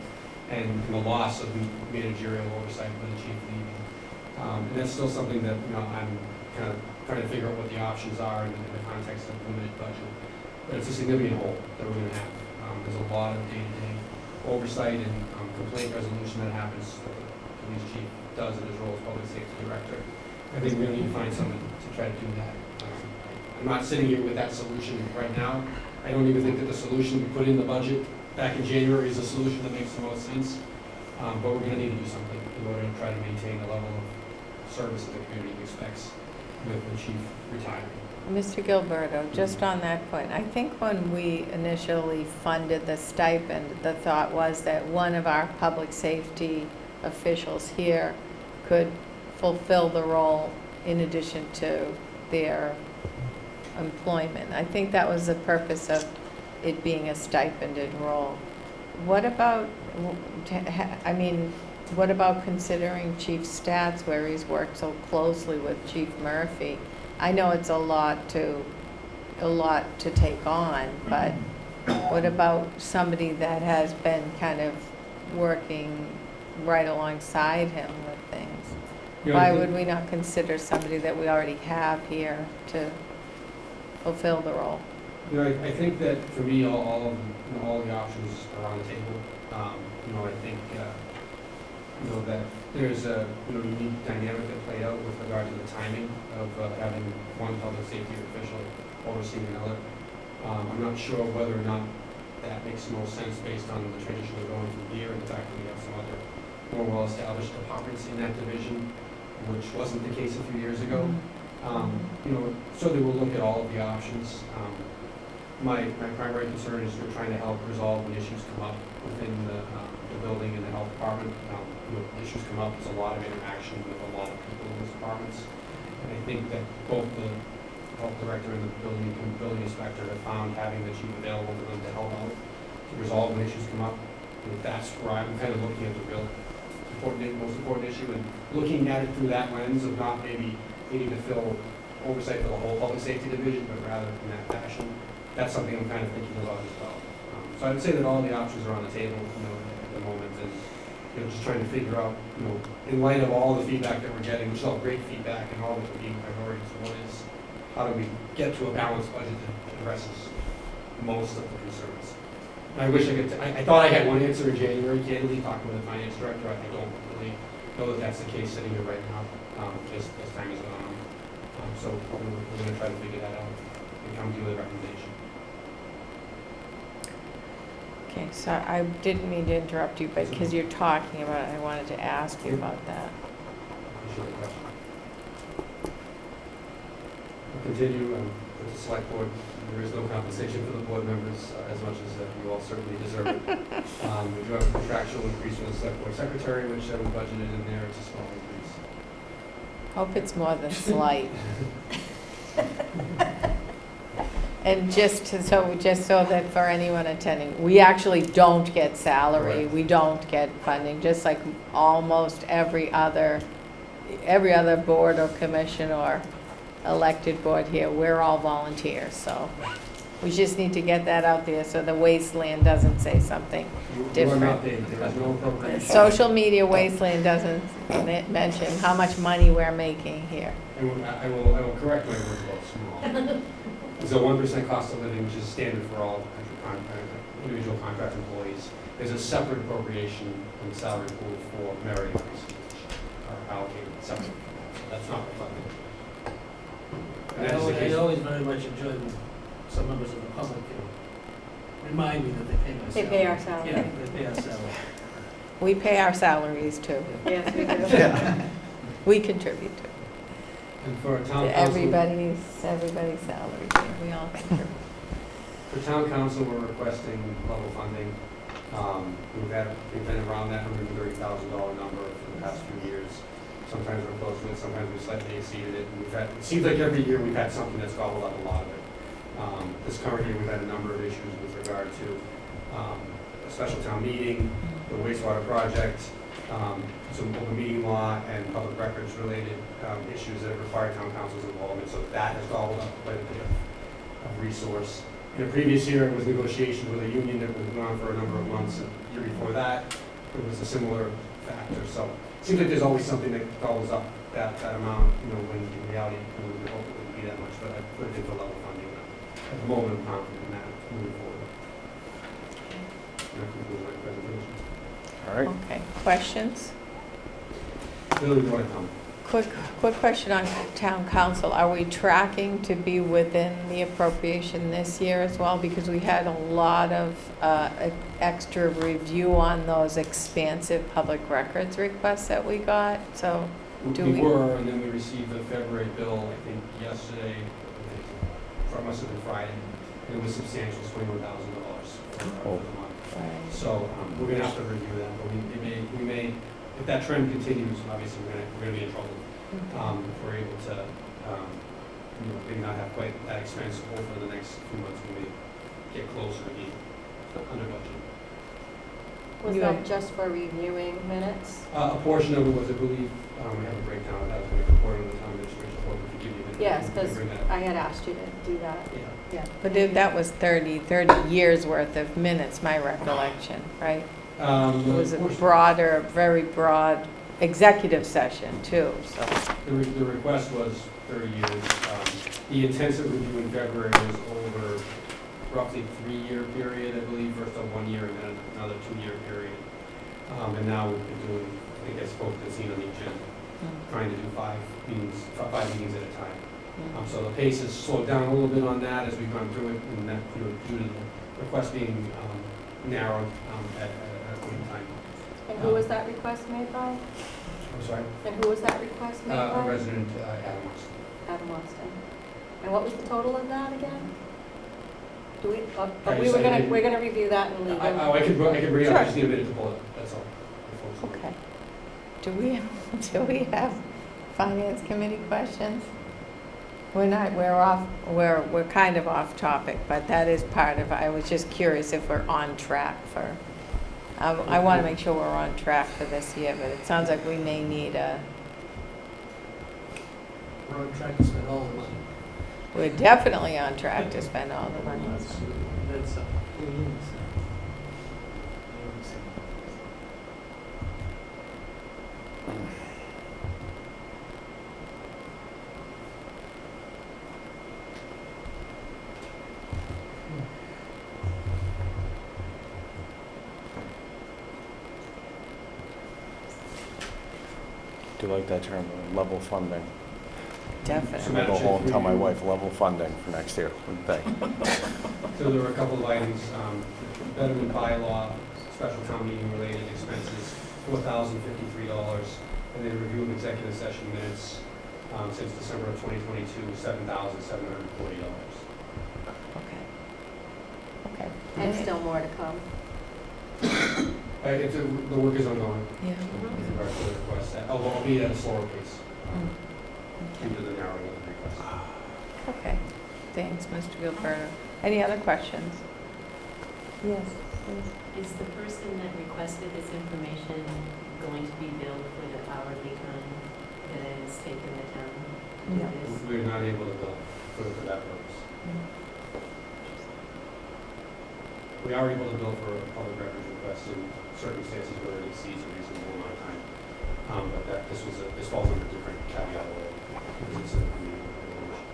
and the loss of managerial oversight for the chief leaving. And that's still something that I'm kind of trying to figure out what the options are in the context of limited budget. But it's a significant hole that we're going to have. There's a lot of day-to-day oversight and complaint resolution that happens that the police chief does in his role as public safety director. I think we're going to need to find someone to try to do that. I'm not sitting here with that solution right now. I don't even think that the solution we put in the budget back in January is a solution that makes the most sense. But we're going to need to do something in order to try to maintain the level of service that the community expects with the chief retiring. Mr. Gilberto, just on that point, I think when we initially funded the stipend, the thought was that one of our public safety officials here could fulfill the role in addition to their employment. I think that was the purpose of it being a stipended role. What about, what about considering Chief Stats, where he's worked so closely with Chief Murphy? I know it's a lot to take on, but what about somebody that has been kind of working right alongside him with things? Why would we not consider somebody that we already have here to fulfill the role? I think that for me, all the options are on the table. I think that there's a unique dynamic that played out with regard to the timing of having one public safety official overseeing another. I'm not sure whether or not that makes the most sense based on the transition we're going through here and the fact that we have some other more well-established departments in that division, which wasn't the case a few years ago. Certainly we'll look at all of the options. My primary concern is we're trying to help resolve when issues come up within the building and the health department. Issues come up, there's a lot of interaction with a lot of people in those departments. And I think that both the health director and the building inspector have found having the chief available to them to help out, to resolve when issues come up. That's where I'm kind of looking at the real most important issue, and looking at it through that lens of not maybe needing to fill oversight for the whole public safety division, but rather in that fashion. That's something I'm kind of thinking about as well. So I'd say that all the options are on the table, at the moment, and just trying to figure out, in light of all the feedback that we're getting, which is all great feedback and all the competing priorities, what is, how do we get to a balanced budget that addresses most of the concerns? I wish I could, I thought I had one answer in January, candidly, talking with the finance director. I don't really know that that's the case sitting here right now, just as time has gone on. So we're going to try to figure that out and come to a recommendation. Okay, so I didn't mean to interrupt you, but because you're talking about it, I wanted to ask you about that. Appreciate the question. We'll continue with the select board. There is no compensation for the board members, as much as you all certainly deserve it. We do have a contractual increase for the select board secretary, which we budgeted in there. It's a small increase. Hope it's more than slight. And just so that for anyone attending, we actually don't get salary. Right. We don't get funding, just like almost every other board or commission or elected board here. We're all volunteers, so we just need to get that out there so the wasteland doesn't say something different. There's no appropriation. Social media wasteland doesn't mention how much money we're making here. I will correct my words about small. There's a 1% cost of living, which is standard for all individual contract employees. There's a separate appropriation in the salary pool for merit increases, which are allocated separately. So that's not reflected. And that is the I case. always very much enjoy when some members of the public can remind me that they pay my They salary. pay our salary. Yeah, they pay our salary. We pay our salaries too. Yes, we do. We contribute to And for a town to council, everybody's salary. Yeah, we all contribute. for town council, we're requesting level funding. We've been around that $130,000 number for the past few years. Sometimes we're close to it, sometimes we slightly exceeded it. And it seems like every year we've had something that's gobbled up a lot of it. This current year, we've had a number of issues with regard to a special town meeting, the wastewater project, some open meeting law and public records related issues that require town council's involvement. So that has gobbled up quite a bit of resource. In a previous year, it was negotiations with a union that was going on for a number of months. And the year before that, it was a similar factor. So it seems like there's always something that gobbles up that amount, when in reality, we would hope it wouldn't be that much, but I put it into level funding. At the moment, I'm confident in that moving forward. And that concludes my presentation. All right. Okay, questions? Billy, you want to come? Quick question on town council. Are we tracking to be within the appropriation this year as well? Because we had a lot of extra review on those expansive public records requests that we got, so do we? We were, and then we received the February bill, I think, yesterday, it must have been Friday, and it was substantial, it's $21,000 for the month. Right. So we're going to have to review that, but we may, if that trend continues, obviously we're going to be in trouble. If we're able to, maybe not have quite that expense over the next few months, we may get closer to being under budget. Was that just for reviewing minutes? A portion of it was, I believe, we have a breakdown of that, I was going to report on the town administration report, if you give you a minute. Yes, we can because bring that up. I had asked you to do that. Yeah. But that was 30 years worth of minutes, my recollection, right? It was a broader, very broad executive session too, so. The request was 30 years. The intensive review in February was over roughly a 3-year period, I believe, first a 1 year and then another 2-year period. And now we've been doing, I think I spoke to Zena on the agenda, trying to do 5 meetings at a time. So the pace has slowed down a little bit on that as we've gone through it, and that, due to the request being narrowed at a point in time. And who was that request made by? I'm sorry? And who was that request made by? A resident, Adam Watson. Adam Watson. And what was the total of that again? Do we, I we just- were I gonna, didn't- we're gonna review that and leave it. I could bring it up, I just Sure. need a minute to pull it, that's all. Okay. Do we have finance committee questions? We're not, we're kind of off topic, but that is part of, I was just curious if we're on track for, I want to make sure we're on track for this year, but it sounds like we may need We're on track to spend all the money. we're definitely on track to spend all the money. That's, Do you like that term, level funding? Definitely. I'm gonna go home and tell my wife level funding for next year. What do you think? So there were a couple of items, betterment bylaw, special town meeting related expenses, $4,053, and then review of executive session minutes since December of 2022, $7,740. Okay. Okay. And still more to come. The work is ongoing Yeah. with regards to the request, although it'll be at a slower pace due to the narrowing of the request. Okay. Thanks, Mr. Gilberto. Any other questions? Yes. Is the person that requested this information going to be billed for the hourly time that it has taken the town to do No. this? We're not able to bill for that purpose. We are able to bill for a public records request in circumstances where it exceeds a reasonable amount of time. But this falls under a different caveat, because it's a community regulation.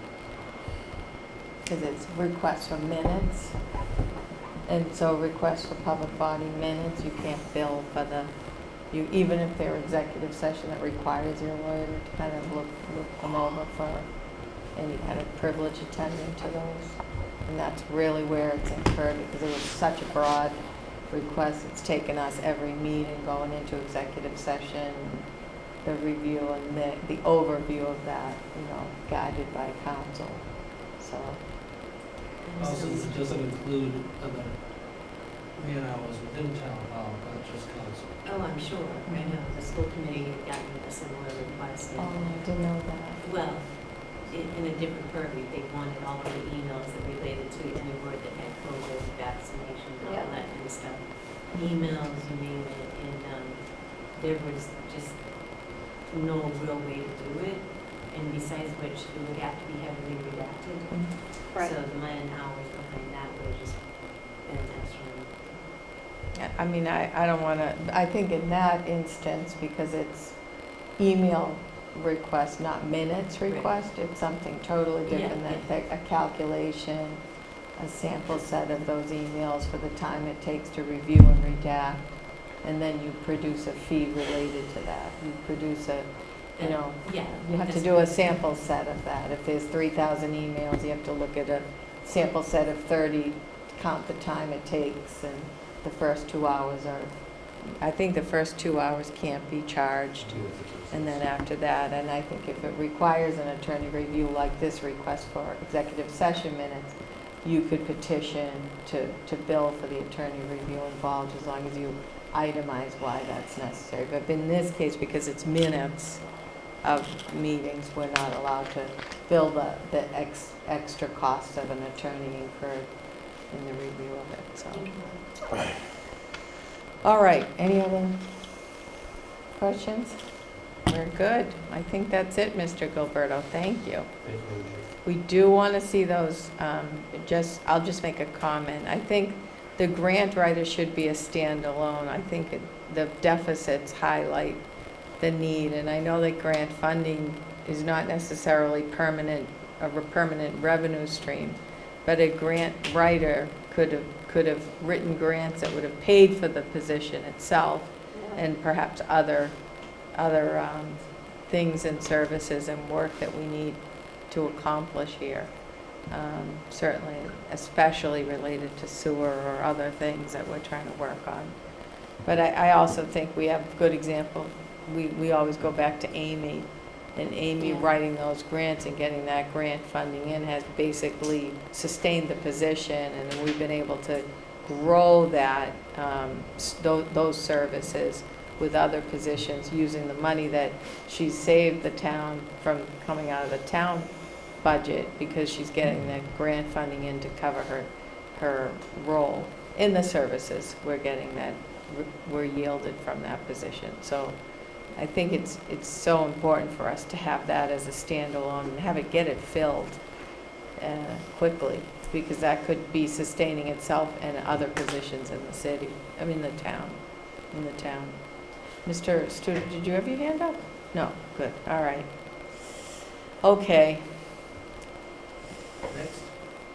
because it's requests for minutes. And so requests for public body minutes, you can't bill for even if they're executive session that requires your lawyer to kind of look them over for any kind of privilege attending to those. And that's really where it's incurred, because it was such a broad request. It's taken us every meeting going into executive session, the review and the overview of that, guided by counsel, so. Also, it doesn't include other man hours within town hall, not just council. Oh, I'm sure. I know the school committee had gotten a similar request. Oh, I didn't know that. Well, in a different purview, they wanted all of the emails that related to any word that had COVID, vaccination, all Yeah. that kind of stuff. Emails, you name it, and there was just no real way to do it. And besides which, it would have to be heavily redacted. Right. So the man hours behind that would have just been extra. I mean, I don't want to, I think in that instance, because it's email request, not minutes request, it's something totally different than a calculation, a sample set of those emails for the time it takes to review and redact, and then you produce a fee related to that. You produce you have to do a sample set of that. If there's 3,000 emails, you have to look at a sample set of 30, count the time it takes, and the first 2 hours I think the first 2 hours can't be charged, and then after that, and I think if it requires an attorney review like this request for executive session minutes, you could petition to bill for the attorney review involved, as long as you itemize why that's necessary. But in this case, because it's minutes of meetings, we're not allowed to bill the extra cost of an attorney incurred in the review of it, so. All right, any other questions? We're good. I think that's it, Mr. Gilberto. Thank you. We do want to see those, I'll just make a comment. I think the grant writer should be a standalone. I think the deficits highlight the need, and I know that grant funding is not necessarily a permanent revenue stream, but a grant writer could have written grants that would have paid for the position itself, and perhaps other things and services and work that we need to accomplish here. Certainly, especially related to sewer or other things that we're trying to work on. But I also think we have good example. We always go back to Amy, and Amy writing those grants and getting that grant funding in has basically sustained the position, and we've been able to grow that, those services with other positions using the money that she saved the town from coming out of the town budget, because she's getting the grant funding in to cover her role in the services we're getting that were yielded from that position. So I think it's so important for us to have that as a standalone and have it get it filled quickly, because that could be sustaining itself and other positions in the city, in the town. Mr. Student, did you have your hand up? No, good, all right. Okay. Next.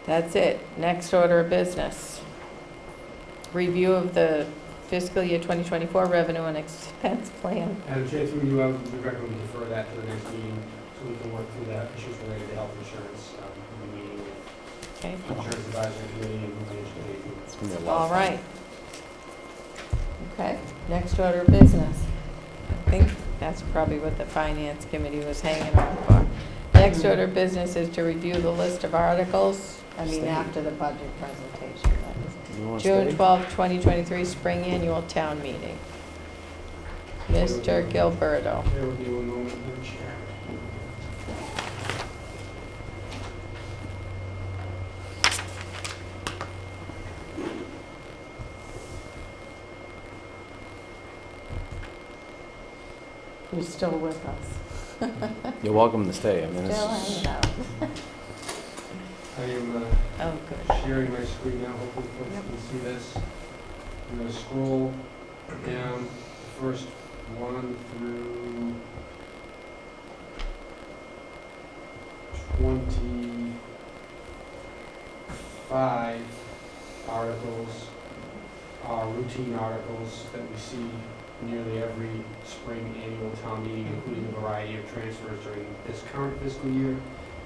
That's it. Next order of business. Review of the fiscal year 2024 revenue and expense plan. Madam Chair, through you, we recommend we defer that to the next meeting, so we can work through the issues related to health insurance, in the meeting with Okay. Insurance Advisory Committee and Financial Aid. It's gonna be a lot All of fun. right. Okay, next order of business. I think that's probably what the Finance Committee was hanging on for. Next order of business is to review the list of articles, after the budget presentation. You wanna June stay? 12, 2023, spring annual town meeting. Mr. Gilberto. Bear with me one moment, Madam Chair. You're still with us. You're welcome to stay. Still hanging out. I am Oh, good. sharing my screen now, hopefully folks can see this. I'm going to scroll down the first 1 through 20. 5 articles are routine articles that we see nearly every spring annual town meeting, including a variety of transfers during this current fiscal year,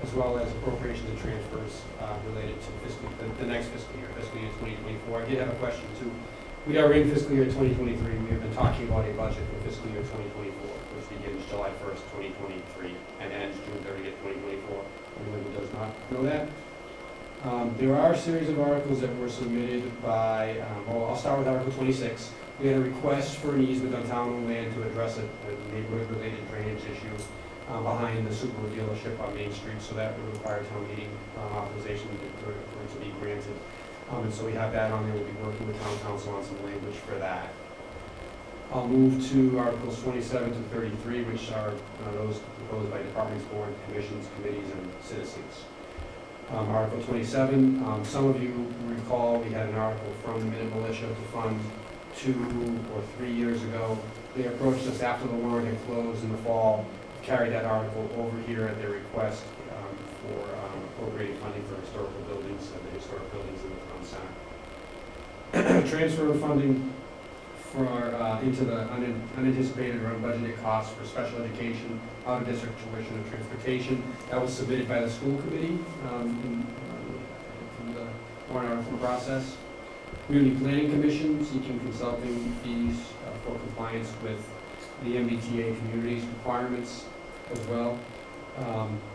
as well as appropriations and transfers related to the next fiscal year 2024. I did have a question too. We are in fiscal year 2023. We have been talking about a budget for fiscal year 2024, which begins July 1st, 2023, and ends June 30th, 2024. Anyone who does not know that. There are a series of articles that were submitted by, well, I'll start with Article 26. We had a request for an easement on town land to address a neighborhood-related drainage issue behind the Subaru dealership on Main Street, so that would require town meeting authorization for it to be granted. And so we have that on there. We'll be working with town council on some language for that. I'll move to Articles 27 to 33, which are those proposed by departments, boards, commissions, committees, and citizens. Article 27, some of you recall we had an article from the Minute Militia to fund 2 or 3 years ago. They approached us after the warrant had closed in the fall, carried that article over here at their request for appropriating funding for historical buildings and the historic buildings in the town center. Transfer of funding for into the unanticipated or unbudgeted costs for special education, out-of-district tuition, and transportation. That was submitted by the school committee in the warrant article process. Community Planning Commission seeking consulting fees for compliance with the MBTA communities requirements as well.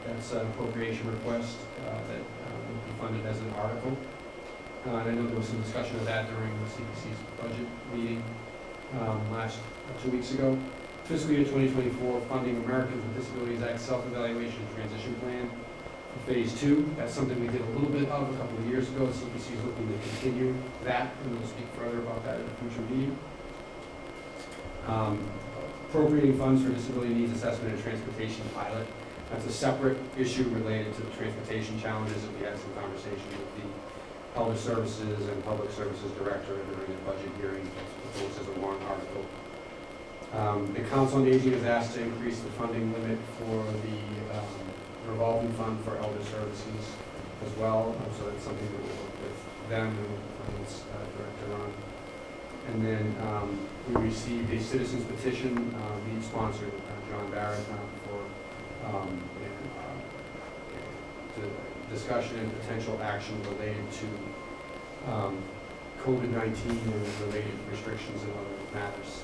That's an appropriation request that will be funded as an article. And I know there was some discussion of that during the CPC's budget meeting last 2 weeks ago. Fiscal year 2024, funding Americans with Disabilities Act Self-Evaluation and Transition Plan for Phase 2. That's something we did a little bit of a couple of years ago. The CPC is looking to continue that, and we'll speak further about that at a future meeting. Appropriating funds for disability needs assessment and transportation pilot. That's a separate issue related to the transportation challenges that we had some conversation with the Elder Services and Public Services Director during the budget hearing, proposed as a warrant article. The Council on Aging is asked to increase the funding limit for the revolving fund for Elder Services as well, so that's something that we'll work with them and the Finance Director on. And then we received a citizens petition, lead sponsor John Barrett, for the discussion and potential action related to COVID-19 and related restrictions and other matters.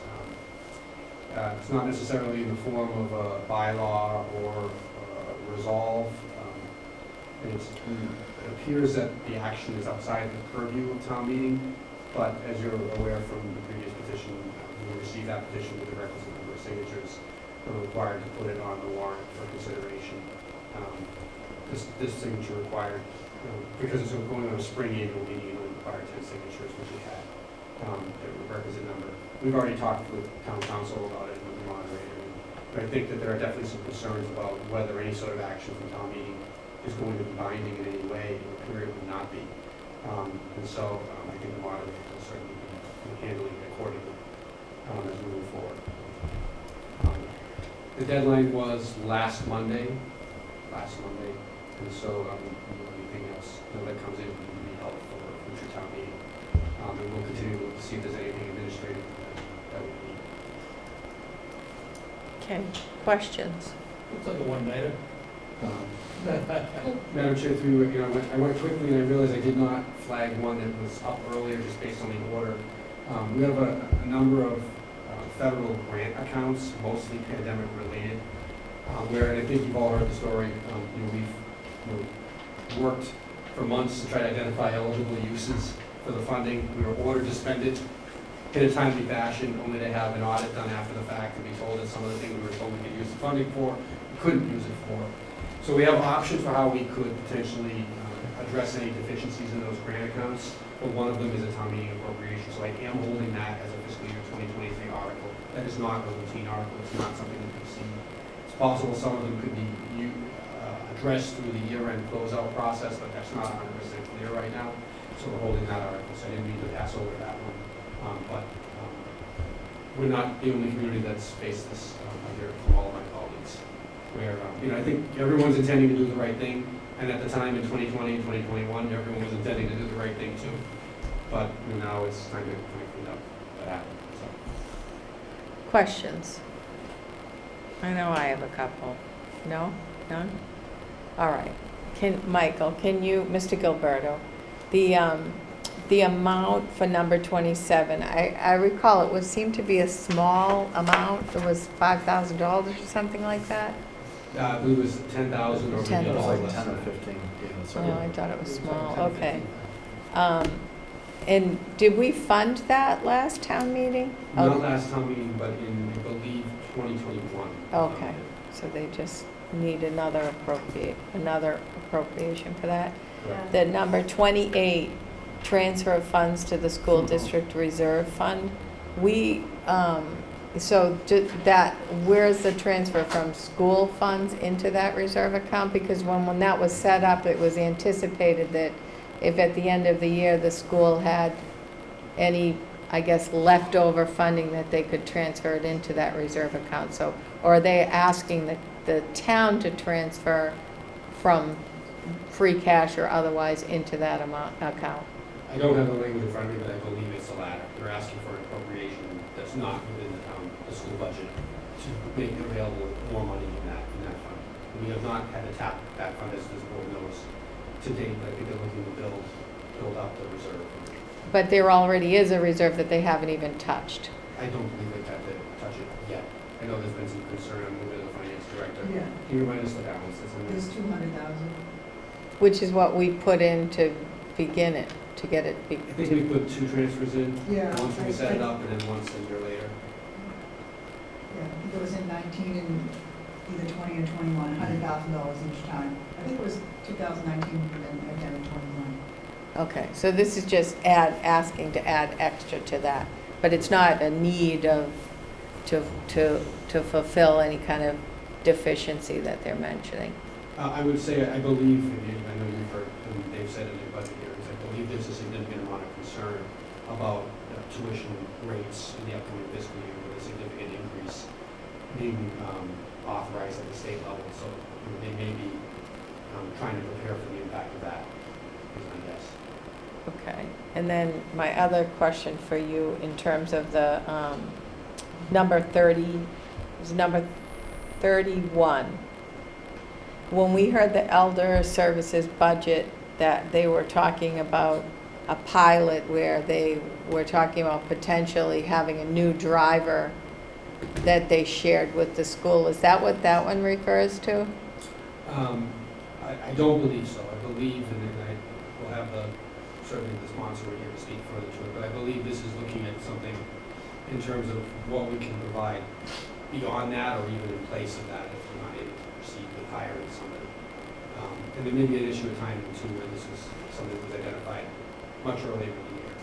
It's not necessarily in the form of a bylaw or resolve. And it appears that the action is outside the purview of town meeting, but as you're aware from the previous petition, we received that petition with the requisite number of signatures. We're required to put it on the warrant for consideration. This signature required, because it's going on a spring annual meeting, it only required 10 signatures, which we had, the requisite number. We've already talked with town council about it and with the moderator, but I think that there are definitely some concerns about whether any sort of action from town meeting is going to be binding in any way, or period would not be. And so I think the moderator will certainly be handling it accordingly as we move forward. The deadline was last Monday, and so anything else that comes in will be helpful for a future town meeting. And we'll continue to look to see if there's anything administrative that we need. Okay, questions? Looks like a one-nighter. Madam Chair, through you, I went quickly and I realized I did not flag one that was up earlier just based on the order. We have a number of federal grant accounts, mostly pandemic related, where, and I think you've all heard the story, we've worked for months to try to identify eligible uses for the funding. We were ordered to spend it in a timely fashion, only to have an audit done after the fact and be told that some of the things we were told we could use the funding for, we couldn't use it for. So we have options for how we could potentially address any deficiencies in those grant accounts, but one of them is a town meeting appropriation. So I am holding that as a fiscal year 2023 article. That is not a routine article. It's not something that we see. It's possible some of them could be addressed through the year-end closeout process, but that's not 100% clear right now. So we're holding that article. So I didn't mean to pass over that one. But we're not the only community that's faced this. I hear it from all of my colleagues. Where I think everyone's intending to do the right thing. I And at the time in 2020 and 2021, everyone was intending to do the right thing too. But now it's time to clean up what happened, so. Questions? I know I have a couple. No? None? All right. Michael, can you, Mr. Gilberto, the amount for number 27, I recall it seemed to be a small amount. It was $5,000 or something like that? I believe it was 10,000 or maybe It was like less 10 or than 15. Yeah, that's Oh, right. I thought it was It was like small, 10 or okay. 15. And did we fund that last town meeting? Not Okay. last time meeting, but in, I believe, 2021. Okay, so they just need another appropriation for that? Correct. The number 28, transfer of funds to the school district reserve fund. Where's the transfer from school funds into that reserve account? Because when that was set up, it was anticipated that if at the end of the year, the school had any, I guess, leftover funding, that they could transfer it into that reserve account. So, or are they asking the town to transfer from free cash or otherwise into that account? I don't have the language in front of me, but I believe it's the latter. They're asking for an appropriation that's not within the school budget to make available more money in that fund. We have not had to tap that fund, as this board knows, to date, but I think they're looking to build up the reserve. But there already is a reserve that they haven't even touched. I don't believe they've had to touch it yet. I know there's been some concern. I'm moving to the finance director. Yeah. Can you remind us the balance that's in There's there? 200,000. Which is what we put in to begin it, to get it. I think we put 2 transfers in. Yeah, Once we set it I- up, and then once a year later. Yeah, I think it was in 19 and either 20 and 21, $100,000 each time. I think it was 2019 and again in 21. Okay, so this is just asking to add extra to that, but it's not a need to fulfill any kind of deficiency that they're mentioning. I would say, I believe, and I know you've heard, and they've said in their budget hearings, I believe there's a significant amount of concern about tuition rates in the upcoming fiscal year, with a significant increase being authorized at the state level. So they may be trying to prepare for the impact of that, is my guess. Okay, and then my other question for you in terms of the number 30, is number 31. When we heard the elder services budget, that they were talking about a pilot where they were talking about potentially having a new driver that they shared with the school. Is that what that one refers to? I don't believe so. I believe, and I will have certainly the sponsor here to speak further to it, but I believe this is looking at something in terms of what we can provide beyond that, or even in place of that, if we're not able to proceed with hiring somebody. And there may be an issue of timing too, where this was something that was identified much earlier in the year.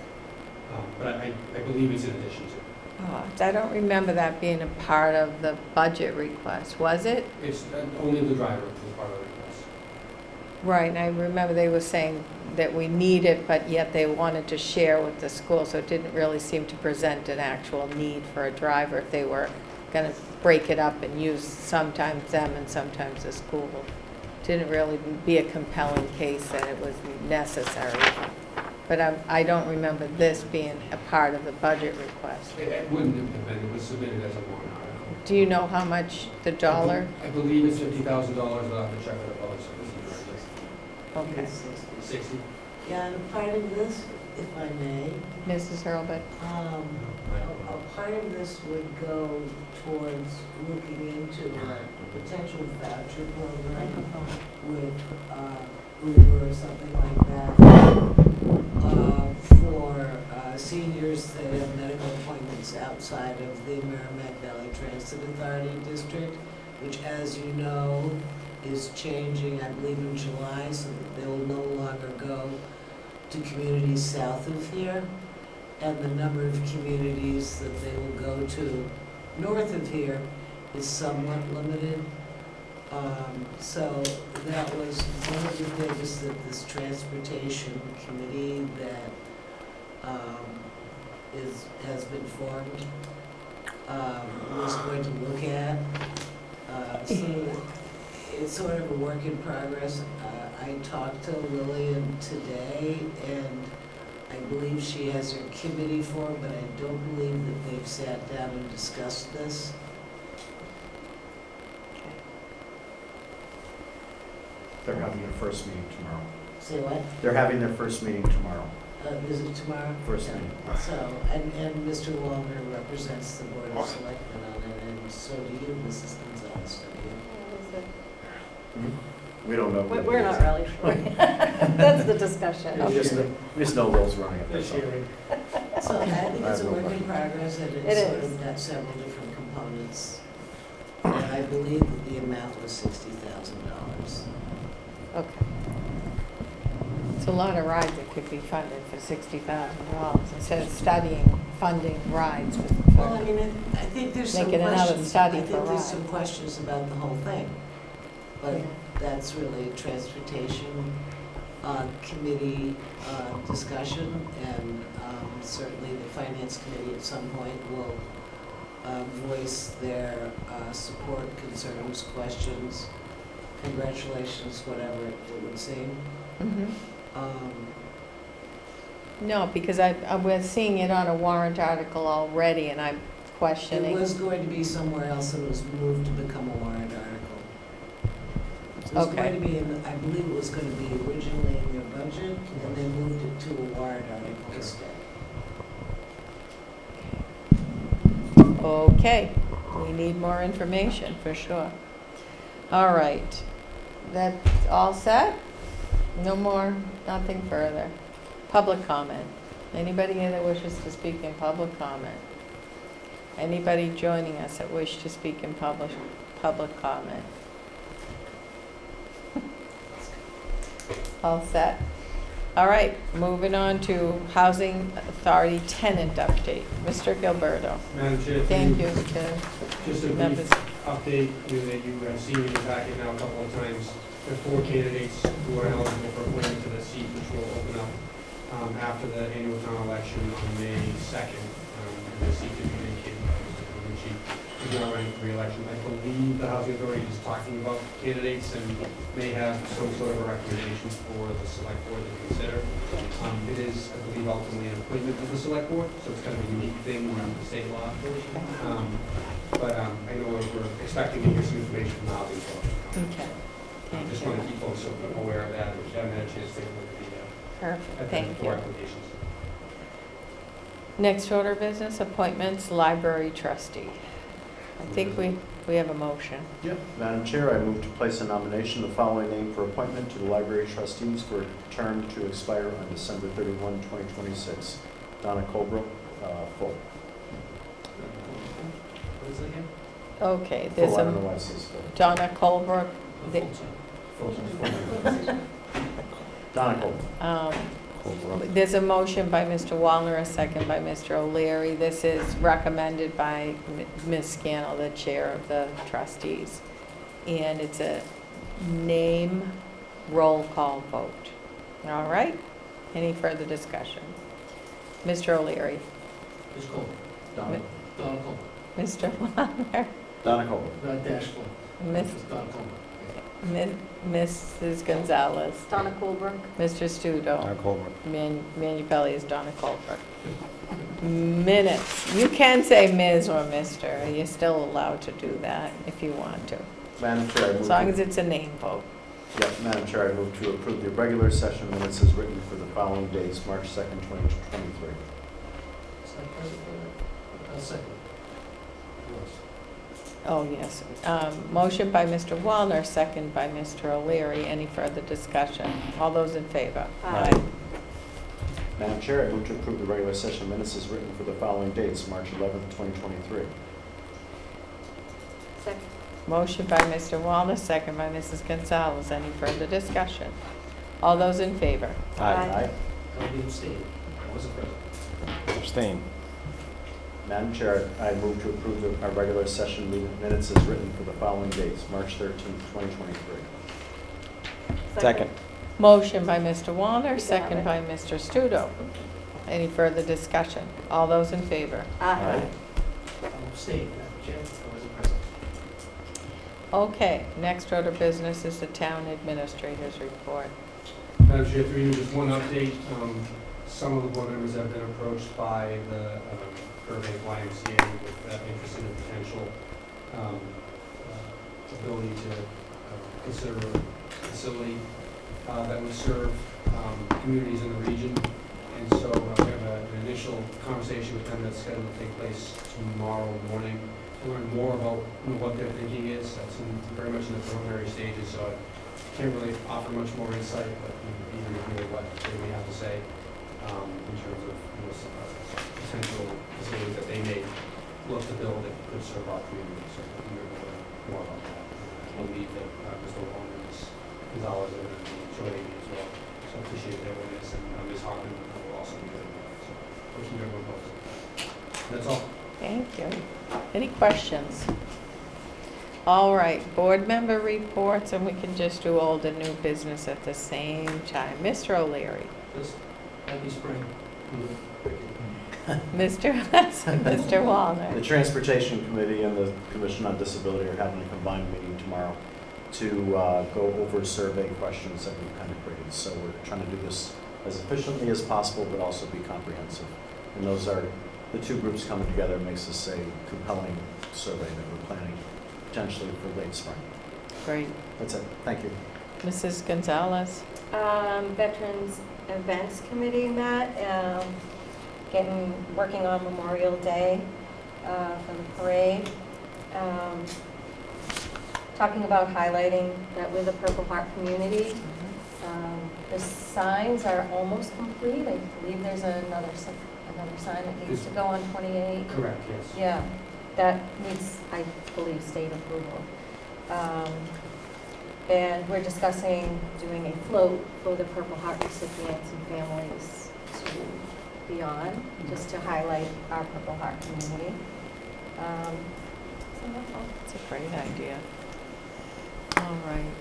But I believe it's in addition to. I don't remember that being a part of the budget request, was it? It's only the driver was part of the request. Right, and I remember they were saying that we need it, but yet they wanted to share with the school, so it didn't really seem to present an actual need for a driver if they were going to break it up and use sometimes them and sometimes the school. Didn't really be a compelling case that it was necessary. But I don't remember this being a part of the budget request. It wouldn't have been, it was submitted as a warrant article. Do you know how much the dollar? I believe it's $50,000, but I'll have to check with the public service director. Okay. 60. Yeah, and a part of this, if I may, Mrs. Hurlbut? a part of this would go towards looking into a potential voucher program with Uber or something like that for seniors that have medical appointments outside of the Merrimack Valley Transit Authority district, which, as you know, is changing, I believe, in July, so that they will no longer go to communities south of here. And the number of communities that they will go to north of here is somewhat limited. So that was one of the things that this transportation committee that has been formed was going to look at. So it's sort of a work in progress. I talked to Lillian today, and I believe she has her committee formed, but I don't believe that they've sat down and discussed this. They're having their first meeting tomorrow. Say what? They're having their first meeting tomorrow. Is it tomorrow? First Yeah. meeting. So, and Mr. Wallner represents the Board of Selectmen on it, and so do you, Mrs. Gonzalez, don't you? We don't know. who We're it not is. really sure. That's the discussion. We just know Will's running it. that's all. So I think I it's have a no work in question. progress, and It it's sort is. of got several different components. And I believe that the amount was $60,000. Okay. It's a lot of rides that could be funded for $60,000 instead of studying, funding rides. Well, I mean, I think there's some Making another questions, I study think for there's rides. some questions about the whole thing. But Yeah. that's really a transportation committee discussion, and certainly the finance committee at some point will voice their support, concerns, questions, congratulations, whatever it would seem. Mhm. Um, No, because we're seeing it on a warrant article already, and I'm It questioning. was going to be somewhere else and was moved to become a warrant article. It was Okay. going to be, I believe it was going to be originally in their budget, and they moved it to a warrant article instead. Okay, we need more information, for sure. All right, that's all set? No more, nothing further. Public comment. Anybody here that wishes to speak in public comment? Anybody joining us that wish to speak in public comment? All set? All right, moving on to Housing Authority tenant update. Mr. Gilberto. Madam Chair, Thank through you just a to brief members. update that you have seen in the packet now a couple of times. There are 4 candidates who are eligible for appointment to the seat, which will open up after the annual town election on May 2nd. And the seat is vacated by Mr. Calucci, who's not running for re-election. I believe the Housing Authority is talking about candidates and may have some sort of a recommendation for the select board to consider. It is, I believe, ultimately an appointment of the select board, so it's kind of a unique thing in the state law. But I know we're expecting to hear some information from the Housing Authority. Okay, thank Just you. want to keep folks aware of that, if you haven't had a chance to take a look Perfect, at thank the you. applications. Next order of business, appointments, library trustee. I think we have a motion. Madam Chair, I move to place a nomination of the following name for appointment to the library trustees for a term to expire on December 31, 2026. Donna Colebrook, full. What is it again? Okay, there's Full, I don't know a why it says full. Donna Colebrook. the- Donna Colebrook. There's a motion by Mr. Wallner, a second by Mr. O'Leary. This is recommended by Ms. Scannell, the chair of the trustees. And it's a name roll call vote. All right? Any further discussion? Mr. O'Leary. Ms. Cole, Donna. Donna Cole, Mr. Wallner. Donna Colebrook. not Dashville, Miss- just Donna Cole. Mrs. Gonzalez. Donna Colebrook. Mr. Studo. Donna Colebrook. Manu Pelley is Donna Colebrook. Minutes. You can say Ms. or Mr. You're still allowed to do that if you want to, Madam Chair, I move as long as to, it's a name vote. Madam Chair, I move to approve the regular session minutes as written for the following dates, March 2nd, 2023. Second, second. Oh, yes. Motion by Mr. Wallner, second by Mr. O'Leary. Any further discussion? All those in favor? Aye. Madam Chair, I move to approve the regular session minutes as written for the following dates, March 11th, 2023. Second. Motion by Mr. Wallner, second by Mrs. Gonzalez. Any further discussion? All those in favor? Aye. I'll be abstaining, I wasn't present. Abstain. Madam Chair, I move to approve our regular session minutes as written for the following dates, March 13th, 2023. Second. Motion by Mr. Wallner, You can second have by Mr. Studo. Any further discussion? All those in favor? Aye. I'll abstain, Madam Chair, I wasn't present. Okay, next order of business is the town administrator's report. Madam Chair, through you, just one update. Some of the board members have been approached by the Burbank YMCA with interest in a potential ability to consider a facility that would serve communities in the region. And so we have an initial conversation with them that's scheduled to take place tomorrow morning to learn more about what their thinking is. That's very much in the preliminary stages, so I can't really offer much more insight, but eager to hear what they may have to say in terms of potential facilities that they may look to build that could serve our community. So we're going to learn more about that. I believe that Mr. O'Connor and Ms. Gonzalez are going to be joining me as well. So I appreciate their witness, and Ms. Hartman will also be joining me. So we'll keep everyone posted. That's all. Thank you. Any questions? All right, board member reports, and we can just do old and new business at the same time. Mr. O'Leary. Just happy spring. Mr. Mr. The Wallner. Transportation Committee and the Commission on Disability are having a combined meeting tomorrow to go over survey questions that we've kind of created. So we're trying to do this as efficiently as possible, but also be comprehensive. And those are the two groups coming together makes this a compelling survey that we're planning potentially for late spring. Great. That's it. Thank you. Mrs. Gonzalez. Veterans Events Committee met, working on Memorial Day for the parade. Talking about highlighting that we're the Purple Heart community. The signs are almost complete. I believe there's another sign that needs to go on 28. Correct, yes. Yeah, that needs, I believe, state approval. And we're discussing doing a float for the Purple Heart recipients and families to be on, just to highlight our Purple Heart community. So that's all. It's a great idea. All right.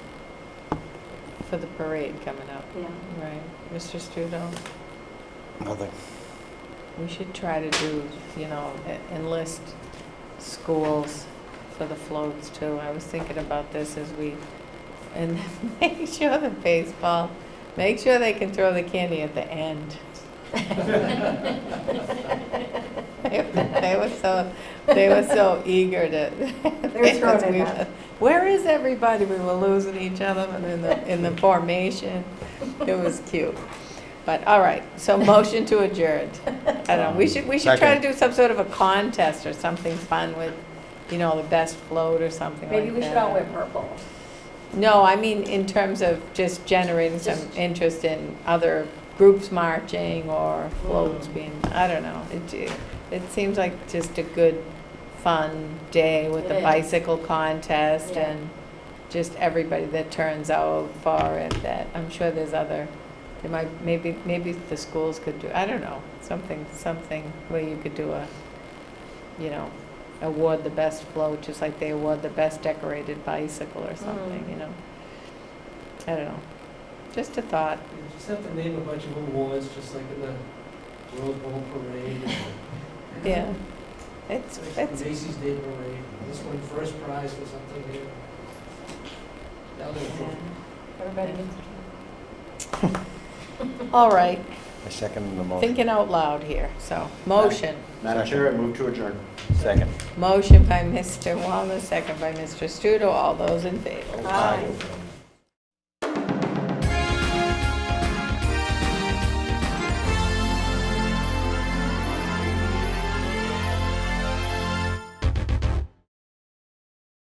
For the parade coming up. Yeah. Right. Mr. Studo? Nothing. We should try to do, enlist schools for the floats too. I was thinking about this and make sure the baseball, make sure they can throw the candy at the end. They were so eager to. They were throwing it at. Where is everybody? We were losing each other in the formation. It was cute. But, all right, so motion to adjourn. I don't know, we should try to do some sort of a contest or something fun with, the best float or something like that. Maybe we should all wear purple. No, I mean, in terms of just generating some interest in other groups marching or floats being, I don't know. It seems like just a good, fun day with the bicycle contest and just everybody that turns out for it. That I'm sure there's other. They might maybe the schools could do, I don't know, something where you could do award the best float, just like they award the best decorated bicycle or something, I don't know. Just a thought. You just have to name a bunch of awards, just like in the Rose Bowl parade. Yeah. It's the Macy's Day Parade. This one first prize for something here. Everybody gets all right. I second the motion. Thinking out loud here, so, motion. Madam Chair, I move to adjourn. Second. Motion by Mr. Wallner, second by Mr. Studo. All those in favor? Aye.